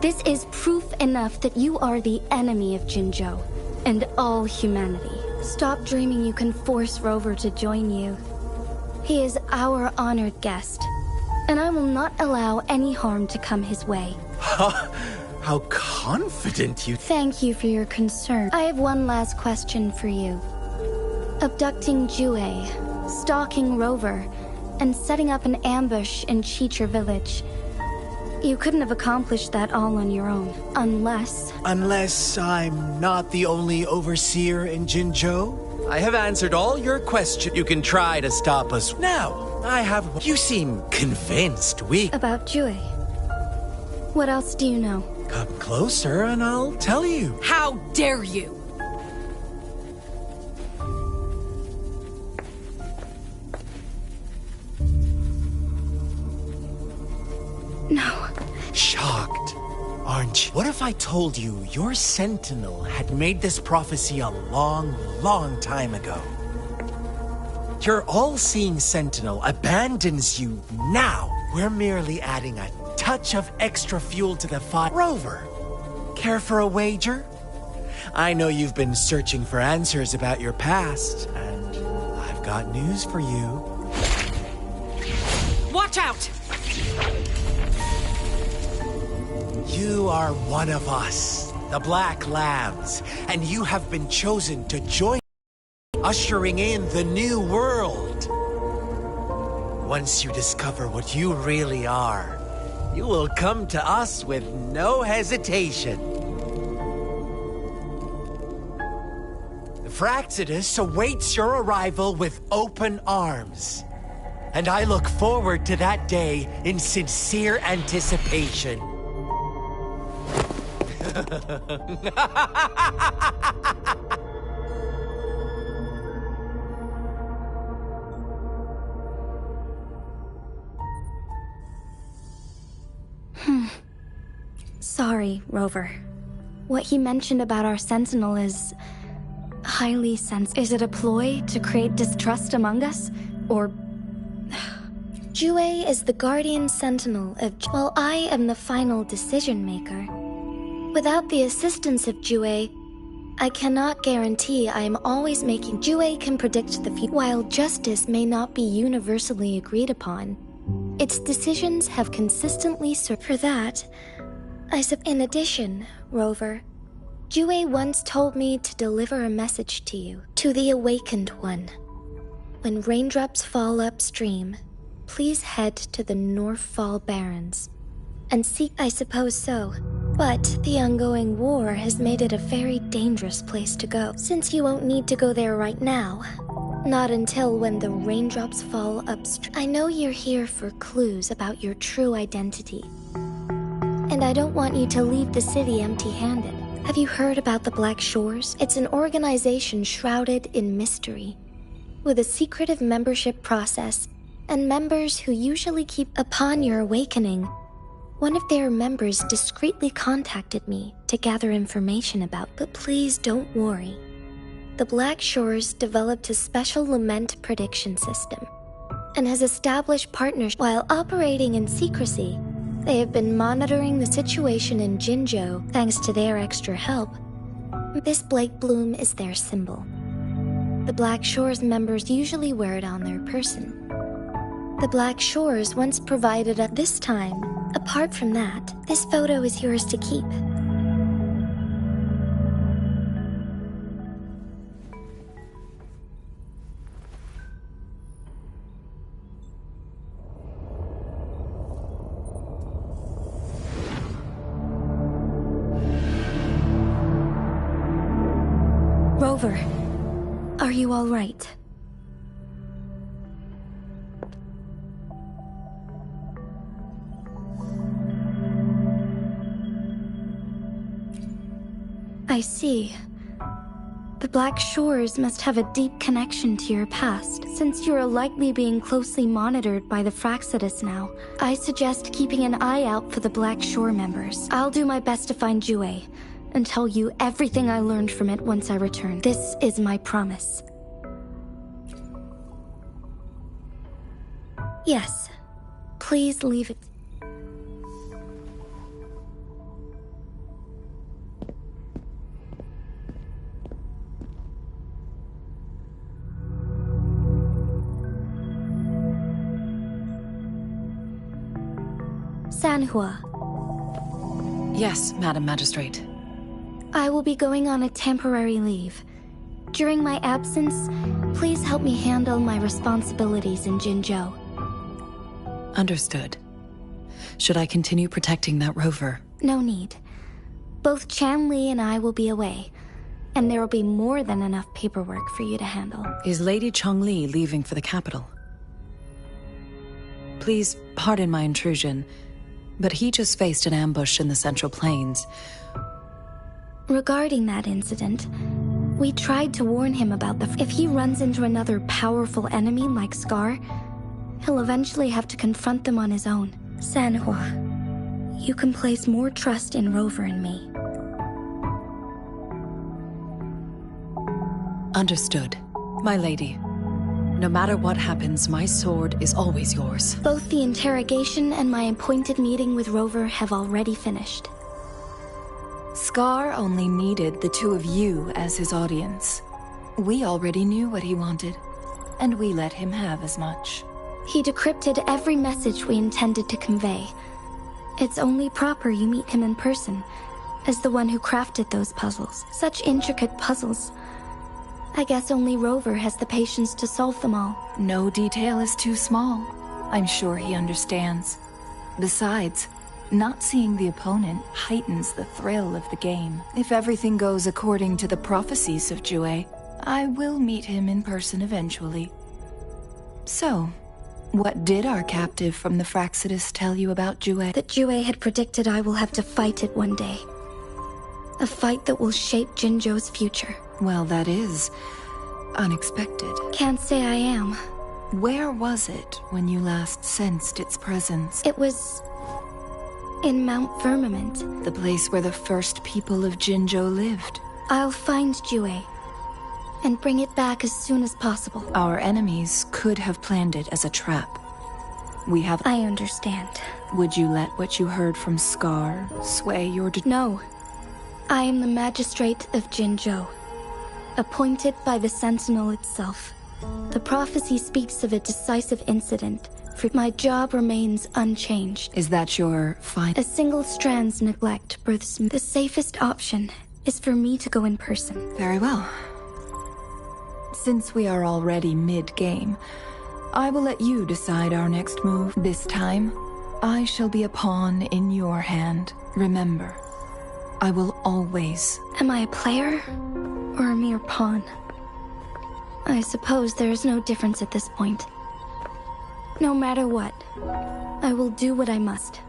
This is proof enough that you are the enemy of Jinzhou and all humanity. Stop dreaming you can force Rover to join you. He is our honored guest, and I will not allow any harm to come his way. How confident you... Thank you for your concern. I have one last question for you. Abducting Jue, stalking Rover, and setting up an ambush in Cheecher village. You couldn't have accomplished that all on your own, unless... Unless I'm not the only overseer in Jinzhou? I have answered all your questions. You can try to stop us. Now, I have... You seem convinced we... About Jue. What else do you know? Come closer and I'll tell you. How dare you! No. Shocked, aren't you? What if I told you your sentinel had made this prophecy a long, long time ago? Your all-seeing sentinel abandons you now. We're merely adding a touch of extra fuel to the fire. Rover, care for a wager? I know you've been searching for answers about your past, and I've got news for you. Watch out! You are one of us, the Black Lambs, and you have been chosen to join, ushering in the new world. Once you discover what you really are, you will come to us with no hesitation. The Fraxidus awaits your arrival with open arms, and I look forward to that day in sincere anticipation. Sorry, Rover. What he mentioned about our sentinel is... highly sensitive. Is it a ploy to create distrust among us? Or... Jue is the guardian sentinel of... While I am the final decision maker. Without the assistance of Jue, I cannot guarantee I am always making... Jue can predict the future. While justice may not be universally agreed upon, its decisions have consistently served. For that, in addition, Rover, Jue once told me to deliver a message to you, to the Awakened One. When raindrops fall upstream, please head to the Northfall Barrens and seek... I suppose so. But the ongoing war has made it a very dangerous place to go. Since you won't need to go there right now, not until when the raindrops fall upstream. I know you're here for clues about your true identity. And I don't want you to leave the city empty-handed. Have you heard about the Black Shores? It's an organization shrouded in mystery, with a secretive membership process, and members who usually keep... Upon your awakening, one of their members discreetly contacted me, to gather information about, but please don't worry. The Black Shores developed a special lament prediction system and has established partnerships. While operating in secrecy, they have been monitoring the situation in Jinzhou thanks to their extra help. This Blake Bloom is their symbol. The Black Shores members usually wear it on their person. The Black Shores once provided at this time. Apart from that, this photo is yours to keep. Rover, are you all right? I see. The Black Shores must have a deep connection to your past. Since you are likely being closely monitored by the Fraxidus now, I suggest keeping an eye out for the Black Shore members. I'll do my best to find Jue and tell you everything I learned from it once I return. This is my promise. Yes. Please leave it. Sanhua. Yes, Madam Magistrate. I will be going on a temporary leave. During my absence, please help me handle my responsibilities in Jinzhou. Understood. Should I continue protecting that rover? No need. Both Chan Li and I will be away, and there will be more than enough paperwork for you to handle. Is Lady Chongli leaving for the capital? Please pardon my intrusion, but he just faced an ambush in the Central Plains. Regarding that incident, we tried to warn him about if he runs into another powerful enemy like Scar, he'll eventually have to confront them on his own. Sanhua, you can place more trust in Rover and me. Understood. My lady. No matter what happens, my sword is always yours. Both the interrogation and my appointed meeting with Rover have already finished. Scar only needed the two of you as his audience. We already knew what he wanted, and we let him have as much. He decrypted every message we intended to convey. It's only proper you meet him in person, as the one who crafted those puzzles. Such intricate puzzles. I guess only Rover has the patience to solve them all. No detail is too small. I'm sure he understands. Besides, not seeing the opponent heightens the thrill of the game. If everything goes according to the prophecies of Jue, I will meet him in person eventually. So, what did our captive from the Fraxidus tell you about Jue? That Jue had predicted I will have to fight it one day. A fight that will shape Jinzhou's future. Well, that is unexpected. Can't say I am. Where was it when you last sensed its presence? It was in Mount Firmament. The place where the first people of Jinzhou lived. I'll find Jue and bring it back as soon as possible. Our enemies could have planned it as a trap. We have... I understand. Would you let what you heard from Scar sway your... No. I am the magistrate of Jinzhou, appointed by the Sentinel itself. The prophecy speaks of a decisive incident, for my job remains unchanged. Is that your A single strand's neglect births... The safest option is for me to go in person. Very well. Since we are already mid-game, I will let you decide our next move. This time, I shall be a pawn in your hand. Remember, I will always... Am I a player or a mere pawn? I suppose there is no difference at this point. No matter what, I will do what I must.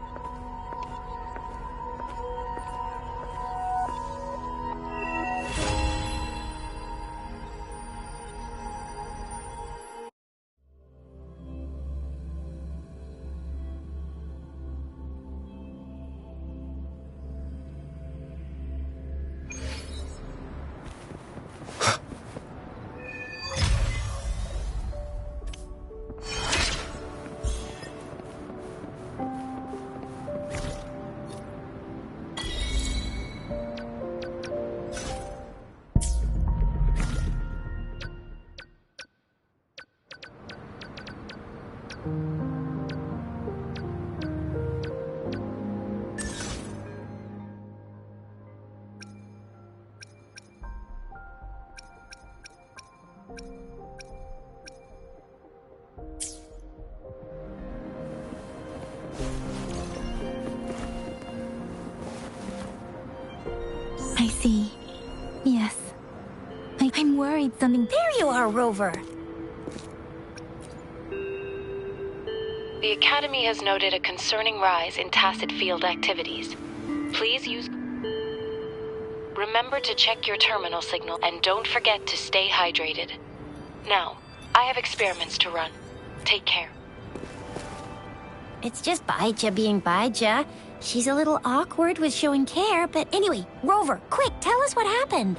see. Yes. I'm worried something... There you are, Rover! The Academy has noted a concerning rise in tacit field activities. Please use... Remember to check your terminal signal and don't forget to stay hydrated. Now, I have experiments to run. Take care. It's just Baija being Baija. She's a little awkward with showing care, but anyway, Rover, quick, tell us what happened.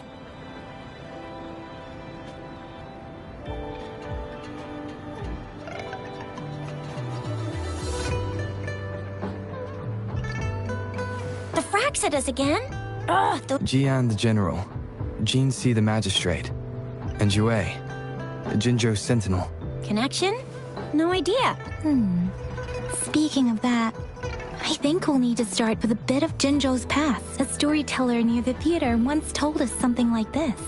The frags at us again? Ugh, Jian the General, Jin Si the Magistrate, and Jue, the Jinzhou Sentinel. Connection? No idea. Speaking of that, I think we'll need to start with a bit of Jinzhou's past. A storyteller near the theater once told us something like this.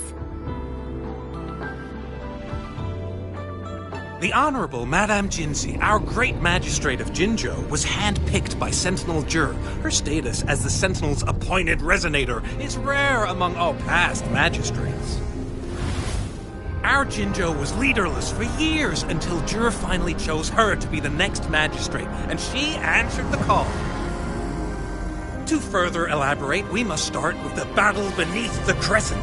The Honorable Madame Jinzi, our great magistrate of Jinzhou, was handpicked by Sentinel Jur. Her status as the Sentinel's appointed resonator is rare among all past magistrates. Our Jinzhou was leaderless for years until Jur finally chose her to be the next magistrate, and she answered the call. To further elaborate, we must start with the battle beneath the Crescent.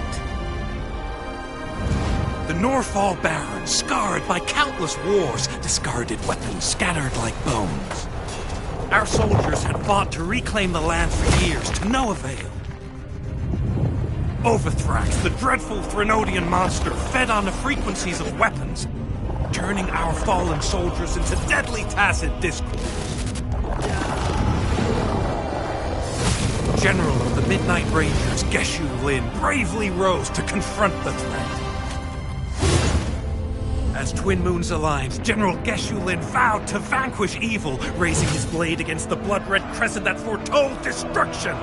The Norfall Barons, scarred by countless wars, discarded weapons scattered like bones. Our soldiers had fought to reclaim the land for years, to no avail. Overthrax, the dreadful Threnodian monster, fed on the frequencies of weapons, turning our fallen soldiers into deadly tacit discord. General of the Midnight Rangers, Geshu Lin, bravely rose to confront the threat. As Twin Moons aligned, General Geshu Lin vowed to vanquish evil, raising his blade against the blood-red crescent that foretold destruction.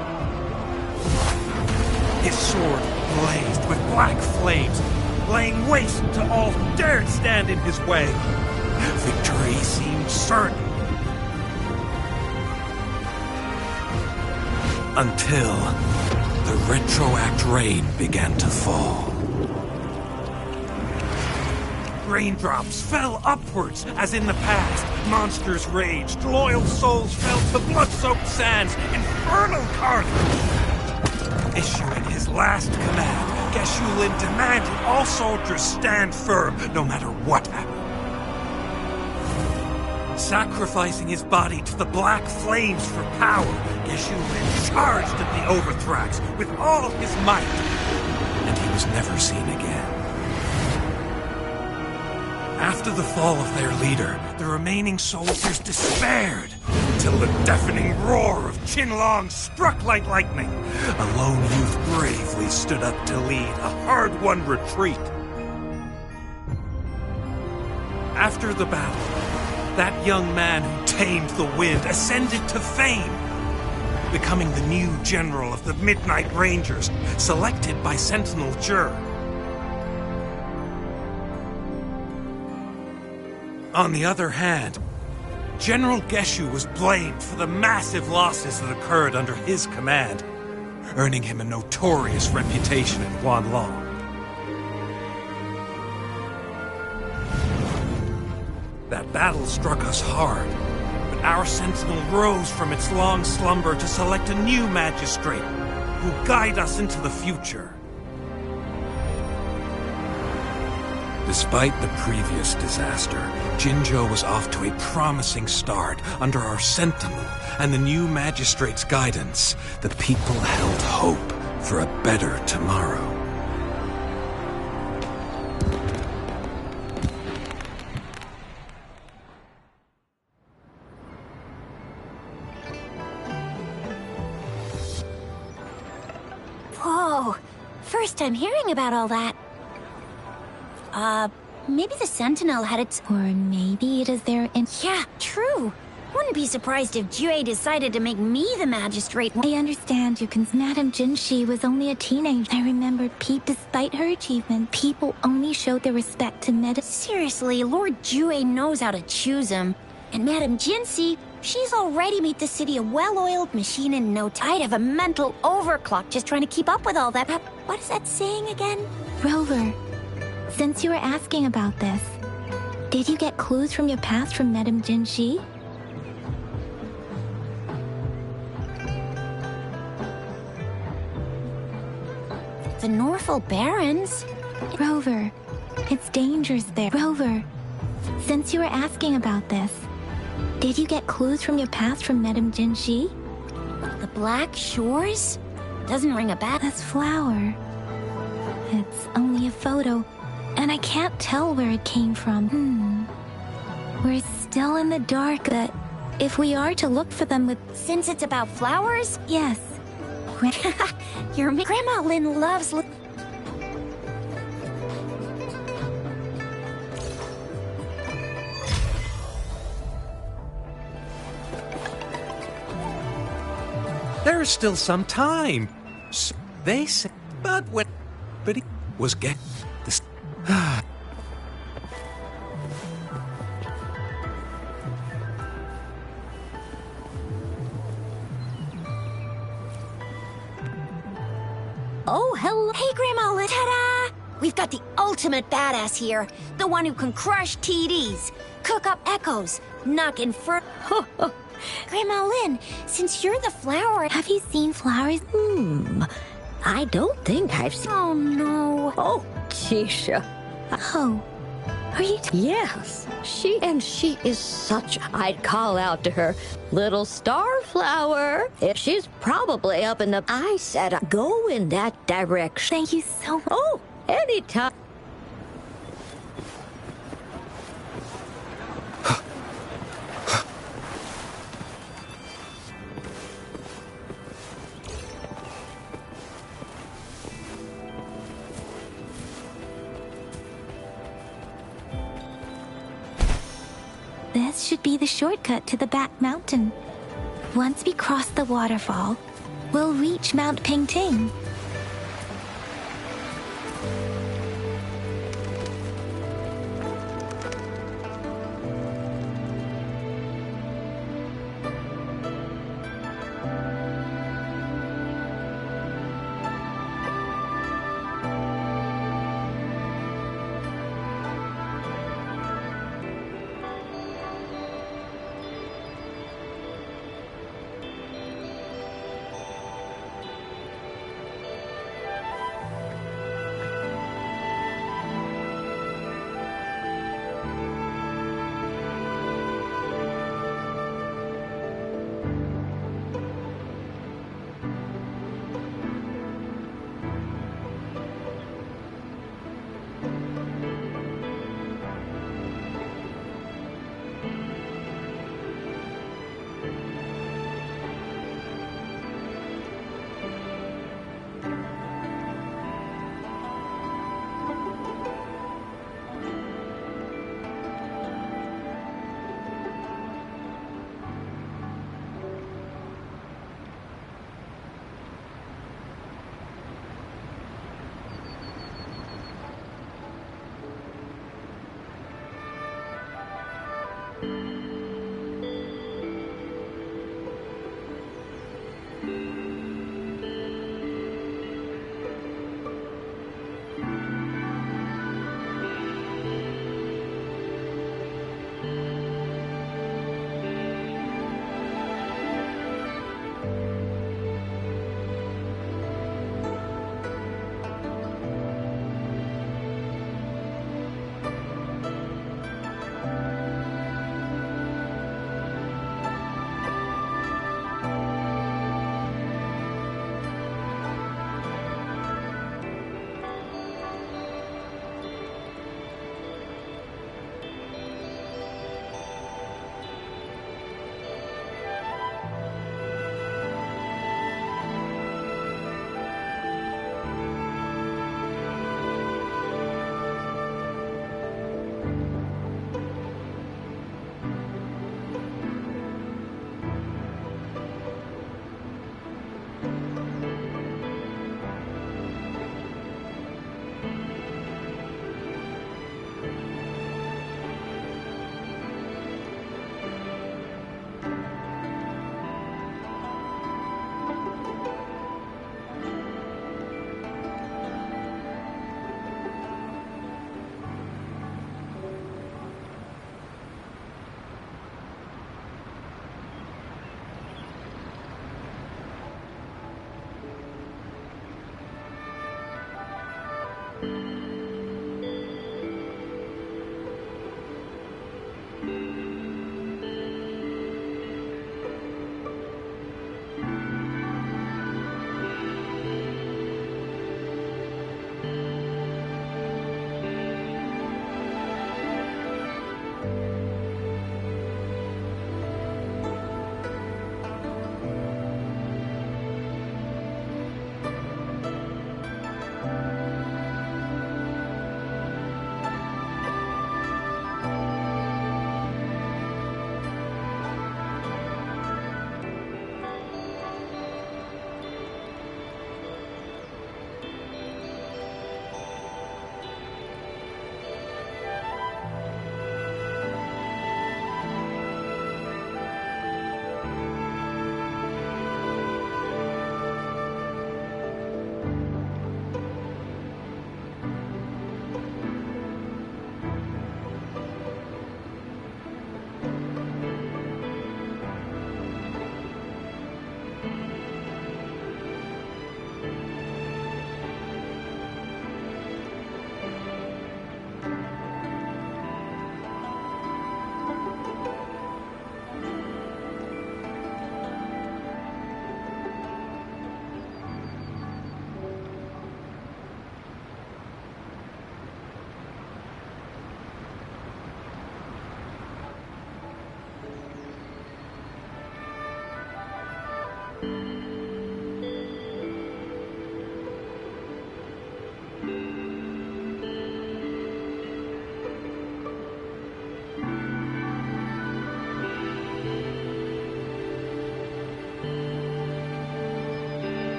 His sword blazed with black flames, laying waste to all who dared stand in his way. Victory seemed certain. Until the retroact rain began to fall. Raindrops fell upwards, as in the past. Monsters raged, loyal souls fell to blood-soaked sands, infernal carnage. Issuing his last command, Geshu Lin demanded all soldiers stand firm, no matter what happened. Sacrificing his body to the black flames for power, Geshu Lin charged at the Overthrax with all his might, and he was never seen again. After the fall of their leader, the remaining soldiers despaired, until the deafening roar of Qinlong struck like lightning. A lone youth bravely stood up to lead a hard-won retreat. After the battle, that young man who tamed the wind ascended to fame, becoming the new general of the Midnight Rangers, selected by Sentinel Jur. On the other hand, General Geshu was blamed for the massive losses that occurred under his command, earning him a notorious reputation in Guanlong. That battle struck us hard, but our sentinel rose from its long slumber to select a new magistrate who will guide us into the future. Despite the previous disaster, Jinzhou was off to a promising start under our sentinel and the new magistrate's guidance. The people held hope for a better tomorrow. Whoa, first time hearing about all that. Maybe the Sentinel had its... Or maybe it is their... Yeah, true. Wouldn't be surprised if Jue decided to make me the magistrate. I understand you can... Madame Jinshi was only a teenager. I remember despite her achievement, people only showed their respect to Seriously, Lord Jue knows how to choose him. And Madame Jinshi, She's already made the city a well-oiled machine in no time. I'd have a mental overclock just trying to keep up with all that. What is that saying again? Rover, since you were asking about this, did you get clues from your past from Madame Jinxi? The Norfolk Barons? Rover, it's dangerous there. Rover, since you were asking about this, did you get clues from your past from Madame Jinxi? The Black Shores? Doesn't ring a bell. That's Flower. It's only a photo, and I can't tell where it came from. We're still in the dark, but if we are to look for them with... Since it's about flowers? Yes. Your Grandma Lynn loves... There's still some time. So they say, but when he was get this. Oh, hello. Hey, Grandma Lynn. Ta-da! We've got the ultimate badass here. The one who can crush TDs, cook up echoes, knock in Grandma Lynn, since you're the flower... Have you seen flowers? I don't think I've seen... Oh, no. Oh, Tisha. Oh, are you... Yes, she is such... I'd call out to her, little starflower. If she's probably up in the... I said, go in that direction. Thank you so much. Oh, anytime. This should be the shortcut to the back mountain. Once we cross the waterfall, we'll reach Mount Pingting.